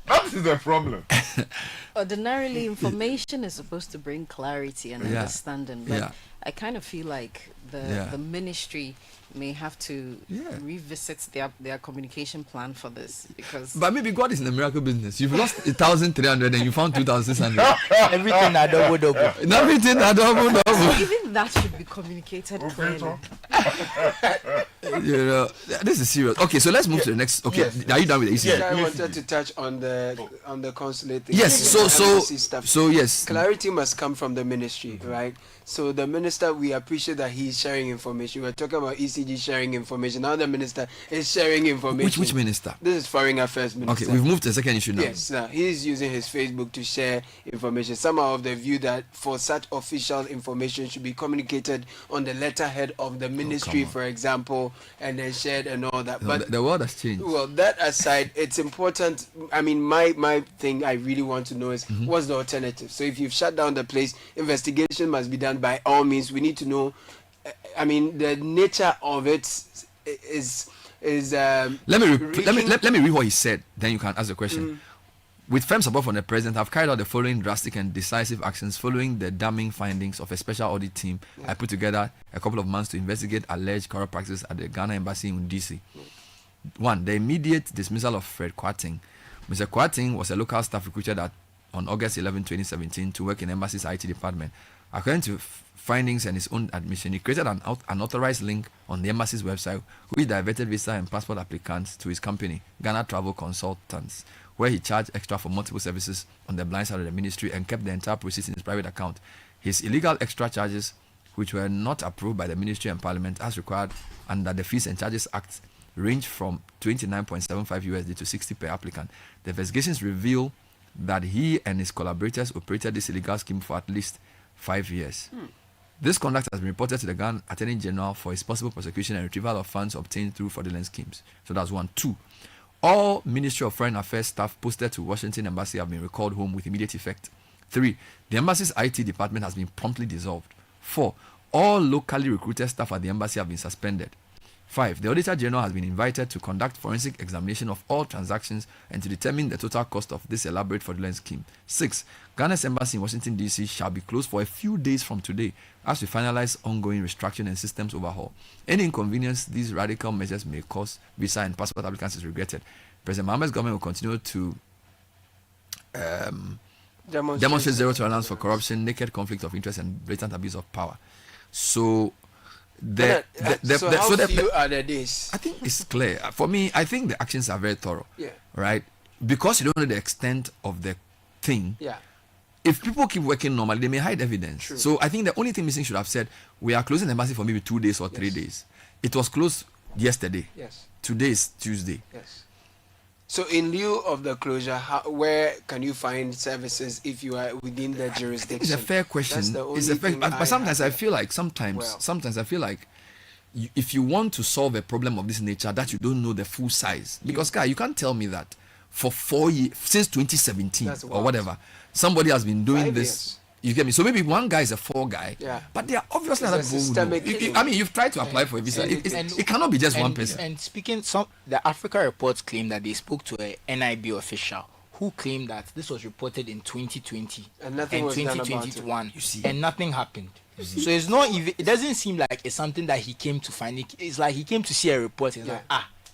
That is the problem. Ordinarily, information is supposed to bring clarity and understanding. But I kind of feel like the ministry may have to revisit their communication plan for this, because but maybe God is in the miracle business. You've lost 1,300 and you found 2,600. Everything are double. Everything are double. Even that should be communicated clearly. You know, this is serious. Okay, so let's move to the next. Okay, are you done with the ECG? I wanted to touch on the consulate thing. Yes, so yes. Clarity must come from the ministry, right? So the minister, we appreciate that he's sharing information. We're talking about ECG sharing information. Now the minister is sharing information. Which minister? This is Foreign Affairs Minister. Okay, we've moved to the second issue now. Yes, he's using his Facebook to share information. Some are of the view that for such official information should be communicated on the letterhead of the ministry, for example, and then shared and all that. No, but the world has changed. Well, that aside, it's important. I mean, my thing I really want to know is what's the alternative? So if you've shut down the place, investigation must be done by all means. We need to know. I mean, the nature of it is. Let me read what he said. Then you can ask the question. With firm support from the president, I've carried out the following drastic and decisive actions following the damning findings of a special audit team I put together a couple of months to investigate alleged corrupt practices at the Ghana Embassy in DC. 1. The immediate dismissal of Fred Kwarting. Mr. Kwarting was a local staff recruited on August 11, 2017 to work in the embassy's IT department. According to findings and his own admission, he created an unauthorized link on the embassy's website which diverted visa and passport applicants to his company, Ghana Travel Consultants, where he charged extra for multiple services on the blind side of the ministry and kept the entire proceeds in his private account. His illegal extra charges, which were not approved by the ministry and parliament as required under the Fees and Charges Act, range from 29.75 USD to 60 per applicant. The investigations reveal that he and his collaborators operated this illegal scheme for at least 5 years. This conduct has been reported to the Ghana Attorney General for his possible prosecution and retrieval of funds obtained through fraudulent schemes. So that's 1. 2. All Ministry of Foreign Affairs staff posted to Washington Embassy have been recalled home with immediate effect. 3. The embassy's IT department has been promptly dissolved. 4. All locally recruited staff at the embassy have been suspended. 5. The Auditor General has been invited to conduct forensic examination of all transactions and to determine the total cost of this elaborate fraudulent scheme. 6. Ghana's embassy in Washington, D.C. shall be closed for a few days from today as we finalize ongoing restructuring and systems overhaul. Any inconvenience these radical measures may cause visa and passport applicants is regretted. President Mohammed's government will continue to demonstrate zero tolerance for corruption, naked conflict of interest, and blatant abuse of power. So... how few are the days? I think it's clear. For me, I think the actions are very thorough. Yeah. Right? Because you don't know the extent of the thing. Yeah. If people keep working normally, they may hide evidence. True. So I think the only thing missing should have said, we are closing the embassy for maybe 2 days or 3 days. It was closed yesterday. Yes. Today is Tuesday. Yes. So in lieu of the closure, where can you find services if you are within the jurisdiction? It's a fair question. It's a fair, but sometimes I feel like if you want to solve a problem of this nature that you don't know the full size, because guy, you can't tell me that for 4 years since 2017 or whatever, somebody has been doing 5 this. years. You get me? So maybe one guy is a 4 guy, but they are obviously other people who know. I mean, you've tried to apply for a visa. It cannot be just one person. And speaking, the Africa reports claim that they spoke to a NIB official who claimed that this was reported in 2020 and nothing was 2021, and nothing happened. So it's not even. It doesn't seem like it's something that he came to find. It's like he came to see a report. It's like,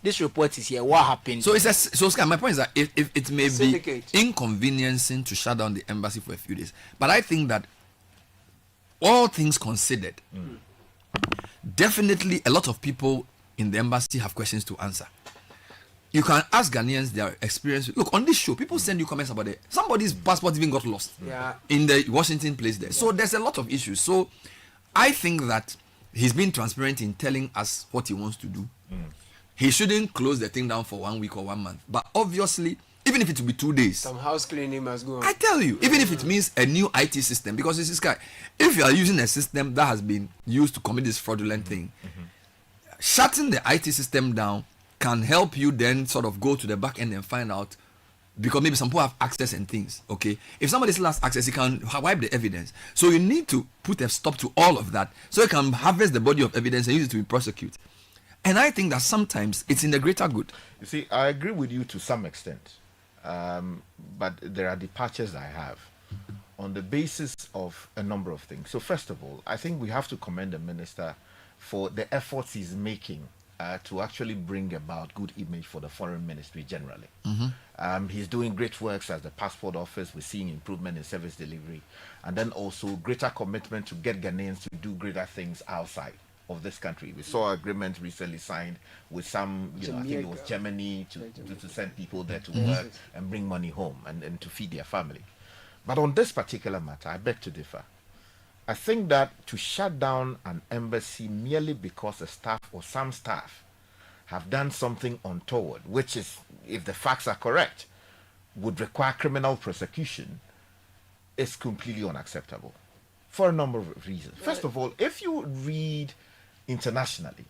this report is here. What happened? So so Sky, my point is that if it may be inconveniencing to shut down the embassy for a few days, but I think that all things considered, definitely a lot of people in the embassy have questions to answer. You can ask Ghanaians their experience. Look, on this show, people send you comments about it. Somebody's passport even got lost in the Washington place there. So there's a lot of issues. So I think that he's been transparent in telling us what he wants to do. He shouldn't close the thing down for 1 week or 1 month. But obviously, even if it will be 2 days, some house cleaning must go on. I tell you, even if it means a new IT system, because this guy, if you are using a system that has been used to commit this fraudulent thing, shutting the IT system down can help you then sort of go to the back end and find out, because maybe some people have access and things. Okay, if somebody still has access, he can wipe the evidence. So you need to put a stop to all of that, so you can harvest the body of evidence and use it to prosecute. And I think that sometimes it's in the greater good. You see, I agree with you to some extent, but there are departures I have. on the basis of a number of things. So first of all, I think we have to commend the minister for the efforts he's making to actually bring about good image for the foreign ministry generally. He's doing great works as the passport office. We're seeing improvement in service delivery, and then also greater commitment to get Ghanaians to do greater things outside of this country. We saw an agreement recently signed with some, I think it was Germany, to send people there to work and bring money home and to feed their family. But on this particular matter, I beg to differ. I think that to shut down an embassy merely because a staff or some staff have done something untoward, which is, if the facts are correct, would require criminal prosecution, is completely unacceptable for a number of reasons. First of all, if you read internationally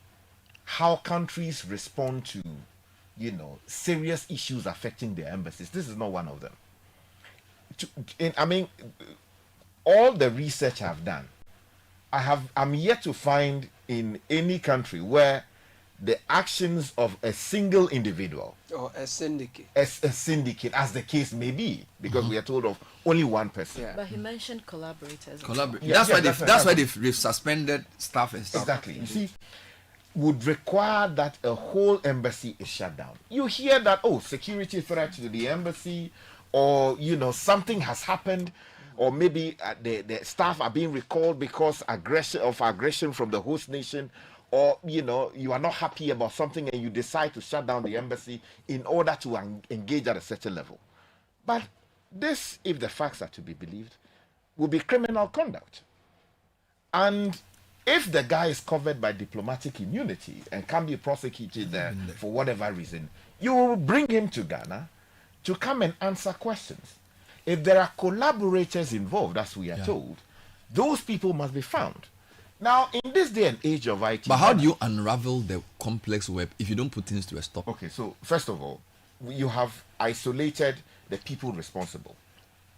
how countries respond to, serious issues affecting their embassies, this is not one of them. All the research I've done, I'm yet to find in any country where the actions of a single individual or a syndicate, as the case may be, because we are told of only one person. Yeah. But he mentioned collaborators. That's why they've suspended staff and stuff. Exactly. You see, would require that a whole embassy is shut down. You hear that, security threat to the embassy, or something has happened, or maybe the staff are being recalled because aggression from the host nation, or you are not happy about something and you decide to shut down the embassy in order to engage at a certain level. But this, if the facts are to be believed, will be criminal conduct. And if the guy is covered by diplomatic immunity and can be prosecuted there for whatever reason, you will bring him to Ghana to come and answer questions. If there are collaborators involved, as we are told, those people must be found. Now, in this day and age of IT... But how do you unravel the complex web if you don't put things to a stop? Okay, so first of all, you have isolated the people responsible,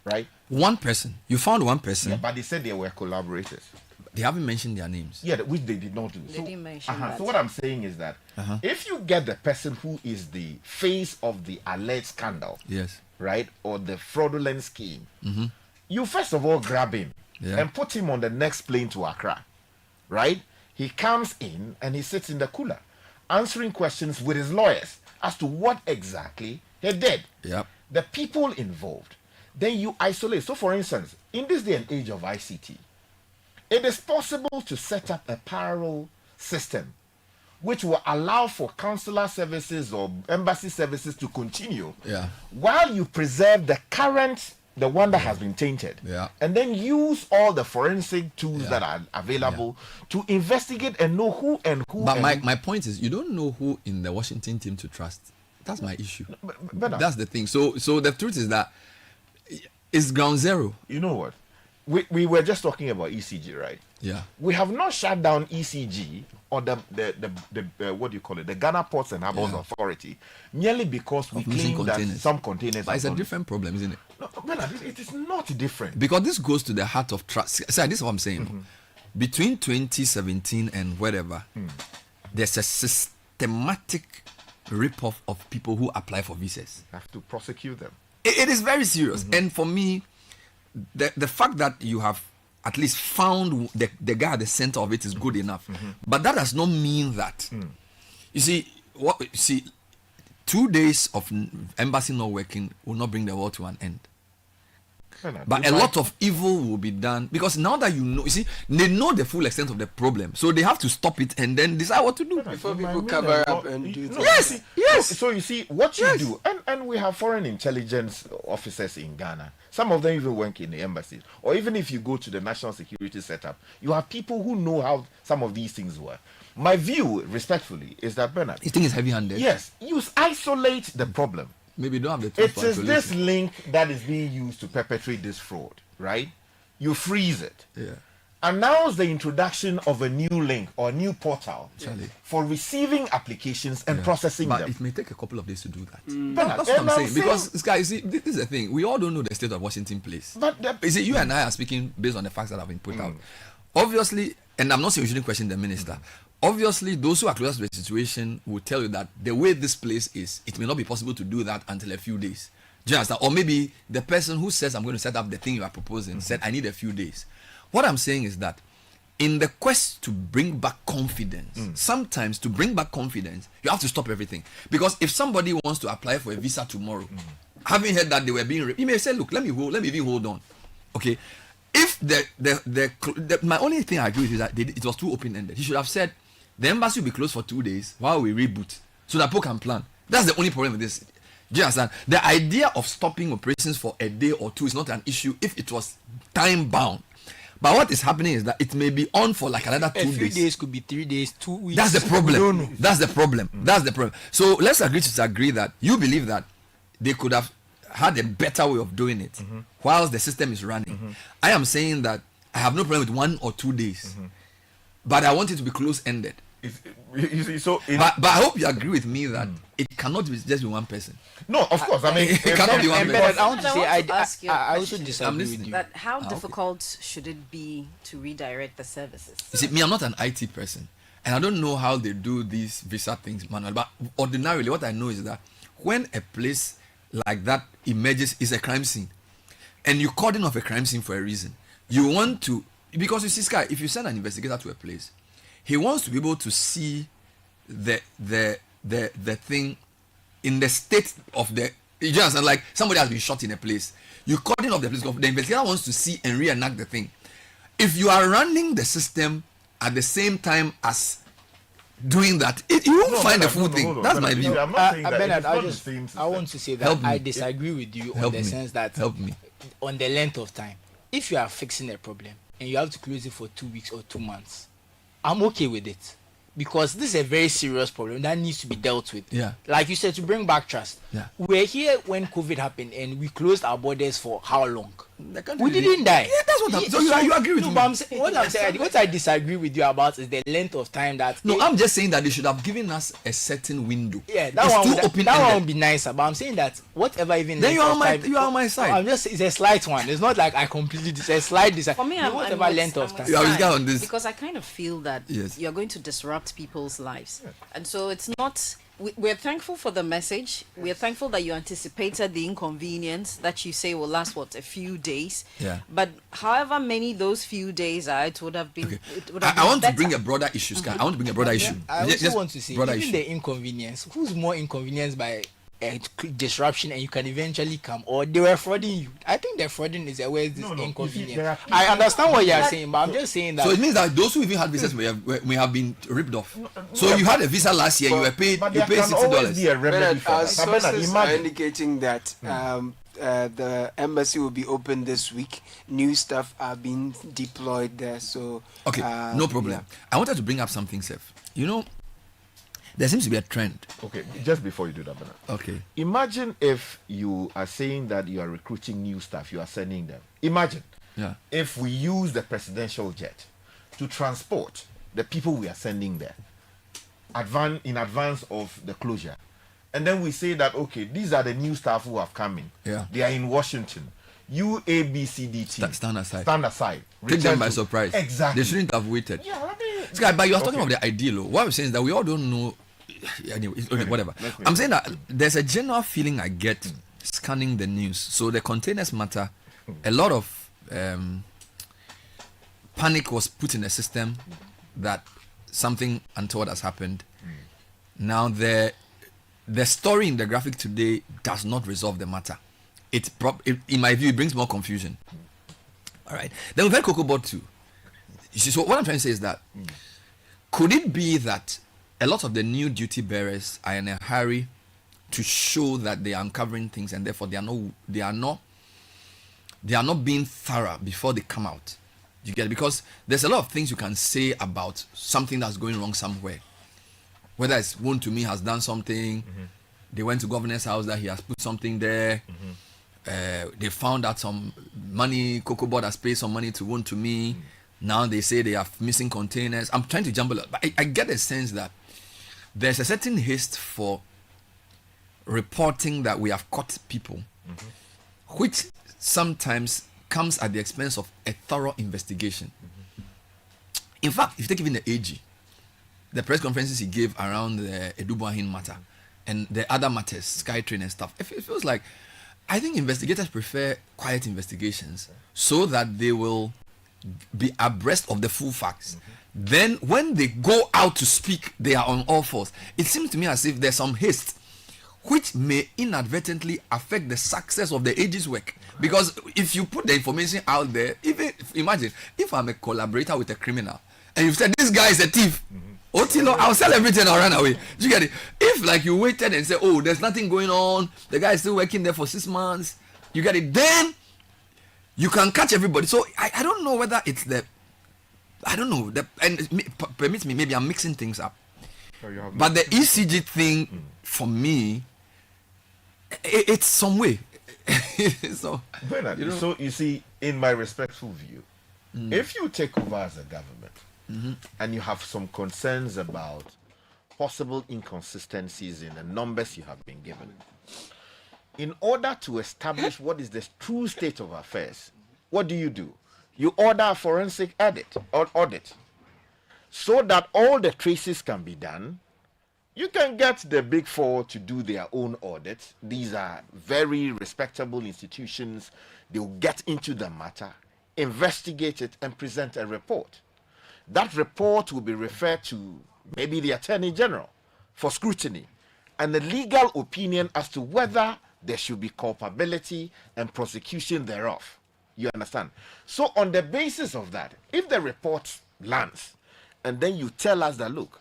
right? One person. You found one person. Yeah, but they said they were collaborators. They haven't mentioned their names. Yeah, which they did not do. They didn't mention that. So what I'm saying is that if you get the person who is the face of the alleged scandal, yes, right, or the fraudulent scheme, you first of all grab him and put him on the next plane to Accra, right? He comes in and he sits in the cooler, answering questions with his lawyers as to what exactly he did. Yep. The people involved. Then you isolate. So, for instance, in this day and age of ICT, it is possible to set up a parallel system which will allow for consular services or embassy services to continue while you preserve the one that has been tainted, and then use all the forensic tools that are available to investigate and know who and who. But my point is, you don't know who in the Washington team to trust. That's my issue. But that's the thing. So the truth is that it's ground zero. You know what? We were just talking about ECG, right? Yeah. We have not shut down ECG or the what do you call it? The Ghana Ports and Harbors Authority merely because we claim that some containers. But it's a different problem, isn't it? No, it is not different. Because this goes to the heart of trust. See, this is what I'm saying. Between 2017 and whatever, there's a systematic rip-off of people who apply for visas. Have to prosecute them. It is very serious. And for me, the fact that you have at least found the guy at the center of it is good enough. But that does not mean that. You see, 2 days of embassy not working will not bring the world to an end. But a lot of evil will be done because now that you see, they know the full extent of the problem, so they have to stop it and then decide what to do before people cover up and do things. Yes. So you see what you do, and we have foreign intelligence officers in Ghana. Some of them even work in the embassies, or even if you go to the national security setup, you have people who know how some of these things work. My view, respectfully, is that Bernard, you think it's heavy-handed? Yes, you isolate the problem. Maybe you don't have the tools. It is this link that is being used to perpetrate this fraud, right? You freeze it. Yeah. And now is the introduction of a new link or new portal for receiving applications and processing them. But it may take a couple of days to do that. That's what I'm saying. Because, Sky, you see, this is the thing. We all don't know the state of Washington place. But you see, you and I are speaking based on the facts that have been put out. Obviously, and I'm not saying we shouldn't question the minister. Obviously, those who are close to the situation will tell you that the way this place is, it may not be possible to do that until a few days. Do you understand? Or maybe the person who says I'm going to set up the thing you are proposing said I need a few days. What I'm saying is that in the quest to bring back confidence, sometimes to bring back confidence, you have to stop everything. Because if somebody wants to apply for a visa tomorrow, having heard that they were being raped, you may say, look, let me even hold on. Okay. If my only thing I agree with is that it was too open-ended. He should have said the embassy will be closed for 2 days while we reboot, so that people can plan. That's the only problem with this. Do you understand? The idea of stopping operations for a day or two is not an issue if it was time bound. But what is happening is that it may be on for like another 2 days. A few days could be 3 days, 2 weeks. That's the problem. That's the problem. That's the problem. So let's agree to disagree that you believe that they could have had a better way of doing it whilst the system is running. I am saying that I have no problem with 1 or 2 days, but I want it to be close-ended. But I hope you agree with me that it cannot be just be one person. No, of course. I mean, it cannot be one person. I want to say, I also disagree with you. That how difficult should it be to redirect the services? You see, me, I'm not an IT person, and I don't know how they do these visa things manually. But ordinarily, what I know is that when a place like that emerges, is a crime scene, and you cordon off a crime scene for a reason. You want to, because you see, Sky, if you send an investigator to a place, he wants to be able to see the thing in the state of the. You just understand, like somebody has been shot in a place. You cordon off the place. The investigator wants to see and reenact the thing. If you are running the system at the same time as doing that, you won't find the full thing. That's my view. Bernard, I want to say that I disagree with you on the sense that on the length of time. If you are fixing a problem and you have to close it for 2 weeks or 2 months, I'm okay with it. Because this is a very serious problem that needs to be dealt with. Yeah. Like you said, to bring back trust. Yeah. We were here when COVID happened and we closed our borders for how long? We didn't die. Yeah, that's what I'm saying. So you agree with me? But what I disagree with you about is the length of time that. No, I'm just saying that they should have given us a certain window. Yeah, that one would be nicer. But I'm saying that whatever even. Then you are on my side. I'm just, it's a slight one. It's not like I completely. It's a slight design. For me, whatever length of time. On this. Because I kind of feel that you're going to disrupt people's lives, and so it's not. We're thankful for the message. We're thankful that you anticipated the inconvenience that you say will last a few days. Yeah. But however many those few days are, it would have been. Okay. It would have been I want better. to bring a broader issue, Sky. I want to bring a broader issue. I also want to say, even the inconvenience. Who's more inconvenienced by a disruption, and you can eventually come, or they were frauding you? I think the frauding is where this inconvenience. I understand what you are saying, but I'm just saying that. So it means that those who even had visas may have been ripped off. So you had a visa last year, you were paid. You paid $60. Our sources are indicating that the embassy will be open this week. New staff are being deployed there. So okay, no problem. Yeah. I wanted to bring up something, Seth. You know, there seems to be a trend. Okay, just before you do that, Bernard. Okay. Imagine if you are saying that you are recruiting new staff, you are sending them. Imagine if we use the presidential jet to transport the people we are sending there in advance of the closure. And then we say that, okay, these are the new staff who have come in. Yeah. They are in Washington. You, A, B, C, D, T. Stand aside. Stand aside. Take them by surprise. Exactly. They shouldn't have waited. Yeah, Sky, but you are talking about the ideal. What I'm saying is that we all don't know. Anyway, okay, whatever. I'm saying that there's a general feeling I get scanning the news. So the containers matter. A lot of panic was put in the system that something untoward has happened. Now the story in the graphic today does not resolve the matter. In my view, it brings more confusion. All right. Then we've had Cocoa Board too. You see, so what I'm trying to say is that could it be that a lot of the new duty bearers are in a hurry to show that they are uncovering things, and therefore they are not being thorough before they come out? You get it? Because there's a lot of things you can say about something that's going wrong somewhere. Whether it's One to Me has done something, they went to governor's house that he has put something there. They found out some money, Cocoa Board has paid some money to One to Me. Now they say they are missing containers. I'm trying to jumble up, but I get a sense that there's a certain haste for reporting that we have caught people, which sometimes comes at the expense of a thorough investigation. In fact, if you take even the AG, the press conferences he gave around the Edubuahin matter and the other matters, SkyTrain and stuff, it feels like I think investigators prefer quiet investigations so that they will be abreast of the full facts. Then when they go out to speak, they are on all fours. It seems to me as if there's some haste which may inadvertently affect the success of the AG's work. Because if you put the information out there, even imagine if I'm a collaborator with a criminal and you said this guy is a thief, Otilo, I'll sell everything, I'll run away. Do you get it? If like you waited and say, oh, there's nothing going on, the guy is still working there for 6 months, you get it, then you can catch everybody. So I don't know whether it's permit me, maybe I'm mixing things up. But the ECG thing for me, it's some way. So you see, in my respectful view, if you take over as a government and you have some concerns about possible inconsistencies in the numbers you have been given, in order to establish what is the true state of affairs, what do? You order a forensic audit so that all the traces can be done. You can get the Big Four to do their own audit. These are very respectable institutions. They'll get into the matter, investigate it, and present a report. That report will be referred to maybe the Attorney General for scrutiny and a legal opinion as to whether there should be culpability and prosecution thereof. You understand? So on the basis of that, if the report lands, and then you tell us that, look,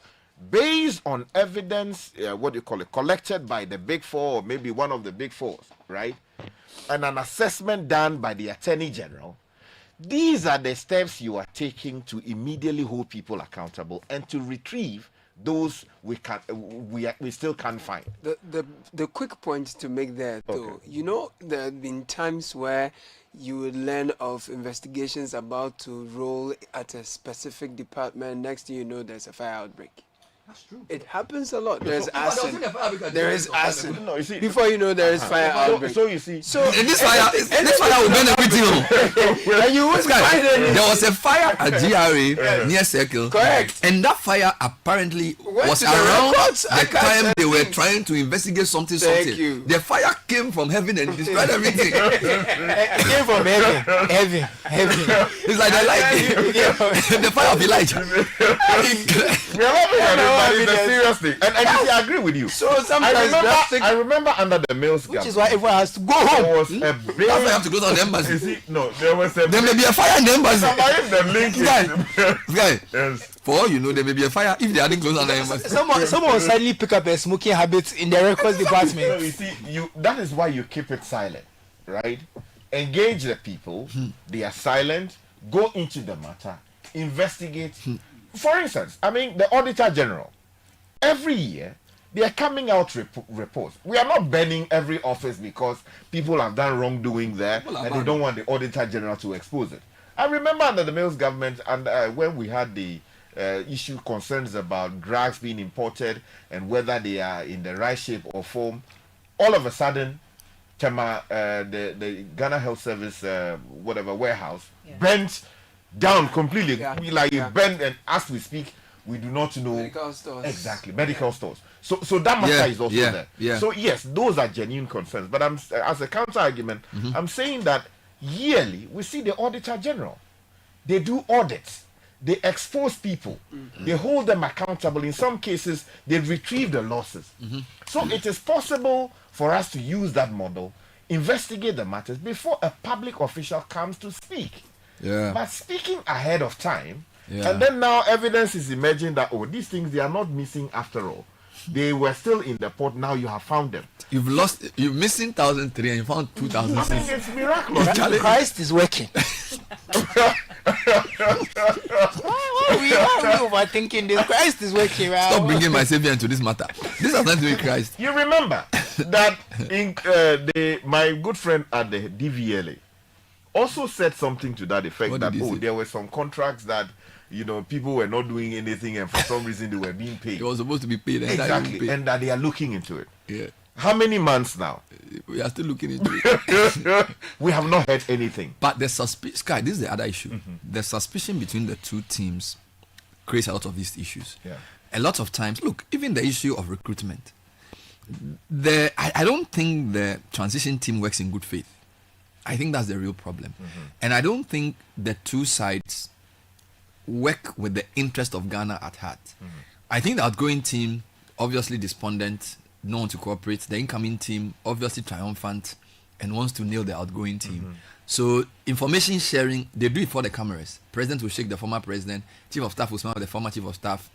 based on evidence, collected by the Big Four, or maybe one of the Big Fours, right? And an assessment done by the Attorney General, these are the steps you are taking to immediately hold people accountable and to retrieve those we still can't find. The quick point to make there, though, there have been times where you would learn of investigations about to roll at a specific department. Next thing you know, there's a fire outbreak. That's true. It happens a lot. There's arson. There is arson. No, you see, before you know, there is fire outbreak. So you see, this fire will burn everything. And you won't find any. There was a fire at GRA near Circle. Correct. And that fire apparently was around the time they were trying to investigate something. The fire came from heaven and destroyed everything. It came from heaven. It's like the light. The fire of Elijah. We are not it's a serious thing. And you see, I agree with you. So sometimes I remember under the Mills government, which is why everyone has to go home. There was a big. That's why you have to go to the embassy. You see, no, there was a. There may be a fire in the embassy. The link guy. Yes. For all you know, there may be a fire if they hadn't closed on the embassy. Someone will suddenly pick up a smoking habit in the records department. No, you see, that is why you keep it silent, right? Engage the people. They are silent. Go into the matter. Investigate. For instance, I mean, the Auditor General, every year, they are coming out reports. We are not banning every office because people have done wrongdoing there and they don't want the Auditor General to expose it. I remember under the Mills government, and when we had the issue concerns about drugs being imported and whether they are in the right shape or form, all of a sudden, the Ghana Health Service, warehouse, bent down completely, bent, and as we speak, we do not know medical stores. Exactly, medical stores. So that matter is also there. Yeah. So yes, those are genuine concerns. But I'm as a counter argument, I'm saying that yearly we see the Auditor General. They do audits. They expose people. They hold them accountable. In some cases, they retrieve the losses. So it is possible for us to use that model, investigate the matters before a public official comes to speak. Yeah. But speaking ahead of time, and then now evidence is emerging that, these things, they are not missing after all. They were still in the port, now you have found them. You're missing 1,003 and you found 2,006. I mean, it's miraculous. Christ is working. Why we overthinking this? Christ is working. Stop bringing my Savior into this matter. This has nothing to do with Christ. You remember that my good friend at the DVLA also said something to that effect, that there were some contracts that people were not doing anything and for some reason they were being paid. They were supposed to be paid. Exactly, and that they are looking into it. Yeah. How many months now? We are still looking into it. We have not heard anything. But the suspicion, Sky, this is the other issue. The suspicion between the two teams creates a lot of these issues. Yeah. A lot of times, look, even the issue of recruitment. I don't think the transition team works in good faith. I think that's the real problem. And I don't think the two sides work with the interest of Ghana at heart. I think the outgoing team, obviously despondent, no one to cooperate. The incoming team, obviously triumphant and wants to nail the outgoing team. So information sharing, they do it for the cameras. President will shake the former president, chief of staff will smile the former chief of staff.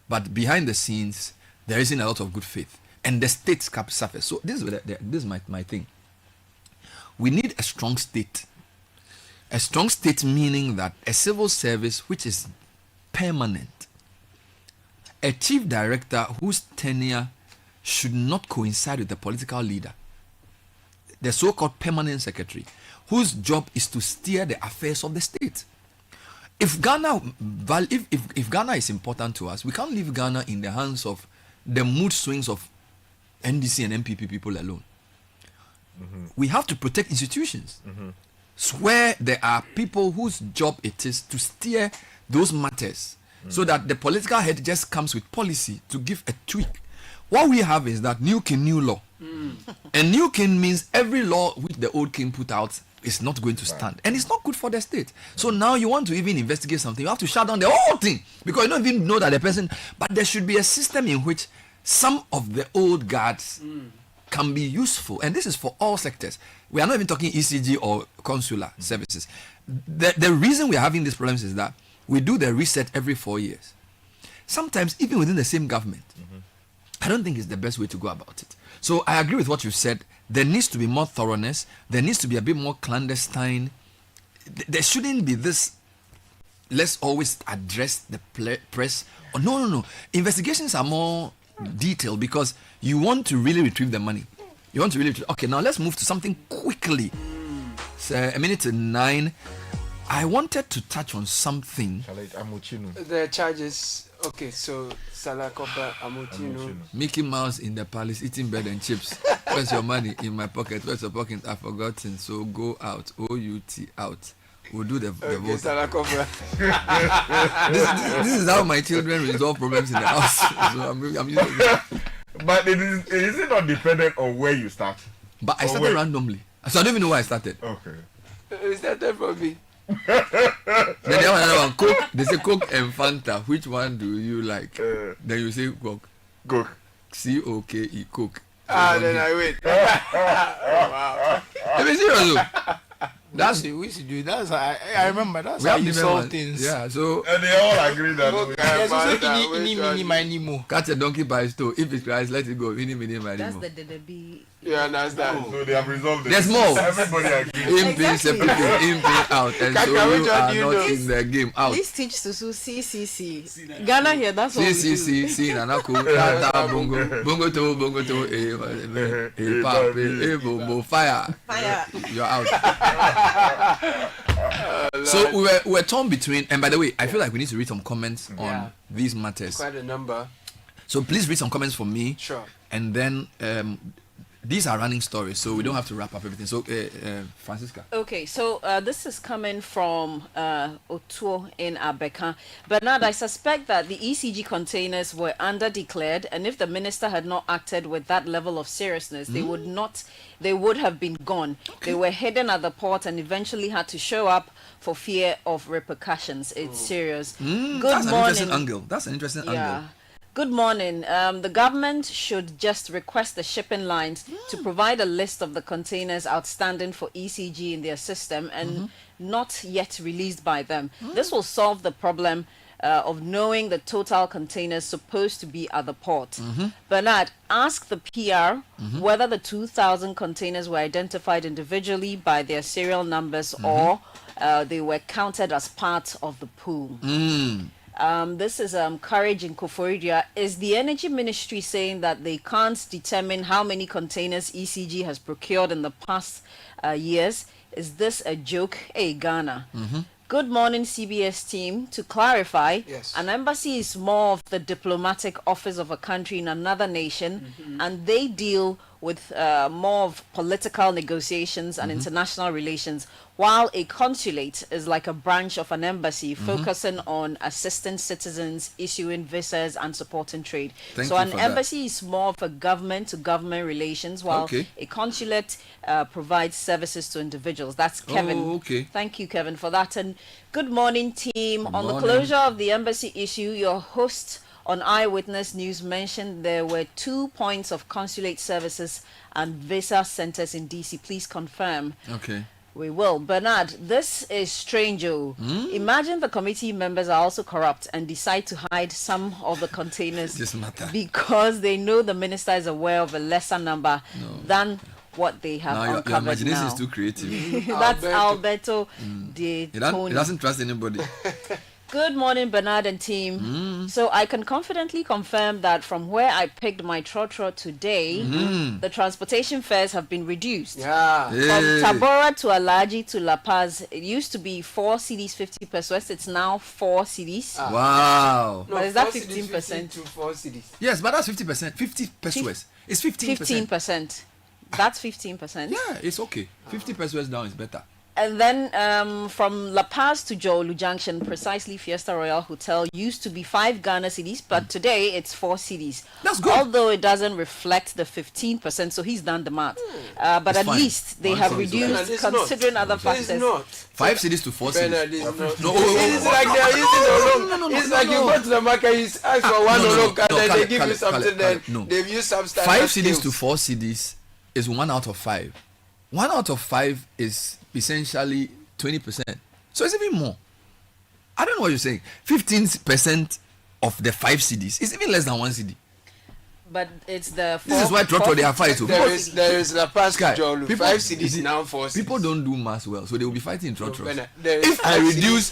But behind the scenes, there isn't a lot of good faith. And the state suffers. So this is my thing. We need a strong state. A strong state meaning that a civil service which is permanent. A chief director whose tenure should not coincide with the political leader. The so-called permanent secretary, whose job is to steer the affairs of the state. If Ghana is important to us, we can't leave Ghana in the hands of the mood swings of NDC and MPP people alone. We have to protect institutions where there are people whose job it is to steer those matters so that the political head just comes with policy to give a tweak. What we have is that new king, new law. And new king means every law which the old king put out is not going to stand. And it's not good for the state. So now you want to even investigate something, you have to shut down the whole thing because you don't even know that the person. But there should be a system in which some of the old guards can be useful. And this is for all sectors. We are not even talking ECG or consular services. The reason we are having these problems is that we do the reset every 4 years. Sometimes even within the same government. I don't think it's the best way to go about it. So I agree with what you said. There needs to be more thoroughness. There needs to be a bit more clandestine. There shouldn't be this, let's always address the press. Oh, no. Investigations are more detailed because you want to really retrieve the money. You want to really okay, now let's move to something quickly. It's a minute to 9. I wanted to touch on something. The charges. Okay, so Salah Kopa Amotino. Mickey Mouse in the palace eating bread and chips. Where's your money? In my pocket. Where's your pocket? I've forgotten. So go out. O-U-T out. We'll do the vote. Salah Kopa. This is how my children resolve problems in the house. So I'm using it. But is it not dependent on where you start? But I started randomly. So I don't even know where I started. Okay. It started from me. Then another one, Coke. They say Coke and Fanta. Which one do you like? Then you say Coke. Coke. C-O-K-E. Coke. Then I wait. Wow. Let me see you. That's we used to do. That's I remember. That's how you solve things. Yeah. So and they all agree that. Catch a donkey by his toe. If it cries, let it go. That's the DDB. Yeah, that's that. So they have resolved it. There's more. Everybody agrees. In separately, in out, and so you are not in the game. Out. Please teach Susu CCC. Ghana here. That's all. CCC. Nanaku. Tata bongo. Bongo to. Bongo. Fire. You're out. So we were torn between, and by the way, I feel like we need to read some comments on these matters. Quite a number. So please read some comments for me. Sure. And then these are running stories, so we don't have to wrap up everything. So Francisca. Okay, so this is coming from Otuo in Abeka. Bernard, I suspect that the ECG containers were under-declared, and if the minister had not acted with that level of seriousness, they would have been gone. Okay. They were hidden at the port and eventually had to show up for fear of repercussions. It's serious. Good morning. An interesting angle. That's an interesting angle. Good morning. The government should just request the shipping lines to provide a list of the containers outstanding for ECG in their system and not yet released by them. This will solve the problem of knowing the total containers supposed to be at the port. Bernard, ask the PR whether the 2,000 containers were identified individually by their serial numbers or they were counted as part of the pool. This is Courage in Koforidua. Is the Energy Ministry saying that they can't determine how many containers ECG has procured in the past years? Is this a joke? Hey, Ghana. Good morning, CBS team. To clarify, an embassy is more of the diplomatic office of a country in another nation, and they deal with more of political negotiations and international relations, while a consulate is like a branch of an embassy focusing on assisting citizens, issuing visas, and supporting trade. So an embassy is more of a government-to-government relations, while a consulate provides services to individuals. That's Kevin. Thank you, Kevin, for that. And good morning, team. On the closure of the embassy issue, your host on Eyewitness News mentioned there were 2 points of consulate services and visa centers in DC. Please confirm. We will. Bernard, this is strange. Imagine the committee members are also corrupt and decide to hide some of the containers because they know the minister is aware of a lesser number than what they have uncovered. Your imagination is too creative. That's Alberto de Tony. He doesn't trust anybody. Good morning, Bernard and team. So I can confidently confirm that from where I picked my trotro today, the transportation fares have been reduced. From Tabora to Alaji to La Paz, it used to be 4 cedis 50 pesos. It's now 4 cedis. Wow. But is that 15%? To 4 cedis. Yes, but that's 50%. 50 pesos. It's 15%. 15%. That's 15%. Yeah, it's okay. 50 pesos down is better. And then from La Paz to Jolu Junction, precisely Fiesta Royal Hotel used to be 5 Ghana cedis, but today it's 4 cedis. That's good. Although it doesn't reflect the 15%, so he's done the math. But at least they have reduced, considering other factors. 5 cedis to 4 cedis. It's like they're using the wrong. It's like you go to the market, you ask for one and then they give you something, then they've used substance. 5 cedis to 4 cedis is 1 out of 5. 1 out of 5 is essentially 20%. So it's even more. I don't know what you're saying. 15% of the 5 cedis is even less than 1 cedi. But it's the 4. This is why Trotro they are fighting. There is La Paz to Jolu. 5 cedis now 4 cedis. People don't do maths well, so they will be fighting Trotro. If I reduce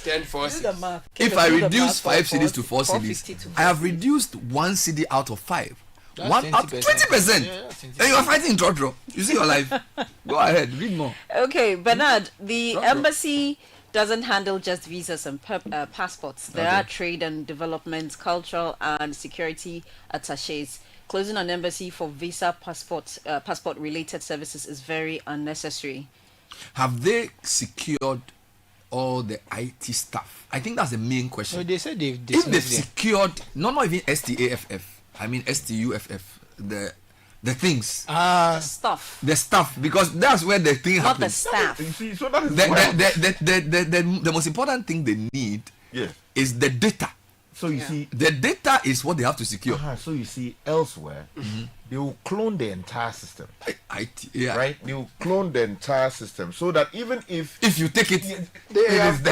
5 cedis to 4 cedis, I have reduced 1 cedi out of 5. 1 out of 20%. And you are fighting Trotro. You see your life. Go ahead, read more. Okay, Bernard, the embassy doesn't handle just visas and passports. There are trade and development, cultural and security attaches. Closing an embassy for visa, passport related services is very unnecessary. Have they secured all the IT stuff? I think that's the main question. No, they said if they've secured, not even STAFF. I mean STUFF, the things. The stuff. The stuff, because that's where the thing happens. Not the staff. You see, so that is the most important thing they need is the data. So you see, the data is what they have to secure. So you see, elsewhere, they will clone the entire system. Right? They will clone the entire system so that even if you take it, they have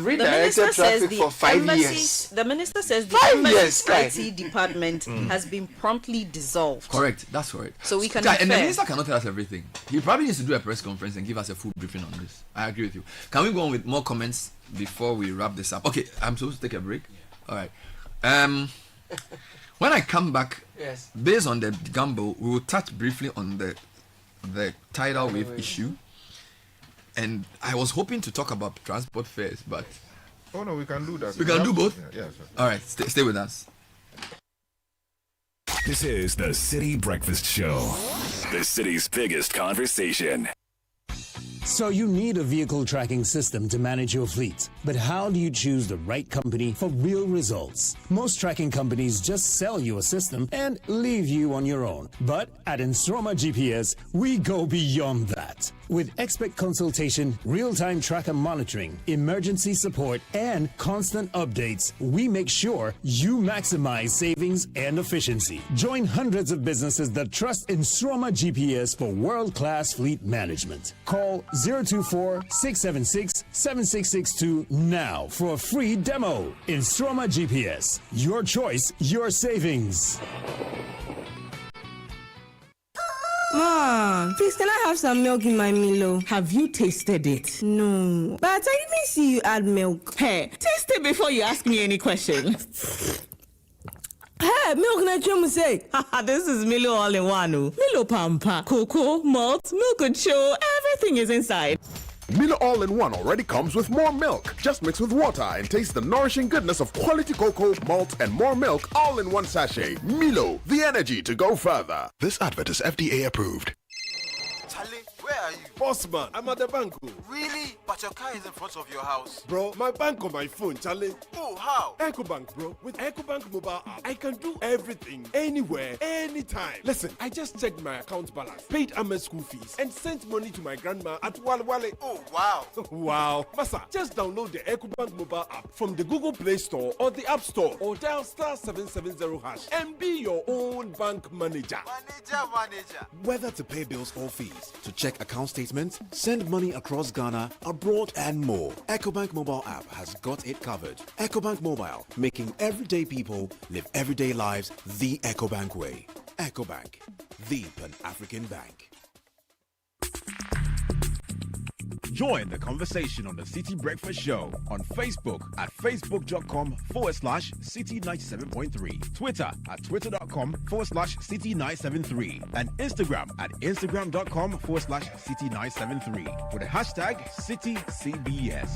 redirected traffic for 5 years. The minister says the embassy's IT department has been promptly dissolved. Correct. That's correct. So we can. And the minister cannot tell us everything. He probably needs to do a press conference and give us a full briefing on this. I agree with you. Can we go on with more comments before we wrap this up? Okay, I'm supposed to take a break. All right. When I come back, based on the gamble, we will touch briefly on the tidal wave issue. And I was hoping to talk about transport fares, but oh no, we can do that. We can do both. Yeah, all right, stay with us. This is the Citi Breakfast Show, the city's biggest conversation. So you need a vehicle tracking system to manage your fleet. But how do you choose the right company for real results? Most tracking companies just sell you a system and leave you on your own. But at Instroma GPS, we go beyond that. With expert consultation, real-time tracker monitoring, emergency support, and constant updates, we make sure you maximize savings and efficiency. Join hundreds of businesses that trust Instroma GPS for world-class fleet management. Call 024-676-7662 now for a free demo. Instroma GPS. Your choice, your savings. Mom, please can I have some milk in my Milo? Have you tasted it? No, but I didn't see you add milk. Hey, taste it before you ask me any question. Hey, milk na chum say. This is Milo all-in-one. Milo Pampa, cocoa, malt, milk and show, everything is inside. Milo All-in-One already comes with more milk. Just mix with water and taste the nourishing goodness of quality cocoa, malt, and more milk all in one sachet. Milo, the energy to go further. This advert is FDA approved. Charlie, where are you? Boss man, I'm at the bank. Really? But your car is in front of your house. Bro, my bank on my phone, Charlie. Oh, how? EcoBank, bro. With EcoBank mobile app, I can do everything, anywhere, anytime. Listen, I just checked my account balance, paid Ahmed's school fees, and sent money to my grandma at Walwale. Oh, wow. Wow. Masa, just download the EcoBank mobile app from the Google Play Store or the App Store, or dial *770# and be your own bank manager. Manager. Whether to pay bills or fees, to check account statements, send money across Ghana, abroad, and more, EcoBank mobile app has got it covered. EcoBank Mobile, making everyday people live everyday lives the EcoBank way. EcoBank, the Pan-African bank. Join the conversation on the City Breakfast Show on Facebook at facebook.com/City97.3, Twitter at twitter.com/City973, and Instagram at instagram.com/City973 with the hashtag CityCBS.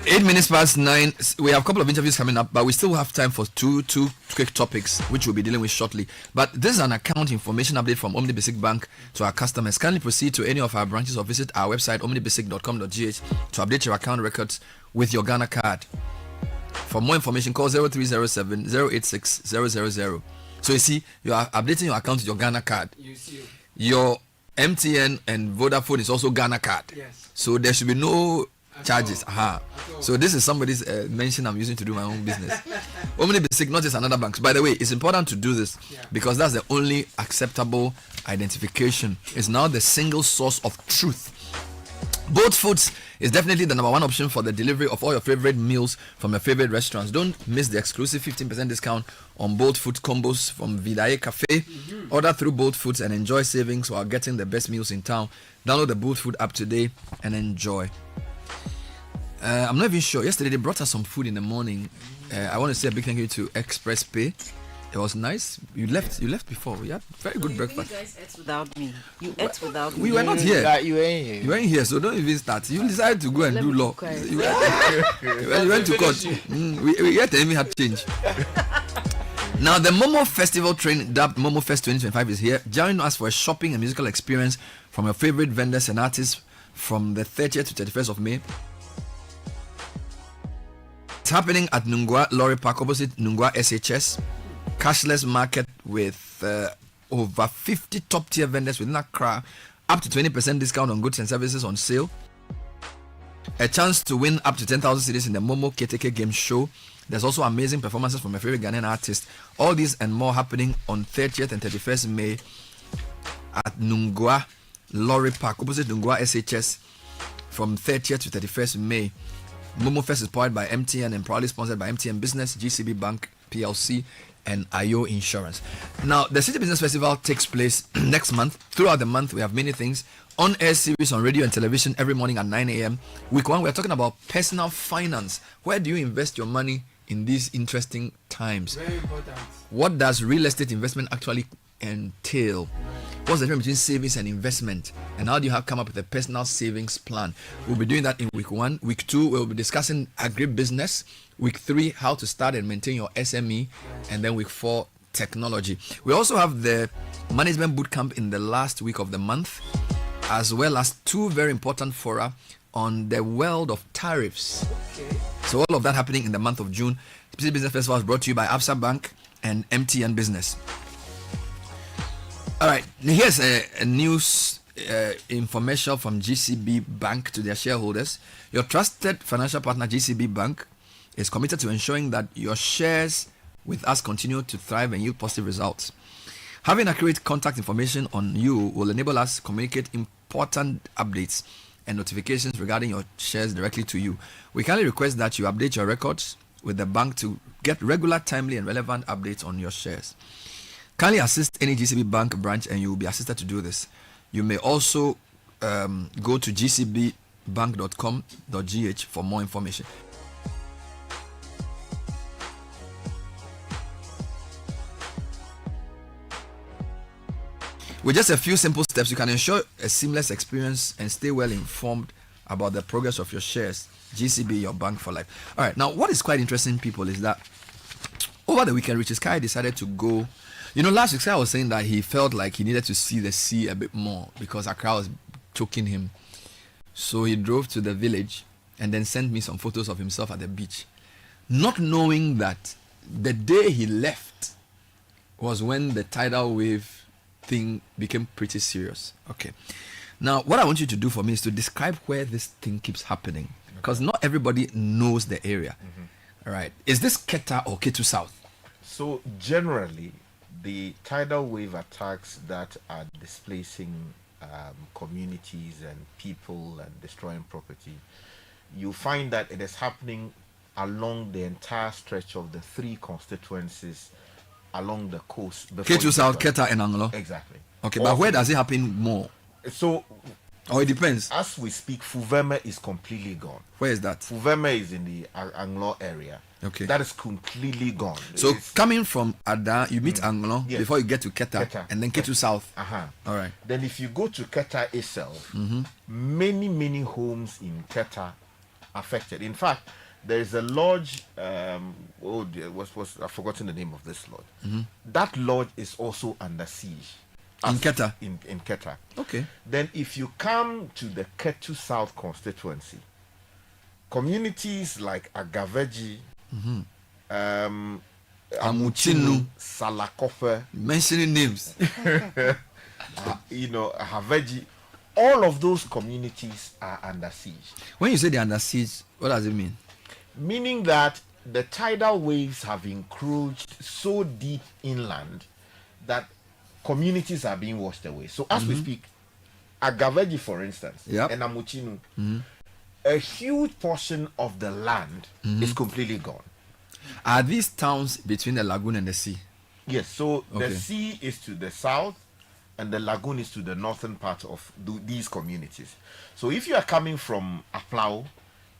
8 minutes past 9. We have a couple of interviews coming up, but we still have time for two quick topics, which we'll be dealing with shortly. But this is an account information update from Omni Basic Bank to our customers. Kindly proceed to any of our branches or visit our website, omnibasic.com.gh, to update your account records with your Ghana card. For more information, call 0307 086 000. So you see, you are updating your account with your Ghana card. Your MTN and Vodafone is also Ghana card. Yes. So there should be no charges. So this is somebody's mention I'm using to do my own business. Omni Basic, not just another bank. By the way, it's important to do this because that's the only acceptable identification. It's now the single source of truth. Both Foods is definitely the number one option for the delivery of all your favorite meals from your favorite restaurants. Don't miss the exclusive 15% discount on Both Food combos from Vidaye Cafe. Order through Both Foods and enjoy savings while getting the best meals in town. Download the Both Food app today and enjoy. I'm not even sure. Yesterday they brought us some food in the morning. I want to say a big thank you to Express Pay. It was nice. You left before. We had very good breakfast. You guys ate without me. You ate without me. We were not here. You weren't here. You weren't here, so don't even start. You decided to go and do law. You went to court. We yet even had change. Now the Momo Festival train, dubbed Momo Fest 2025, is here. Join us for a shopping and musical experience from your favorite vendors and artists from the 30th to 31st of May. It's happening at Nungwa Lorry Park opposite Nungwa SHS. Cashless market with over 50 top tier vendors within Accra, up to 20% discount on goods and services on sale. A chance to win up to 10,000 cedis in the Momo KTK game show. There's also amazing performances from my favorite Ghanaian artists. All these and more happening on 30th and 31st May at Nungwa Lorry Park opposite Nungwa SHS from 30th to 31st May. Momo Fest is powered by MTN and proudly sponsored by MTN Business, GCB Bank PLC, and IO Insurance. Now, the City Business Festival takes place next month. Throughout the month, we have many things. On-air series on radio and television every morning at 9 a.m. Week 1, we're talking about personal finance. Where do you invest your money in these interesting times? Very important. What does real estate investment actually entail? What's the difference between savings and investment? And how do you come up with a personal savings plan? We'll be doing that in week 1. Week 2, we'll be discussing agribusiness. Week 3, how to start and maintain your SME. And then week 4, technology. We also have the management bootcamp in the last week of the month, as well as 2 very important fora on the world of tariffs. Okay. So all of that happening in the month of June. City Business Festival is brought to you by Absa Bank and MTN Business. All right, here's a news information from GCB Bank to their shareholders. Your trusted financial partner, GCB Bank, is committed to ensuring that your shares with us continue to thrive and yield positive results. Having accurate contact information on you will enable us to communicate important updates and notifications regarding your shares directly to you. We kindly request that you update your records with the bank to get regular, timely, and relevant updates on your shares. Kindly assist any GCB bank branch and you will be assisted to do this. You may also go to gcbbank.com.gh for more information. With just a few simple steps, you can ensure a seamless experience and stay well informed about the progress of your shares. GCB, your bank for life. All right, now what is quite interesting, people, is that over the weekend, Richard Sky decided to go. You know, last week, Sky was saying that he felt like he needed to see the sea a bit more because Accra was choking him. So he drove to the village and then sent me some photos of himself at the beach, not knowing that the day he left was when the tidal wave thing became pretty serious. Okay. Now, what I want you to do for me is to describe where this thing keeps happening, because not everybody knows the area. All right. Is this Keta or Ketu South? So generally, the tidal wave attacks that are displacing communities and people and destroying property, you find that it is happening along the entire stretch of the three constituencies along the coast. Ketu South, Keta, and Anglo. Exactly. Okay, but where does it happen more? So, it depends. As we speak, Fuveme is completely gone. Where is that? Fuveme is in the Anglo area. Okay. That is completely gone. So coming from Ada, you meet Anglo before you get to Keta, and then Ketu South. All right. Then if you go to Keta itself, many homes in Keta affected. In fact, there is a lodge. I've forgotten the name of this lodge. That lodge is also under siege. In Keta? In Keta. Okay. Then if you come to the Ketu South constituency, communities like Agaveji, Amuchinu, Salakofe, mentioning names, Haveji, all of those communities are under siege. When you say they're under siege, what does it mean? Meaning that the tidal waves have encroached so deep inland that communities are being washed away. So as we speak, Agaveji, for instance, and Amuchinu, a huge portion of the land is completely gone. Are these towns between the lagoon and the sea? Yes, so the sea is to the south and the lagoon is to the northern part of these communities. So if you are coming from Aflao,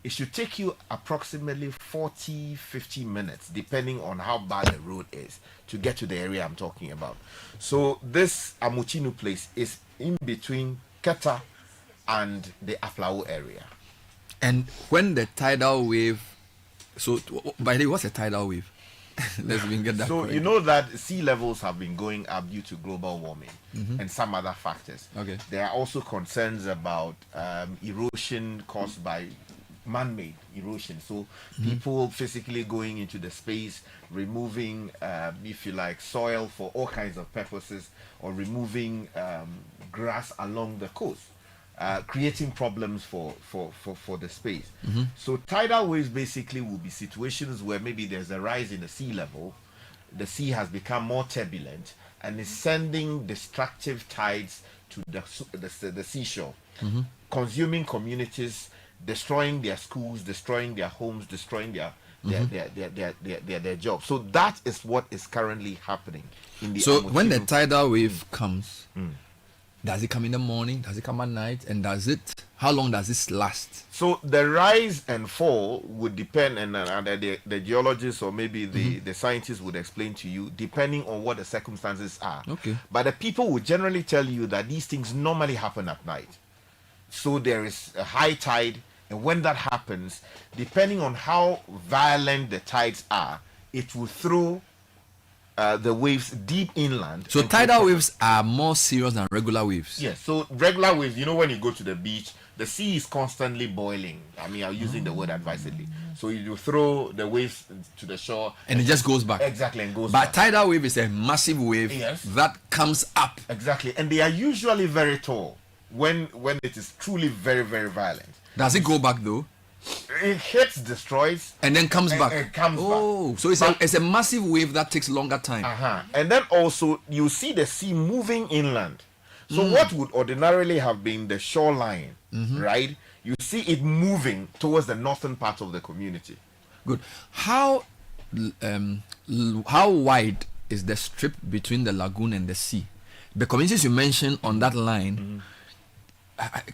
it should take you approximately 40-50 minutes, depending on how bad the road is, to get to the area I'm talking about. So this Amuchinu place is in between Keta and the Aflao area. And when the tidal wave, so by the way, what's a tidal wave? Let's even get that. So correct. you know that sea levels have been going up due to global warming and some other factors. Okay. There are also concerns about erosion caused by man-made erosion. So people physically going into the space, removing, if you like, soil for all kinds of purposes, or removing grass along the coast. Creating problems for the space. So tidal waves basically will be situations where maybe there's a rise in the sea level, the sea has become more turbulent and is sending destructive tides to the seashore, consuming communities, destroying their schools, destroying their homes, destroying their jobs. So that is what is currently happening in the So when the tidal wave comes, does it come in the morning? Does it come at night? And how long does this last? So the rise and fall would depend, and the geologists or maybe the scientists would explain to you, depending on what the circumstances are. Okay. But the people would generally tell you that these things normally happen at night. So there is a high tide, and when that happens, depending on how violent the tides are, it will throw the waves deep inland. So tidal waves are more serious than regular waves? Yes. So regular waves, when you go to the beach, the sea is constantly boiling. I mean, I'm using the word advisedly. So you throw the waves to the shore. And it just goes back. Exactly, and goes back. But tidal wave is a massive wave that comes up. Exactly. And they are usually very tall when it is truly very, very violent. Does it go back though? It hits, destroys, and then comes back. It comes back. So it's a massive wave that takes longer time. And then also you see the sea moving inland. So what would ordinarily have been the shoreline, right? You see it moving towards the northern part of the community. Good. How wide is the strip between the lagoon and the sea? The communities you mentioned on that line.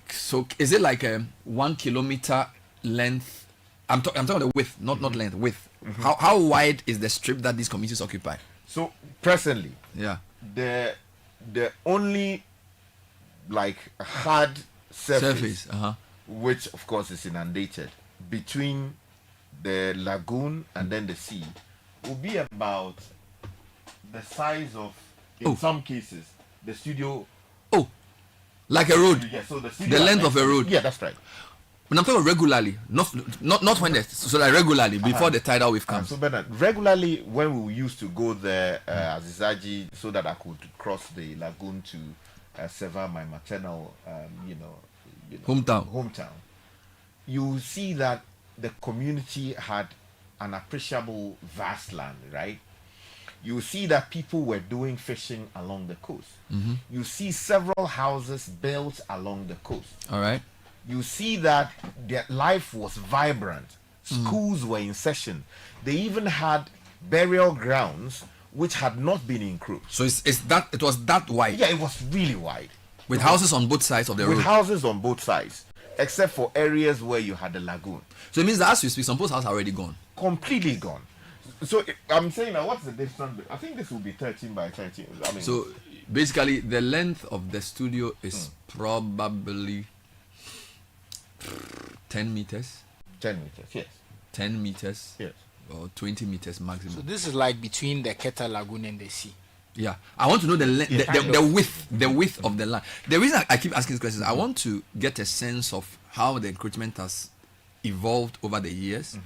So is it like a 1 kilometer length? I'm talking the width, not length. Width. How wide is the strip that these communities occupy? So presently, yeah, the only like hard surface. Which of course is inundated between the lagoon and then the sea, will be about the size of, in some cases, the studio. Oh, like a road. Yeah, so the length of a road. Yeah, that's right. But I'm talking regularly, not when so like regularly before the tidal wave comes. So Bernard, regularly when we used to go there as Izaji, so that I could cross the lagoon to serve my maternal, hometown. You see that the community had an appreciable vast land, right? You see that people were doing fishing along the coast. You see several houses built along the coast. All right. You see that their life was vibrant. Schools were in session. They even had burial grounds which had not been encroached. So it was that wide? Yeah, it was really wide. With houses on both sides of the road? With houses on both sides, except for areas where you had a lagoon. So it means that as you speak, some people's houses are already gone? Completely gone. So I'm saying now, what's the difference? I think this will be 13 by 13. I mean, so basically, the length of the studio is probably 10 meters. 10 meters, yes. 10 meters, yes, or 20 meters maximum. So this is like between the Keta Lagoon and the sea. Yeah, I want to know the width of the line. The reason I keep asking these questions, I want to get a sense of how the encroachment has evolved over the years,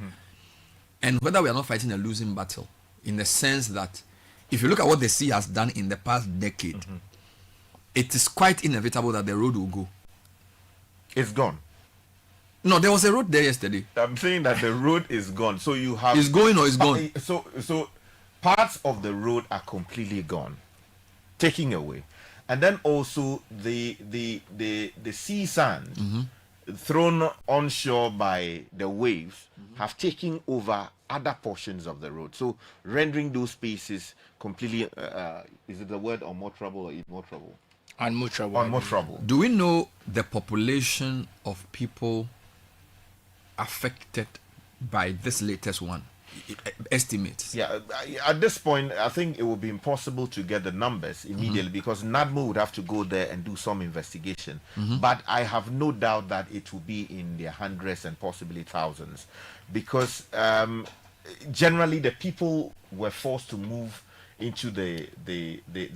and whether we are not fighting a losing battle, in the sense that if you look at what the sea has done in the past decade, it is quite inevitable that the road will go. It's gone. No, there was a road there yesterday. I'm saying that the road is gone. So you have... It's going or it's gone? So parts of the road are completely gone, taking away. And then also the sea sand thrown onshore by the waves have taken over other portions of the road. So rendering those spaces completely, is it the word unmotorable or immotorable? Unmotorable. Do we know the population of people affected by this latest one? Estimates. Yeah, at this point, I think it would be impossible to get the numbers immediately because NADMO would have to go there and do some investigation. But I have no doubt that it will be in the hundreds and possibly thousands, because generally the people were forced to move into the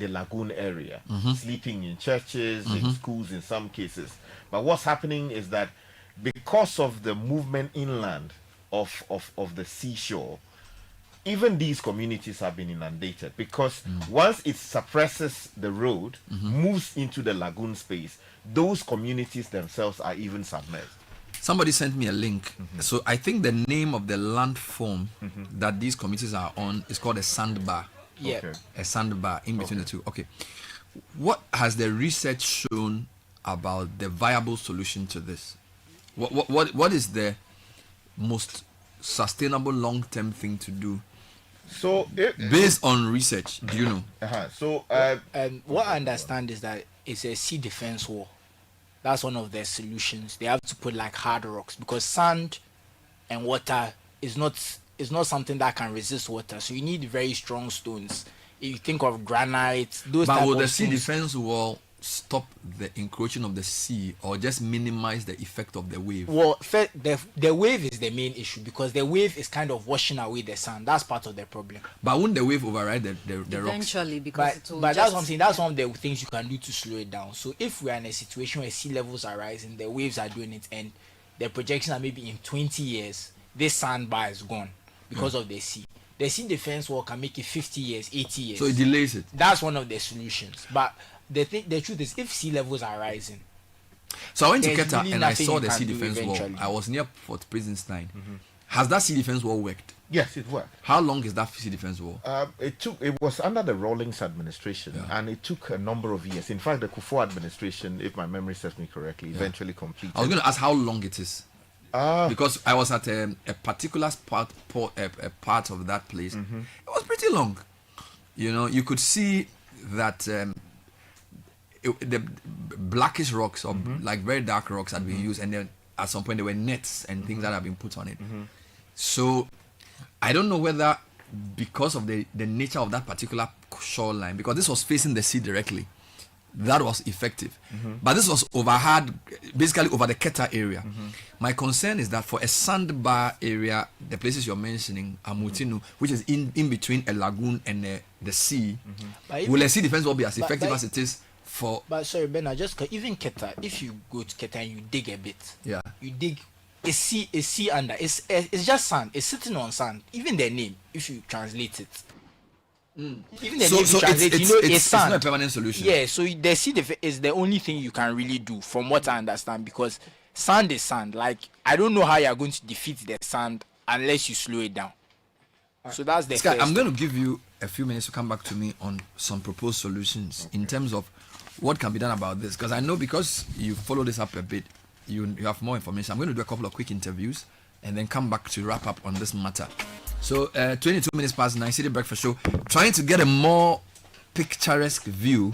lagoon area, sleeping in churches, in schools in some cases. But what's happening is that because of the movement inland of the seashore, even these communities have been inundated, because once it suppresses the road, moves into the lagoon space, those communities themselves are even submerged. Somebody sent me a link. So I think the name of the landform that these communities are on is called a sandbar. Yeah. Okay. A sandbar in between the two. Okay. What has the research shown about the viable solution to this? What is the most sustainable long-term thing to do? So based on research, do you know? So what I understand is that it's a sea defense wall. That's one of their solutions. They have to put like hard rocks, because sand and water is not something that can resist water. So you need very strong stones. If you think of granite, those. But type will of the sea stones, defense wall stop the encroaching of the sea, or just minimize the effect of the wave? Well, the wave is the main issue, because the wave is kind of washing away the sand. That's part of the problem. But won't the wave override the rocks? Eventually, because but that's what I'm saying. That's one of the things you can do to slow it down. So if we are in a situation where sea levels are rising, the waves are doing it, and the projections are maybe in 20 years, this sandbar is gone because of the sea. The sea defense wall can make it 50 years, 80 years. So it delays it. That's one of the solutions. But the truth is, if sea levels are rising, so I went to Keta really and I saw you the can sea do defense wall. eventually. I was near Fort Prisonstein, Has that sea defense wall worked? Yes, it worked. How long is that sea defense wall? It was under the Rawlings administration, and it took a number of years. In fact, the Kufuor administration, if my memory serves me correctly, eventually completed. I was going to ask how long it is. Because I was at a particular part of that place. Mm-hmm. It was pretty long. You know, you could see that the blackish rocks or like very dark rocks had been used, and then at some point there were nets and things that have been put on it. So I don't know whether because of the nature of that particular shoreline, because this was facing the sea directly, that was effective. But this was overhead, basically over the Keta area. My concern is that for a sandbar area, the places you're mentioning, Amutinu, which is in between a lagoon and the sea, will a sea defense wall be as effective as it is for... But sorry, Ben, even Keta, if you go to Keta and you dig a bit, you dig a sea under, it's just sand, it's sitting on sand. Even their name, if you translate it, even the name translate, it's sand. It's not a permanent solution. Yeah, so the sea is the only thing you can really do, from what I understand, because sand is sand. Like, I don't know how you're going to defeat the sand unless you slow it down. So that's the Sky, I'm going to give you a few minutes to come back to me on some proposed solutions in terms of what can be done about this, because I know because you follow this up a bit, you have more information. I'm going to do a couple of quick interviews and then come back to wrap up on this matter. So 22 minutes past 9, City Breakfast Show, trying to get a more picturesque view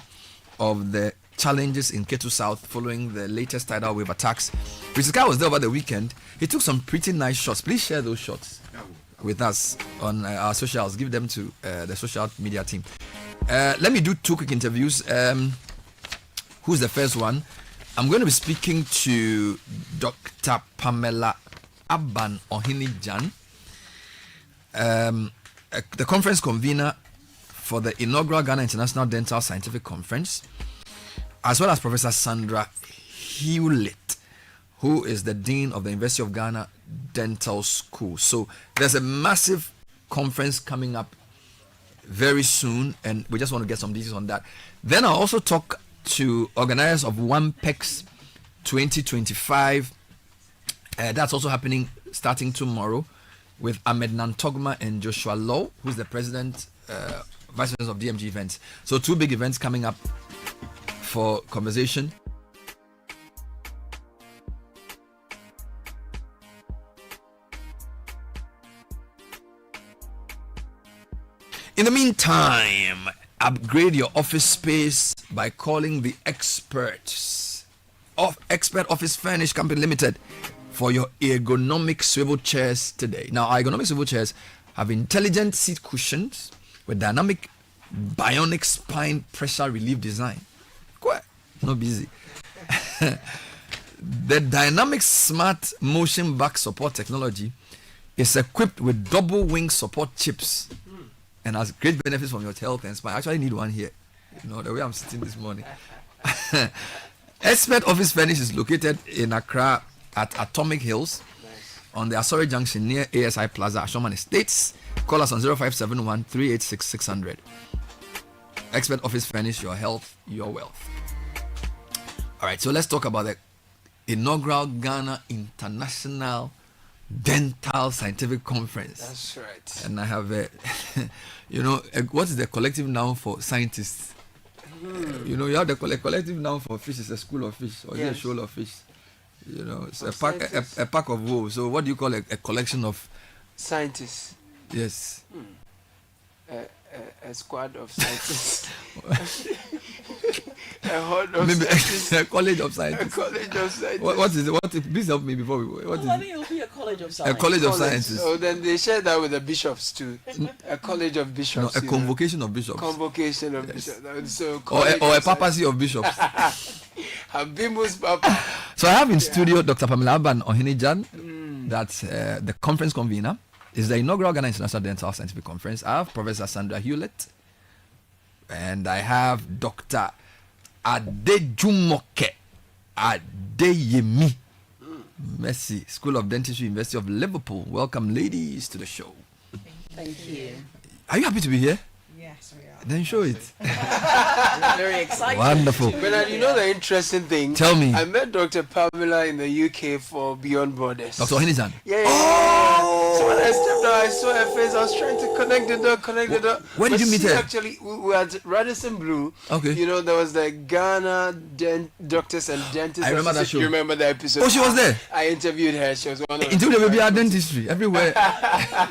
of the challenges in Ketu South following the latest tidal wave attacks. Mr. Sky was there over the weekend. He took some pretty nice shots. Please share those shots with us on our socials. Give them to the social media team. Let me do 2 quick interviews. Who's the first one? I'm going to be speaking to Dr. Pamela Aban Ohinijan, the conference convener for the inaugural Ghana International Dental Scientific Conference, as well as Professor Sandra Hewlett, who is the Dean of the University of Ghana Dental School. So there's a massive conference coming up very soon, and we just want to get some details on that. Then I'll also talk to organizers of WAMPEX 2025. That's also happening starting tomorrow, with Ahmed Nantogma and Joshua Law, who's the president, vice president of DMG events. So 2 big events coming up for conversation. In the meantime, upgrade your office space by calling the experts of Expert Office Furnish Company Limited for your ergonomic swivel chairs today. Now, our ergonomic swivel chairs have intelligent seat cushions with dynamic bionic spine pressure relief design. Quite not busy. The dynamic smart motion back support technology is equipped with double wing support chips and has great benefits from your health and spine. I actually need one here. You know, the way I'm sitting this morning. Expert Office Furnish is located in Accra at Atomic Hills on the Asori Junction near ASI Plaza, Ashoman Estates. Call us on 0571 386 600. Expert Office Furnish, your health, your wealth. All right, so let's talk about the inaugural Ghana International Dental Scientific Conference. That's right. And I have what is the collective noun for scientists? You know, you have the collective noun for fish is a school of fish, or is it a shoal of fish? You know, it's a pack of wolves. So what do you call a collection of scientists? Yes. A squad of scientists. A horde of maybe scientists. a college of scientists. A college of scientists. What is it? Please help me before we. What is I think it'll be a college of science. A college of scientists. Oh, then they share that with the bishops too. A college of bishops. No, a convocation of bishops. Convocation of bishops. So or a papacy of bishops. Habimus Papa. So I have in studio Dr. Pamela Aban Ohinijan, that's the conference convener. It's the inaugural Ghana International Dental Scientific Conference. I have Professor Sandra Hewlett, and I have Dr. Adejumoke Adeyemi, Messi, School of Dentistry, University of Liverpool. Welcome, ladies, to the show. Thank you. Are you happy to be here? Yes, we are. Then show it. Very excited. Wonderful. Bernard, you know the interesting thing? Tell me. I met Dr. Pamela in the UK for Beyond Borders. Dr. Henizan. Yeah. So when I stepped out, I saw her face. I was trying to connect the dot. Where did you meet her? Actually, we were at Radisson Blu. Okay. You know, there was the Ghana Doctors and Dentists. I remember that show. You remember the episode? Oh, she was there? I interviewed her. She was one of Into the baby dentistry everywhere.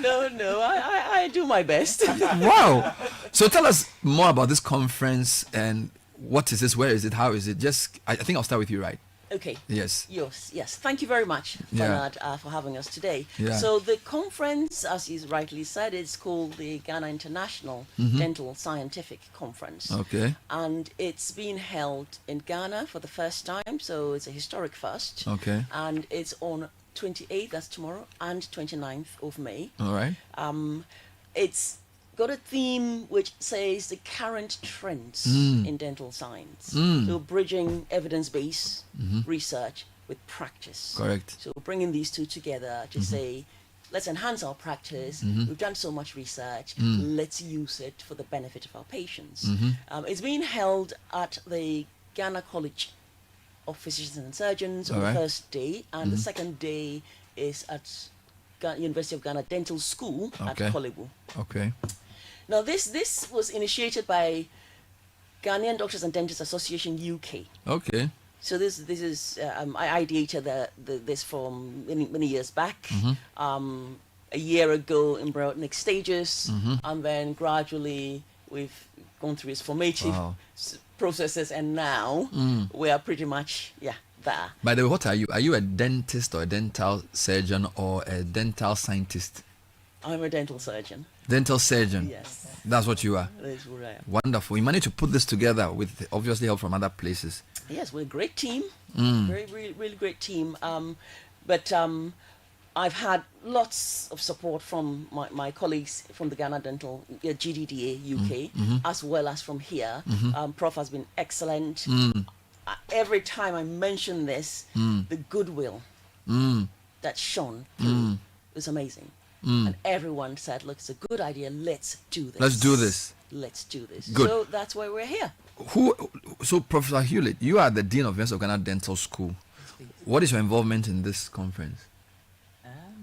No, I do my best. Wow. So tell us more about this conference and what is this? Where is it? How is it? Just, I think I'll start with you, right? Okay. Yes. Yes. Thank you very much, Bernard, for having us today. Yeah. So the conference, as you rightly said, is called the Ghana International Dental Scientific Conference. Okay. And it's being held in Ghana for the first time, so it's a historic first. Okay. And it's on 28th, that's tomorrow, and 29th of May. All right. It's got a theme which says the current trends in dental science. So bridging evidence-based research with practice. Correct. So bringing these two together to say, let's enhance our practice. We've done so much research. Let's use it for the benefit of our patients. It's being held at the Ghana College of Physicians and Surgeons on the first day, and the second day is at University of Ghana Dental School at Kolebu. Okay. Now this was initiated by Ghanaian Doctors and Dentists Association UK. Okay. So this is I ideated this from many years back. A year ago in next stages, and then gradually we've gone through its formative processes, and now we are pretty much there. By the way, what are you? Are you a dentist or a dental surgeon or a dental scientist? I'm a dental surgeon. Dental surgeon. Yes. That's what you are. That's what I am. Wonderful. You managed to put this together with obviously help from other places. Yes, we're a great team. Really great team. But I've had lots of support from my colleagues from the Ghana Dental GDDA UK, as well as from here. Prof has been excellent. Every time I mention this, the goodwill that's shown through is amazing. And everyone said, look, it's a good idea. Let's do this. Let's do this. Let's do this. Good. So that's why we're here. So Professor Hewlett, you are the Dean of University of Ghana Dental School. What is your involvement in this conference?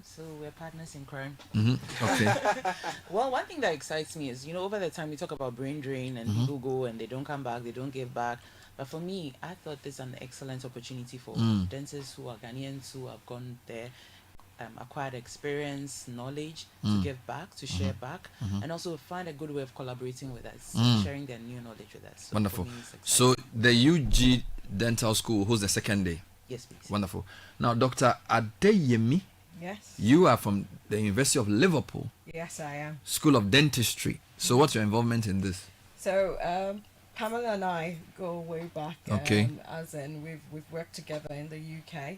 So we're partners in crime. Okay. Well, one thing that excites me is, over the time we talk about brain drain and people go and they don't come back, they don't give back. But for me, I thought this is an excellent opportunity for dentists who are Ghanaians who have gone there, acquired experience, knowledge to give back, to share back, and also find a good way of collaborating with us, sharing their new knowledge with us. So wonderful. So the UG Dental School holds the second day. Yes, please. Wonderful. Now, Dr. Adeyemi. Yes. You are from the University of Liverpool. Yes, I am. School of Dentistry. So what's your involvement in this? So Pamela and I go way back. Okay. As in we've worked together in the UK,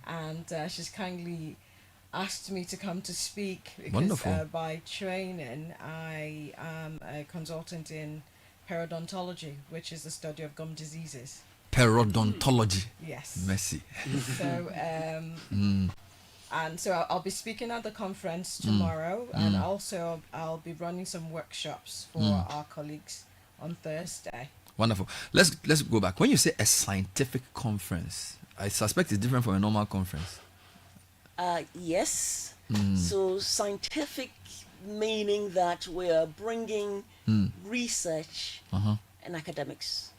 and she's kindly asked me to come to speak because by training I am a consultant in periodontology, which is the study of gum diseases. Periodontology. Yes. Mercy. So and so I'll be speaking at the conference tomorrow, and also I'll be running some workshops for our colleagues on Thursday. Wonderful. Let's go back. When you say a scientific conference, I suspect it's different from a normal conference. Yes. So scientific meaning that we are bringing research and academics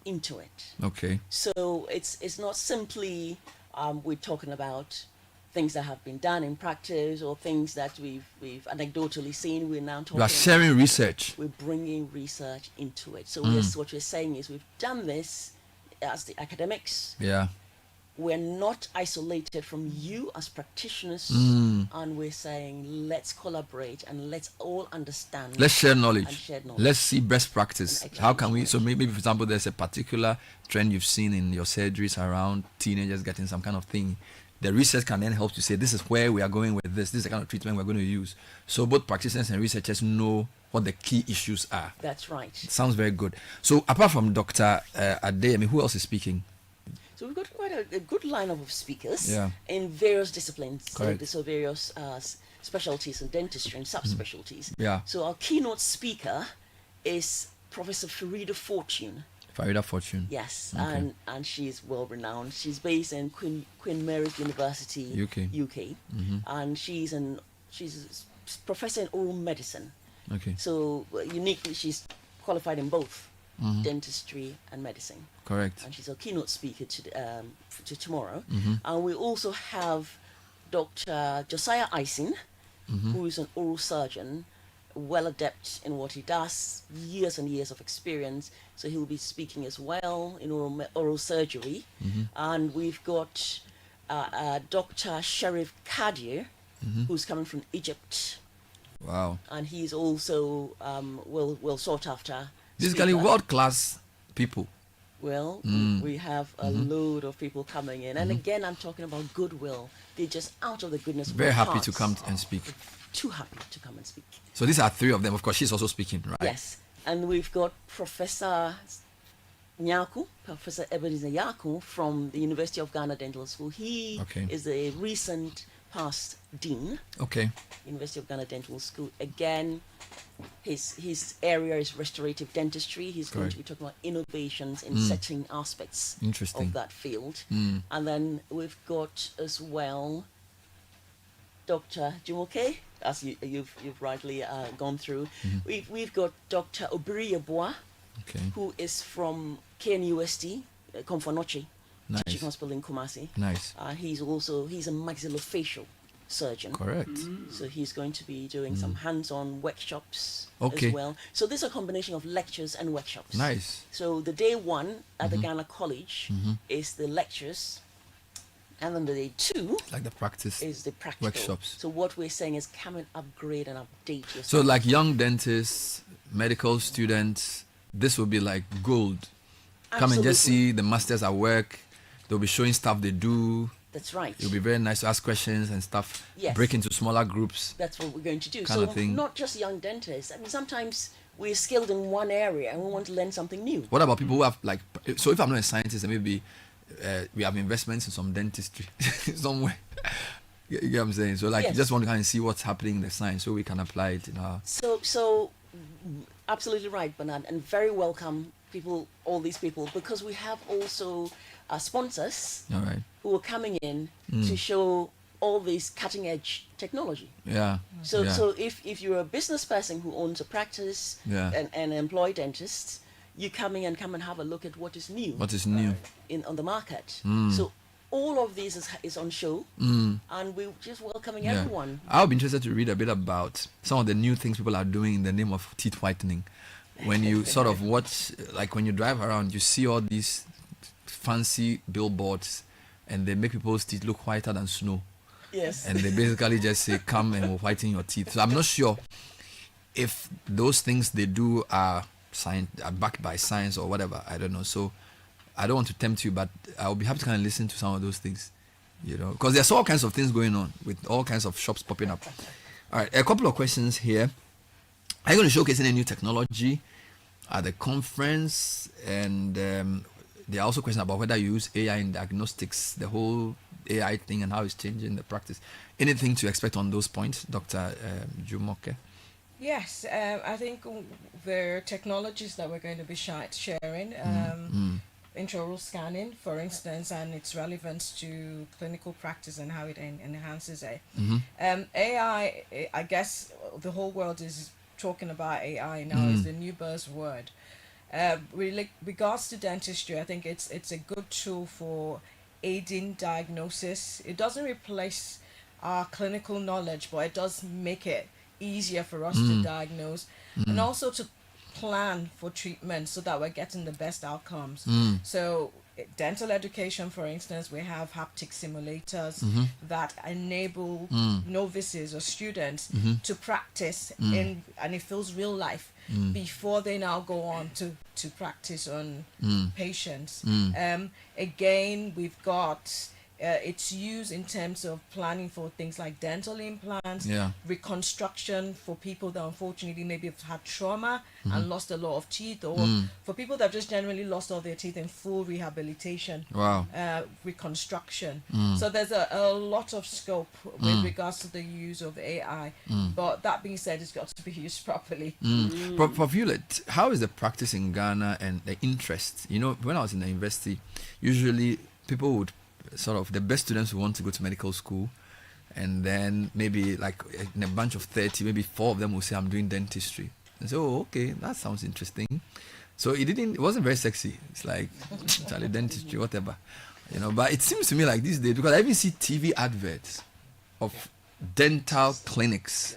into it. Okay. So it's not simply we're talking about things that have been done in practice or things that we've anecdotally seen. We're now talking. We are sharing research. We're bringing research into it. So yes, what we're saying is we've done this as the academics. Yeah. We're not isolated from you as practitioners, and we're saying let's collaborate and let's all understand. Let's share knowledge. And share knowledge. Let's see best practice. How can we? So maybe, for example, there's a particular trend you've seen in your surgeries around teenagers getting some kind of thing. The research can then help you say this is where we are going with this. This is the kind of treatment we're going to use. So both practitioners and researchers know what the key issues are. That's right. Sounds very good. So apart from Dr. Adeyemi, who else is speaking? So we've got quite a good lineup of speakers in various disciplines. Correct. So various specialties in dentistry and subspecialties. Yeah. So our keynote speaker is Professor Farida Fortune. Farida Fortune. Yes, Okay. and she's well renowned. She's based in Queen Mary's University, UK, and she's a professor in oral medicine. Okay. So uniquely, she's qualified in both dentistry and medicine. Correct. And she's a keynote speaker to tomorrow. And we also have Dr. Josiah Icing, who is an oral surgeon, well adept in what he does, years and years of experience. So he'll be speaking as well in oral surgery. And we've got Dr. Sharif Kadir, who's coming from Egypt. Wow. And he's also well sought after. Basically, speaker. world-class people. Well, we have a load of people coming in. And again, I'm talking about goodwill. They're just out of the goodness of Very their happy hearts. to come and speak. Too happy to come and speak. So these are three of them. Of course, she's also speaking, right? Yes. And we've got Professor Nyaku, Professor Ebenezer Yaku from the University of Ghana Dental School. He is a recent past dean. Okay. University of Ghana Dental School. Again, his area is restorative dentistry. He's going to be talking about innovations in certain aspects of that field. And then we've got as well Dr. Jumoke, as you've rightly gone through. We've got Dr. Obiri Yeboah, who is from KNUST, Komfonochi, Teaching Hospital in Kumasi. Nice. He's a maxillofacial surgeon. Correct. So he's going to be doing some hands-on workshops Okay. as well. So this is a combination of lectures and workshops. Nice. So the day one at the Ghana College is the lectures, and then the day two Like the practice is the practical workshops. So what we're saying is come and upgrade and update yourself. So like young dentists, medical students, this will be like gold. Come and just Absolutely. see the masters at work. They'll be showing stuff they do. That's right. It'll be very nice to ask questions and stuff. Yes. Break into smaller groups. That's what we're going to do. Kind So of thing. not just young dentists. I mean, sometimes we're skilled in one area and we want to learn something new. What about people who have like, so if I'm not a scientist, then maybe we have investments in some dentistry somewhere. You get what I'm saying? So like, you Yes. just want to kind of see what's happening in the science so we can apply it in our... So absolutely right, Bernard, and very welcome people, all these people, because we have also sponsors All right. who are coming in to show all this cutting edge technology. Yeah. So yeah. so if you're a business person who owns a practice and employ dentists, you come and have a look at what is new. What is new? On the market. So all of this is on show, and we're just welcoming everyone. I'll be interested to read a bit about some of the new things people are doing in the name of teeth whitening. When you sort of watch, like when you drive around, you see all these fancy billboards, and they make people's teeth look whiter than snow. Yes. And they basically just say, come and we'll whiten your teeth. So I'm not sure if those things they do are backed by science or whatever. I don't know. So I don't want to tempt you, but I'll be happy to kind of listen to some of those things, you know, because there's all kinds of things going on with all kinds of shops popping up. All right, a couple of questions here. Are you going to showcase any new technology at the conference? And there are also questions about whether you use AI in diagnostics, the whole AI thing and how it's changing the practice. Anything to expect on those points, Dr. Jumoke? Yes, I think the technologies that we're going to be sharing, intraoral scanning, for instance, and its relevance to clinical practice and how it enhances it. AI, I guess the whole world is talking about AI now is the new buzzword. Regards to dentistry, I think it's a good tool for aiding diagnosis. It doesn't replace our clinical knowledge, but it does make it easier for us to diagnose and also to plan for treatment so that we're getting the best outcomes. So dental education, for instance, we have haptic simulators that enable novices or students to practice and it feels real life before they now go on to practice on patients. Again, we've got it's used in terms of planning for things like dental implants, reconstruction for people that unfortunately maybe have had trauma and lost a lot of teeth, or for people that have just generally lost all their teeth, and full rehabilitation, reconstruction. So there's a lot of scope with regards to the use of AI. But that being said, it's got to be used properly. Prof. Hewlett, how is the practice in Ghana and the interest? You know, when I was in the university, usually people would sort of, the best students who want to go to medical school, and then maybe like in a bunch of 30, maybe 4 of them will say, I'm doing dentistry. And so, oh, okay, that sounds interesting. So it wasn't very sexy. It's like, Charlie, dentistry, whatever. You know, but it seems to me like these days, because I even see TV adverts of dental clinics.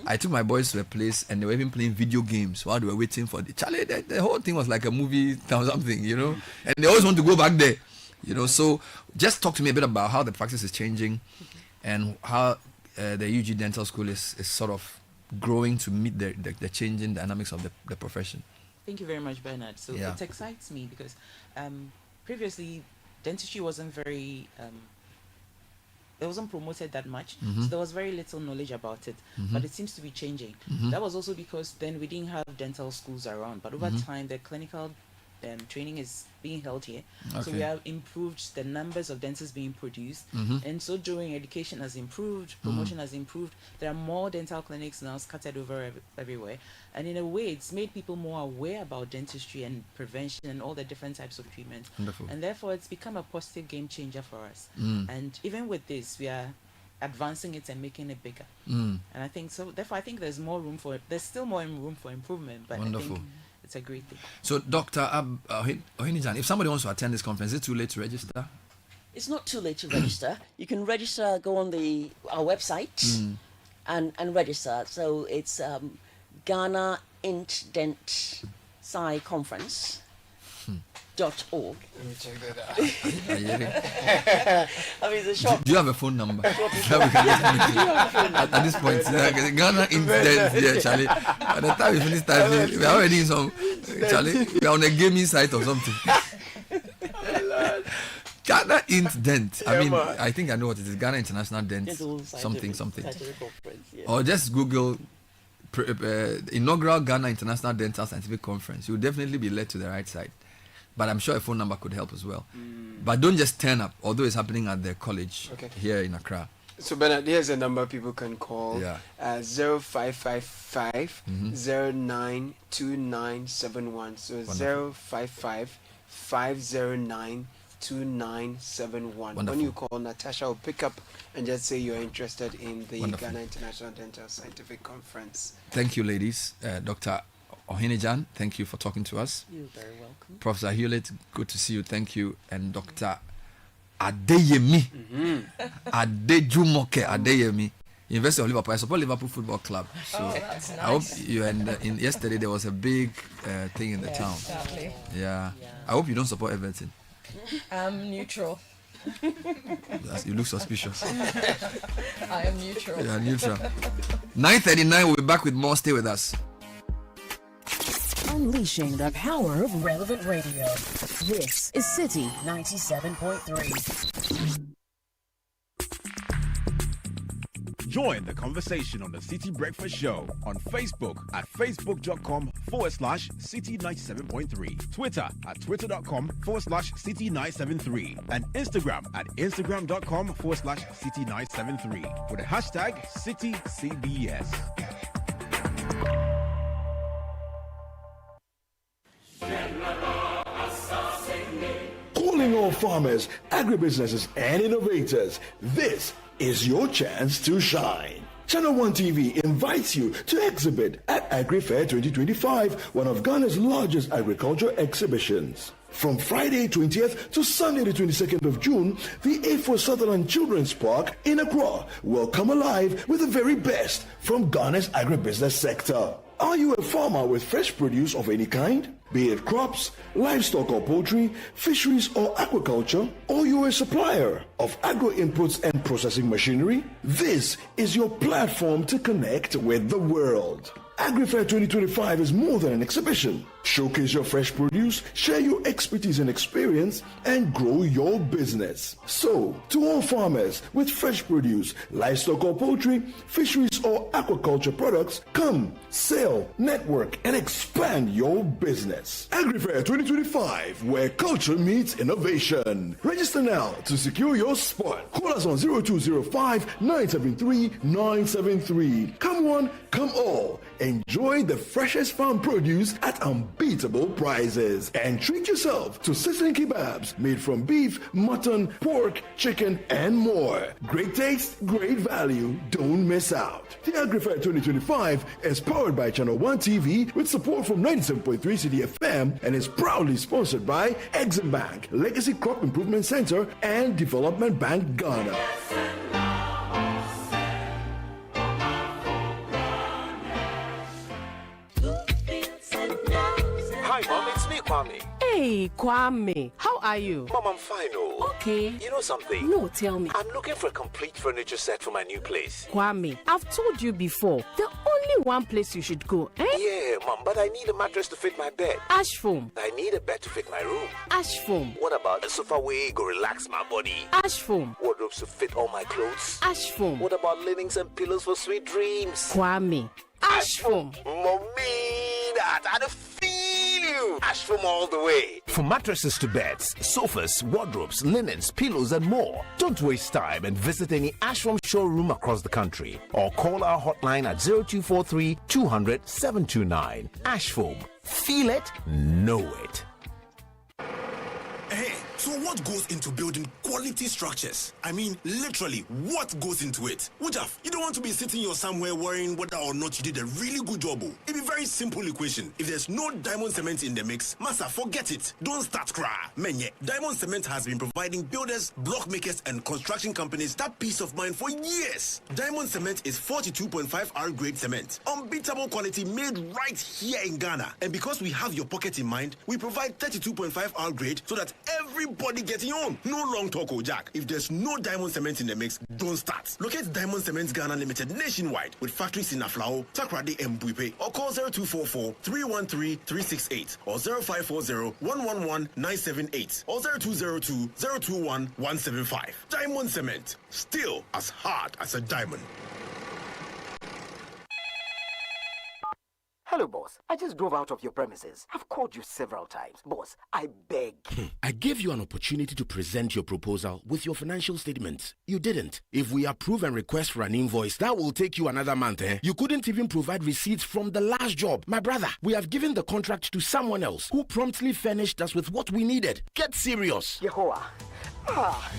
I took my boys to a place and they were even playing video games while they were waiting for the whole thing was like a movie or something, you know, and they always want to go back there. You know, so just talk to me a bit about how the practice is changing and how the UG Dental School is sort of growing to meet the changing dynamics of the profession. Thank you very much, Bernard. So it excites me because previously dentistry wasn't very, it wasn't promoted that much. So there was very little knowledge about it, but it seems to be changing. That was also because then we didn't have dental schools around, but over time the clinical training is being held here. So we have improved the numbers of dentists being produced, and so during education has improved, promotion has improved. There are more dental clinics now scattered over everywhere, and in a way it's made people more aware about dentistry and prevention and all the different types of treatment. Wonderful. And therefore it's become a positive game changer for us. And even with this, we are advancing it and making it bigger. And I think so, therefore I think there's still more room for improvement, but Wonderful. I think it's a great thing. So, Dr. Ohinijan, if somebody wants to attend this conference, is it too late to register? It's not too late to register. You can register, go on our website and register. So it's Ghana Int Dent Sci Conference. .org. Let me check that out. I mean, the short. Do you have a phone number? That we can just at this point, Ghana Internet, Charlie. By the time we finish typing, we are already in some, Charlie. We are on a gaming site or something. Ghana Dent. I mean, I think I know what it is. Ghana International Dent. Something. Or just Google inaugural Ghana International Dental Scientific Conference. You'll definitely be led to the right side. But I'm sure a phone number could help as well. But don't just turn up, although it's happening at the college here in Accra. So Bernard, here's a number people can call. 0555 092971. So 0555 509 2971. When you call, Natasha will pick up and just say you're interested in the Ghana International Dental Scientific Conference. Thank you, ladies. Dr. Ohinijan, thank you for talking to us. You're very welcome. Professor Hewlett, good to see you. Thank you. And Dr. Adeyemi, Adejumoke Adeyemi, University of Liverpool. I support Liverpool Football Club. So that's nice. I hope you yesterday there was a big thing in the town. Exactly. Yeah. I hope you don't support Everton. I'm neutral. You look suspicious. I am neutral. Yeah, neutral. 9:39. We'll be back with more. Stay with us. Unleashing the power of relevant radio. This is Citi 97.3. Join the conversation on the Citi Breakfast Show on Facebook at facebook.com/Citi97.3, Twitter at twitter.com/Citi973, and Instagram at instagram.com/Citi973 with the hashtag CitiCBS. Calling all farmers, agribusinesses, and innovators, this is your chance to shine. Channel 1 TV invites you to exhibit at AgriFair 2025, one of Ghana's largest agricultural exhibitions. From Friday 20th to Sunday the 22nd of June, the A4 Sutherland Children's Park in Accra will come alive with the very best from Ghana's agribusiness sector. Are you a farmer with fresh produce of any kind? Be it crops, livestock or poultry, fisheries or aquaculture, or you're a supplier of agro inputs and processing machinery, this is your platform to connect with the world. AgriFair 2025 is more than an exhibition. Showcase your fresh produce, share your expertise and experience, and grow your business. So, to all farmers with fresh produce, livestock or poultry, fisheries or aquaculture products, come, sell, network, and expand your business. AgriFair 2025, where culture meets innovation. Register now to secure your spot. Call us on 0205 973 973. Come one, come all. Enjoy the freshest farm produce at unbeatable prices. And treat yourself to sizzling kebabs made from beef, mutton, pork, chicken, and more. Great taste, great value. Don't miss out. The AgriFair 2025 is powered by Channel 1 TV with support from 97.3 Citi FM and is proudly sponsored by Exim Bank, Legacy Crop Improvement Center, and Development Bank Ghana. Hi, Mom, it's me, Kwame. Hey, Kwame. How are you? Mom, I'm fine, oh. Okay. You know something? No, tell me. I'm looking for a complete furniture set for my new place. Kwame, I've told you before, the only one place you should go, eh? Yeah, Mom, but I need a mattress to fit my bed. Ash Foam. I need a bed to fit my room. Ash Foam. What about a sofa where go relax my body? Ash Foam. Wardrobes to fit all my clothes? Ash Foam. What about linens and pillows for sweet dreams? Kwame. Ash Foam. Mommy, I feel you. Ash Foam all the way. For mattresses to beds, sofas, wardrobes, linens, pillows, and more, don't waste time and visit any Ash Foam showroom across the country or call our hotline at 0243 200 729. Ash Foam. Feel it, know it. Hey, so what goes into building quality structures? I mean, literally, what goes into it? Wujaf, you don't want to be sitting here somewhere worrying whether or not you did a really good job. It'd be very simple equation. If there's no diamond cement in the mix, massa, forget it. Don't start cry. Menye, diamond cement has been providing builders, block makers, and construction companies that peace of mind for years. Diamond cement is 42.5 R grade cement. Unbeatable quality made right here in Ghana. And because we have your pocket in mind, we provide 32.5 R grade so that everybody getting on. No long talk, Jack. If there's no diamond cement in the mix, don't start. Locate Diamond Cement Ghana Limited nationwide with factories in Aflao, Takrade, and Buipe, or call 0244 313 368 or 0540 111 978 or 0202 021 175. Diamond Cement, still as hard as a diamond. Hello, boss. I just drove out of your premises. I've called you several times. Boss, I beg. I gave you an opportunity to present your proposal with your financial statements. You didn't. If we approve and request for an invoice, that will take you another month, eh? You couldn't even provide receipts from the last job. My brother, we have given the contract to someone else who promptly furnished us with what we needed. Get serious. Yehoah.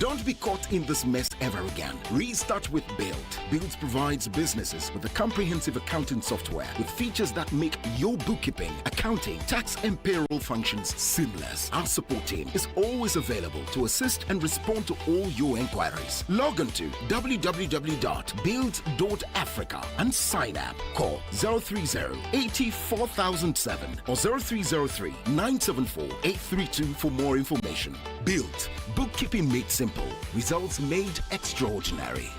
Don't be caught in this mess ever again. Restart with Build. Build provides businesses with a comprehensive accounting software with features that make your bookkeeping, accounting, tax, and payroll functions seamless. Our support team is always available to assist and respond to all your inquiries. Log on to www.build.africa and sign up. Call 030-80-4007 or 0303-974-832 for more information. Build. Bookkeeping made simple. Results made extraordinary.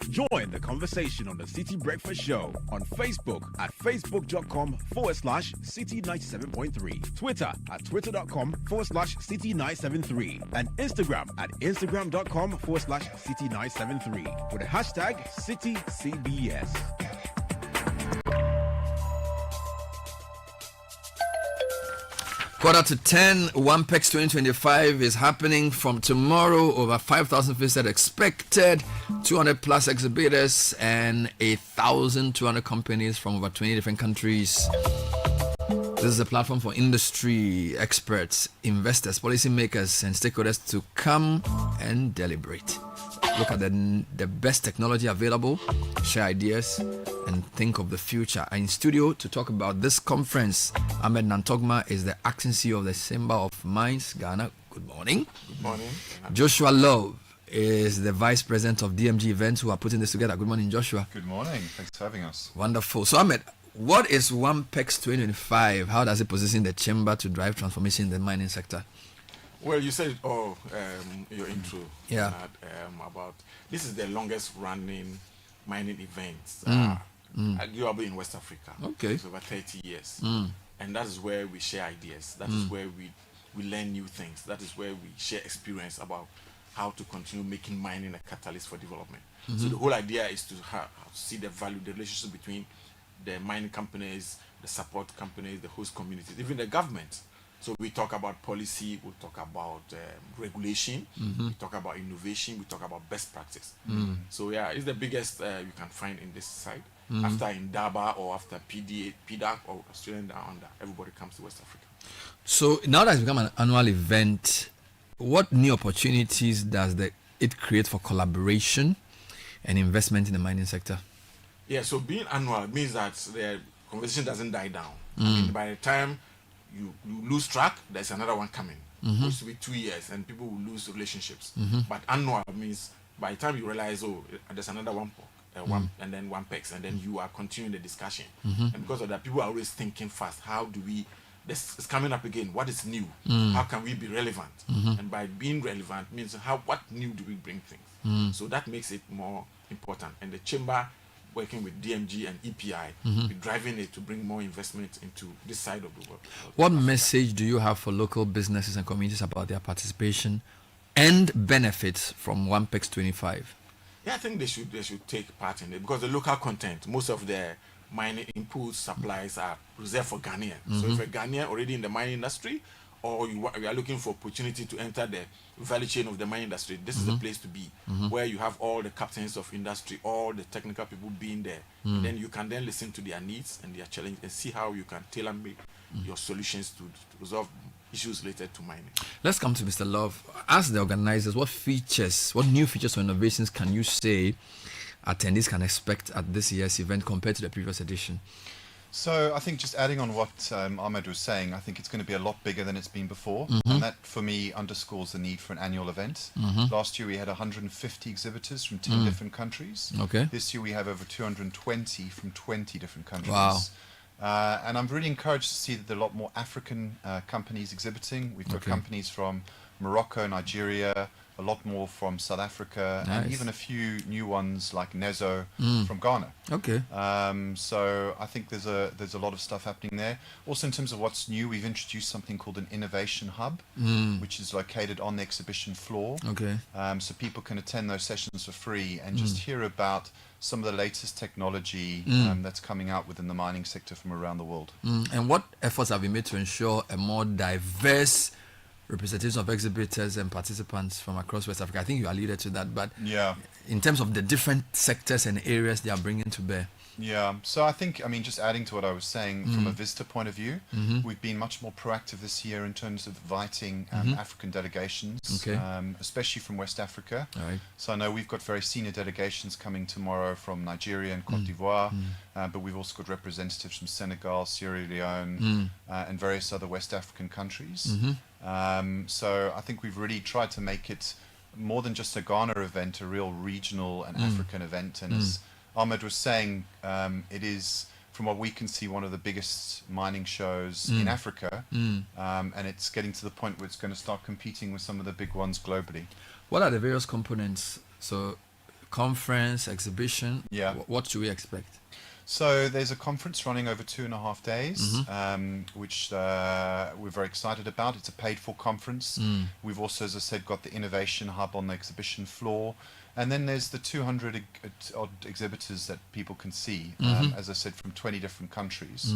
Join the conversation on the Citi Breakfast Show on Facebook at facebook.com/Citi97.3, Twitter at twitter.com/Citi973, and Instagram at instagram.com/Citi973 with the hashtag CitiCBS. Quarter to 10, WAMPEX 2025 is happening from tomorrow. Over 5,000 visitors expected, 200 plus exhibitors, and 1,200 companies from over 20 different countries. This is a platform for industry experts, investors, policymakers, and stakeholders to come and deliberate. Look at the best technology available, share ideas, and think of the future. In studio to talk about this conference, Ahmed Nantogma is the acting CEO of the Chamber of Mines, Ghana. Good morning. Good morning. Joshua Love is the Vice President of DMG Events who are putting this together. Good morning, Joshua. Good morning. Thanks for having us. Wonderful. So, Ahmed, What is WAMPEX 2025? How does it position the chamber to drive transformation in the mining sector? Well, you said, your intro. Yeah. About this is the longest running mining event arguably in West Africa. Okay. It's over 30 years. And that is where we share ideas. That is where we learn new things. That is where we share experience about how to continue making mining a catalyst for development. So the whole idea is to see the value, the relationship between the mining companies, the support companies, the host communities, even the government. So we talk about policy, we talk about regulation, we talk about innovation, we talk about best practice. So yeah, it's the biggest you can find in this side. After Indaba or after PDAC or Australian Down Under, everybody comes to West Africa. So now that it's become an annual event, what new opportunities does it create for collaboration and investment in the mining sector? Yeah, so being annual means that the conversation doesn't die down. I mean, by the time you lose track, there's another one coming. It used to be 2 years and people will lose relationships. But annual means by the time you realize, there's another one and then WAMPEX, and then you are continuing the discussion. And because of that, people are always thinking fast. How do we, this is coming up again, what is new? How can we be relevant? And by being relevant means what new do we bring things? So that makes it more important. And the chamber, working with DMG and EPI, driving it to bring more investment into this side of the world. What message do you have for local businesses and communities about their participation and benefits from WAMPEX 25? Yeah, I think they should take part in it because the local content, most of the mining inputs, supplies are reserved for Ghanaians. So if a Ghanaian already in the mining industry, or you are looking for opportunity to enter the value chain of the mining industry, this is the place to be, where you have all the captains of industry, all the technical people being there. And then you can then listen to their needs and their challenges and see how you can tailor-make your solutions to resolve issues related to mining. Let's come to Mr. Love. As the organizers, what new features or innovations can you say attendees can expect at this year's event compared to the previous edition? So I think just adding on what Ahmed was saying, I think it's going to be a lot bigger than it's been before. And that, for me, underscores the need for an annual event. Last year we had 150 exhibitors from 10 different countries. Okay. This year we have over 220 from 20 different countries. Wow. And I'm really encouraged to see that there are a lot more African companies exhibiting. We've got companies from Morocco, Nigeria, a lot more from South Africa, and even a few new ones like Nezo from Ghana. Okay. So I think there's a lot of stuff happening there. Also, in terms of what's new, we've introduced something called an innovation hub, which is located on the exhibition floor. Okay. So people can attend those sessions for free and just hear about some of the latest technology that's coming out within the mining sector from around the world. And what efforts have been made to ensure a more diverse representation of exhibitors and participants from across West Africa? I think you alluded to that, but in terms of the different sectors and areas they are bringing to bear. Yeah, so I think, just adding to what I was saying, from a visitor point of view, we've been much more proactive this year in terms of inviting African delegations, especially from West Africa. So I know we've got very senior delegations coming tomorrow from Nigeria and Cote d'Ivoire, but we've also got representatives from Senegal, Sierra Leone, and various other West African countries. So I think we've really tried to make it more than just a Ghana event, a real regional and African event. And as Ahmed was saying, it is, from what we can see, one of the biggest mining shows in Africa, and it's getting to the point where it's going to start competing with some of the big ones globally. What are the various components? So, conference, exhibition, what should we expect? So there's a conference running over 2.5 days, which we're very excited about. It's a paid-for conference. We've also, as I said, got the innovation hub on the exhibition floor. And then there's the 200 odd exhibitors that people can see, as I said, from 20 different countries.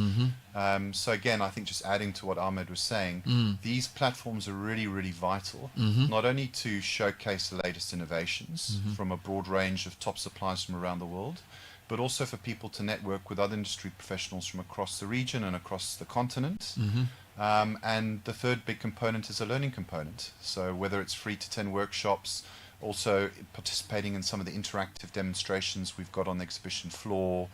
So again, I think just adding to what Ahmed was saying, these platforms are really, really vital, not only to showcase the latest innovations from a broad range of top suppliers from around the world, but also for people to network with other industry professionals from across the region and across the continent. And the third big component is a learning component. So whether it's free to 10 workshops, also participating in some of the interactive demonstrations we've got on the exhibition floor.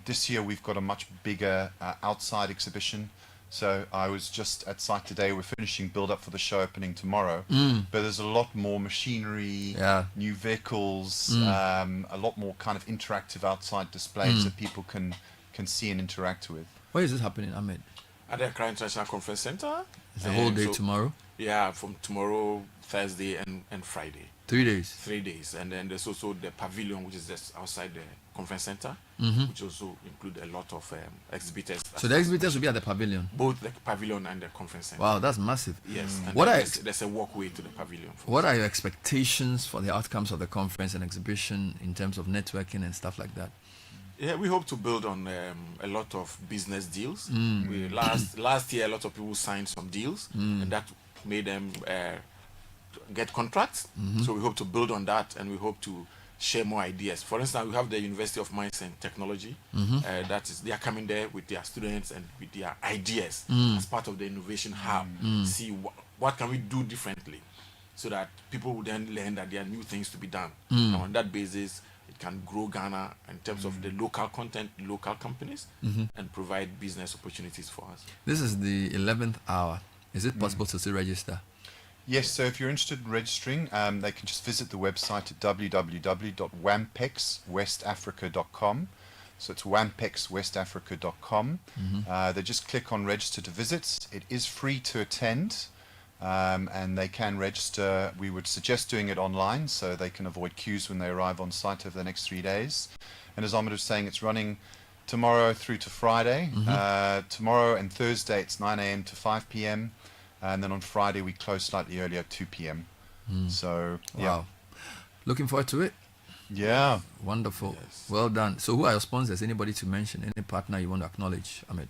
This year we've got a much bigger outside exhibition. So I was just at site today. We're finishing build up for the show opening tomorrow, but there's a lot more machinery, new vehicles, a lot more kind of interactive outside displays that people can can see and interact with. Where is this happening, Ahmed? At the Accra International Conference Center. It's the whole day tomorrow? Yeah, from tomorrow, Thursday, and Friday. 3 days? 3 days. And then there's also the pavilion, which is just outside the conference center, which also include a lot of exhibitors. So the exhibitors will be at the pavilion? Both the pavilion and the conference center. Wow, that's massive. Yes. And there's a walkway to the pavilion. What are your expectations for the outcomes of the conference and exhibition in terms of networking and stuff like that? Yeah, we hope to build on a lot of business deals. Last year, a lot of people signed some deals, and that made them get contracts. So we hope to build on that, and we hope to share more ideas. For instance, we have the University of Mines and Technology. They are coming there with their students and with their ideas as part of the innovation hub. See what can we do differently, so that people will then learn that there are new things to be done. And on that basis, it can grow Ghana in terms of the local content, local companies, and provide business opportunities for us. This is the 11th hour. Is it possible to still register? Yes, so if you're interested in registering, they can just visit the website at www.wampexwestafrica.com. So it's wampexwestafrica.com. They just click on register to visit. It is free to attend. And they can register. We would suggest doing it online so they can avoid queues when they arrive on site over the next 3 days. And as Ahmed was saying, it's running tomorrow through to Friday. Tomorrow and Thursday it's 9 a.m. to 5 p.m. And then on Friday we close slightly earlier at 2 p.m. So, yeah. Wow. Looking forward to it. Yeah. Wonderful. Yes. Well done. So who are your sponsors? Anybody to mention? Any partner you want to acknowledge, Ahmed?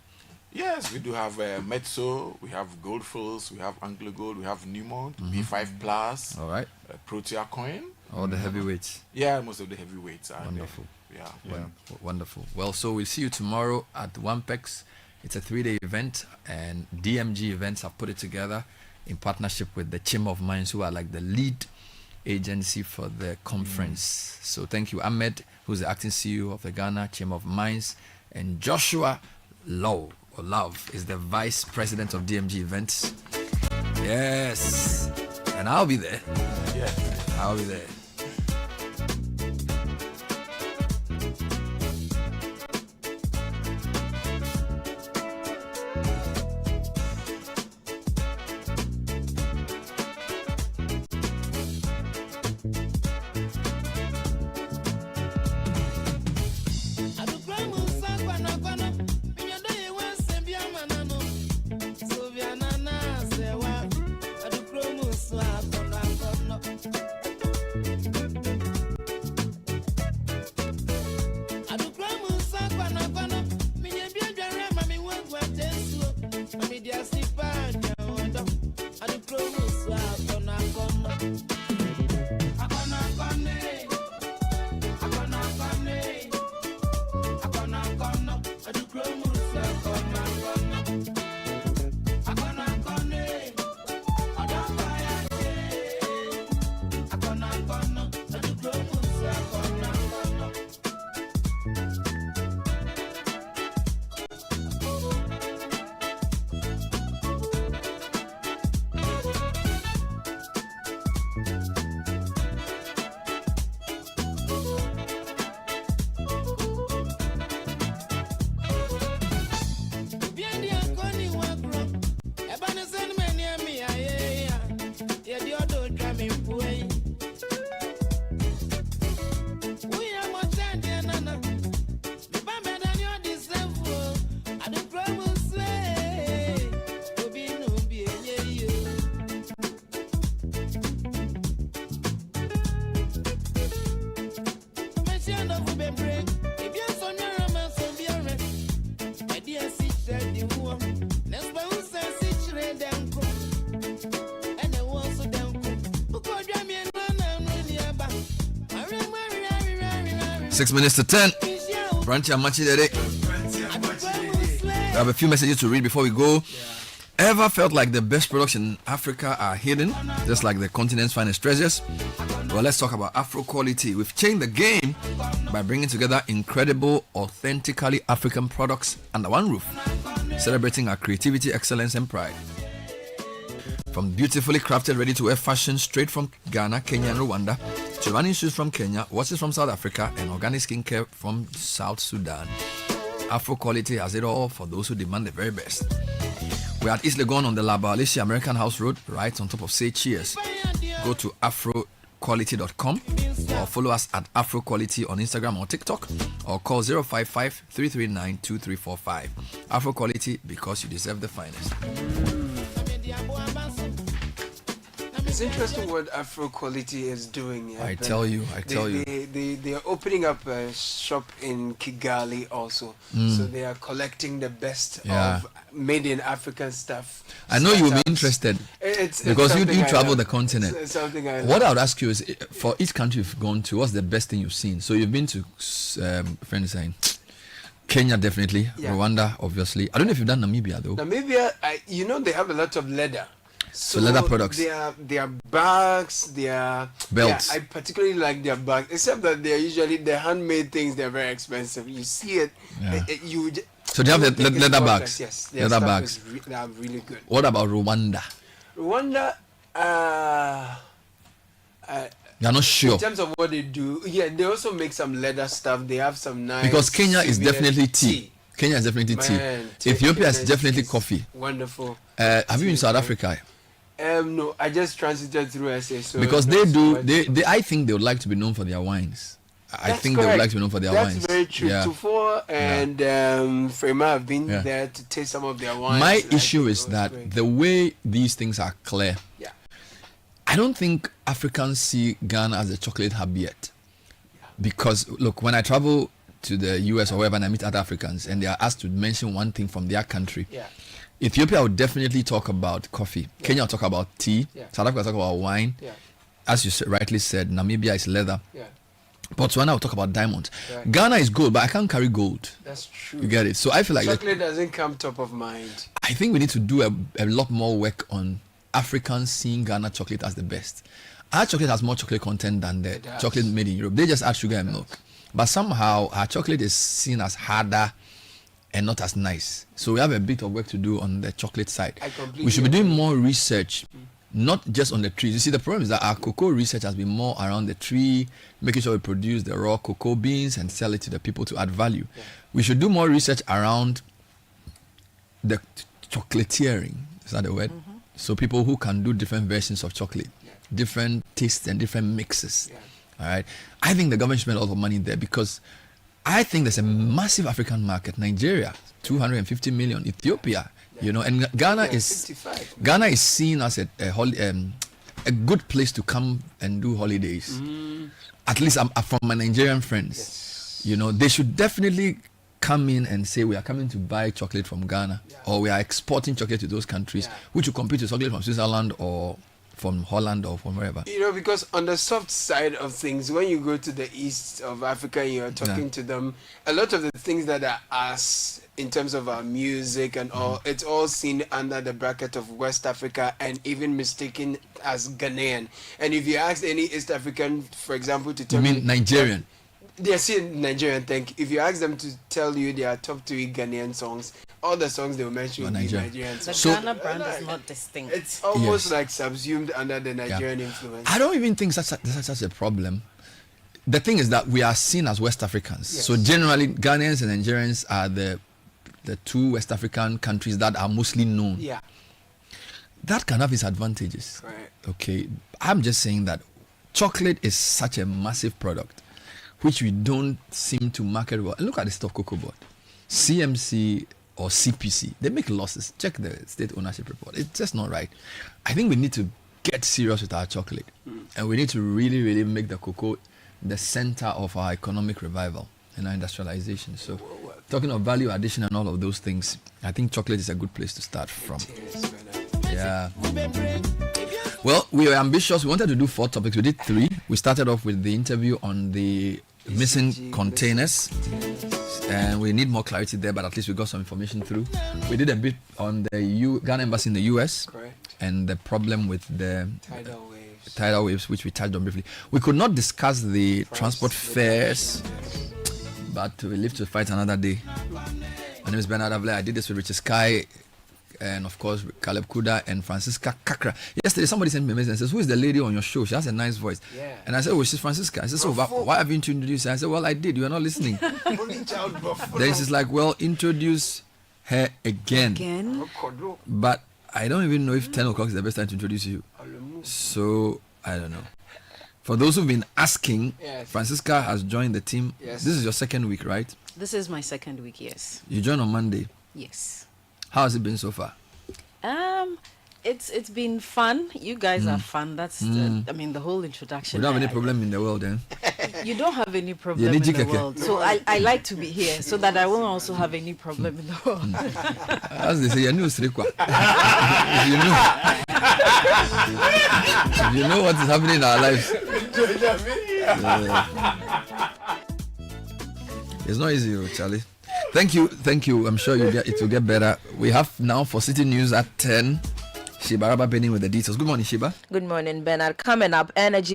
Yes, we do have Metso, we have Goldfields, we have Anglo Gold, we have Newmont, B5 Plus, all right, Protea Coin. All the heavyweights. Yeah, most of the heavyweights are wonderful. Yeah. Wonderful. Well, so we'll see you tomorrow at Wampex. It's a 3-day event, and DMG Events have put it together in partnership with the Chamber of Mines, who are like the lead agency for the conference. So thank you, Ahmed, who's the acting CEO of the Ghana Chamber of Mines, and Joshua Love is the vice president of DMG Events. Yes, and I'll be there. Yeah, I'll be there. Six minutes to 10. Branch Amachi Dede. I have a few messages to read before we go. Ever felt like the best products in Africa are hidden, just like the continent's finest treasures? Well, let's talk about Afro quality. We've changed the game by bringing together incredible, authentically African products under one roof, celebrating our creativity, excellence, and pride. From beautifully crafted, ready-to-wear fashion straight from Ghana, Kenya, and Rwanda, to running shoes from Kenya, watches from South Africa, and organic skincare from South Sudan. Afro Quality has it all for those who demand the very best. We're at East Legon on the Labalisia American House Road, right on top of Say Cheers. Go to afroquality.com or follow us at Afro Quality on Instagram or TikTok, or call 055-339-2345. Afro Quality, because you deserve the finest. It's interesting what Afro Quality is doing. I tell you. They are opening up a shop in Kigali also. So they are collecting the best of made in African stuff. I know you'll be interested because you travel the continent. It's something I love. What I would ask you is, for each country you've gone to, what's the best thing you've seen? So you've been to, friends saying, Kenya definitely, Rwanda obviously. I don't know if you've done Namibia though. Namibia, they have a lot of leather. So leather products. Their bags, their belts. Yeah, I particularly like their bags, except that they're usually the handmade things. They're very expensive. You see it, so they have the leather bags. Yes, leather bags. They are really good. What about Rwanda? Rwanda, you're not sure. In terms of what they do, they also make some leather stuff. They have some nice. Because Kenya is definitely tea. Kenya is definitely tea. Ethiopia is definitely coffee. Wonderful. Have you been to South Africa? No, I just transited through SA. So because they I think they would like to be known for their wines. I think they would like to be known for their wines. That's very true. Tufo and Frema have been there to taste some of their wines. My issue is that the way these things are clear, I don't think Africans see Ghana as a chocolate hub yet. Because look, when I travel to the US or wherever and I meet other Africans and they are asked to mention one thing from their country, Ethiopia would definitely talk about coffee. Kenya will talk about tea. South Africa will talk about wine. As you rightly said, Namibia is leather. Botswana will talk about diamonds. Ghana is gold, but I can't carry gold. That's true. You get it? So I feel like chocolate doesn't come top of mind. I think we need to do a lot more work on Africans seeing Ghana chocolate as the best. Our chocolate has more chocolate content than the chocolate made in Europe. They just add sugar and milk. But somehow our chocolate is seen as harder and not as nice. So we have a bit of work to do on the chocolate side. We should be doing more research, not just on the trees. You see, the problem is that our cocoa research has been more around the tree, making sure we produce the raw cocoa beans and sell it to the people to add value. We should do more research around the chocolatiering. Is that the word? So people who can do different versions of chocolate, different tastes and different mixes. All right. I think the government should spend a lot of money there because I think there's a massive African market. Nigeria, 250 million. Ethiopia, and Ghana is seen as a good place to come and do holidays. At least from my Nigerian friends. They should definitely come in and say we are coming to buy chocolate from Ghana, or we are exporting chocolate to those countries, which will compete with chocolate from Switzerland or from Holland or from wherever. Because on the soft side of things, when you go to the east of Africa and you're talking to them, a lot of the things that are us in terms of our music and all, it's all seen under the bracket of West Africa and even mistaken as Ghanaian. And if you ask any East African, for example, to tell you mean Nigerian? They're saying Nigerian, if you ask them to tell you their top 3 Ghanaian songs, all the songs they will mention will be Nigerian songs. The Ghana brand is not distinct. It's almost like subsumed under the Nigerian influence. I don't even think that's a problem. The thing is that we are seen as West Africans. So generally, Ghanaians and Nigerians are the 2 West African countries that are mostly known. That can have its advantages. Okay, I'm just saying that chocolate is such a massive product, which we don't seem to market well. And look at the stuff Cocoa Board, CMC or CPC, they make losses. Check the state ownership report. It's just not right. I think we need to get serious with our chocolate, and we need to really, really make the cocoa the center of our economic revival and our industrialization. So, talking of value addition and all of those things, I think chocolate is a good place to start from. Well, we were ambitious. We wanted to do 4 topics. We did 3. We started off with the interview on the missing containers, and we need more clarity there, but at least we got some information through. We did a bit on the Ghana embassy in the US and the problem with the tidal waves, which we touched on briefly. We could not discuss the transport fares, but we live to fight another day. My name is Bernard Avle. I did this with Richard Sky, and of course Caleb Kuda and Francisca Kakra. Yesterday somebody sent me a message and says, who is the lady on your show? She has a nice voice. Yeah. And I said, oh, she's Francisca. I said, so why haven't you introduced her? I said, well, I did. You are not listening. Then she's like, well, introduce her again. But I don't even know if 10 o'clock is the best time to introduce you. So I don't know. For those who've been asking, Yes. Francisca has joined the team. Yes. This is your second week, right? This is my second week, yes. You joined on Monday. Yes. How has it been so far? It's been fun. You guys are fun. That's the whole introduction. We don't have any problem in the world, then. You don't have any problem in the world. So I like to be here so that I won't also have any problem in the world. As they say, you know, you know what is happening in our lives. It's not easy, Charlie. Thank you. I'm sure it will get better. We have now for City News at 10. Shiba Rabba Benny with the details. Good morning, Shiba. Good morning, Bernard. Coming up, energy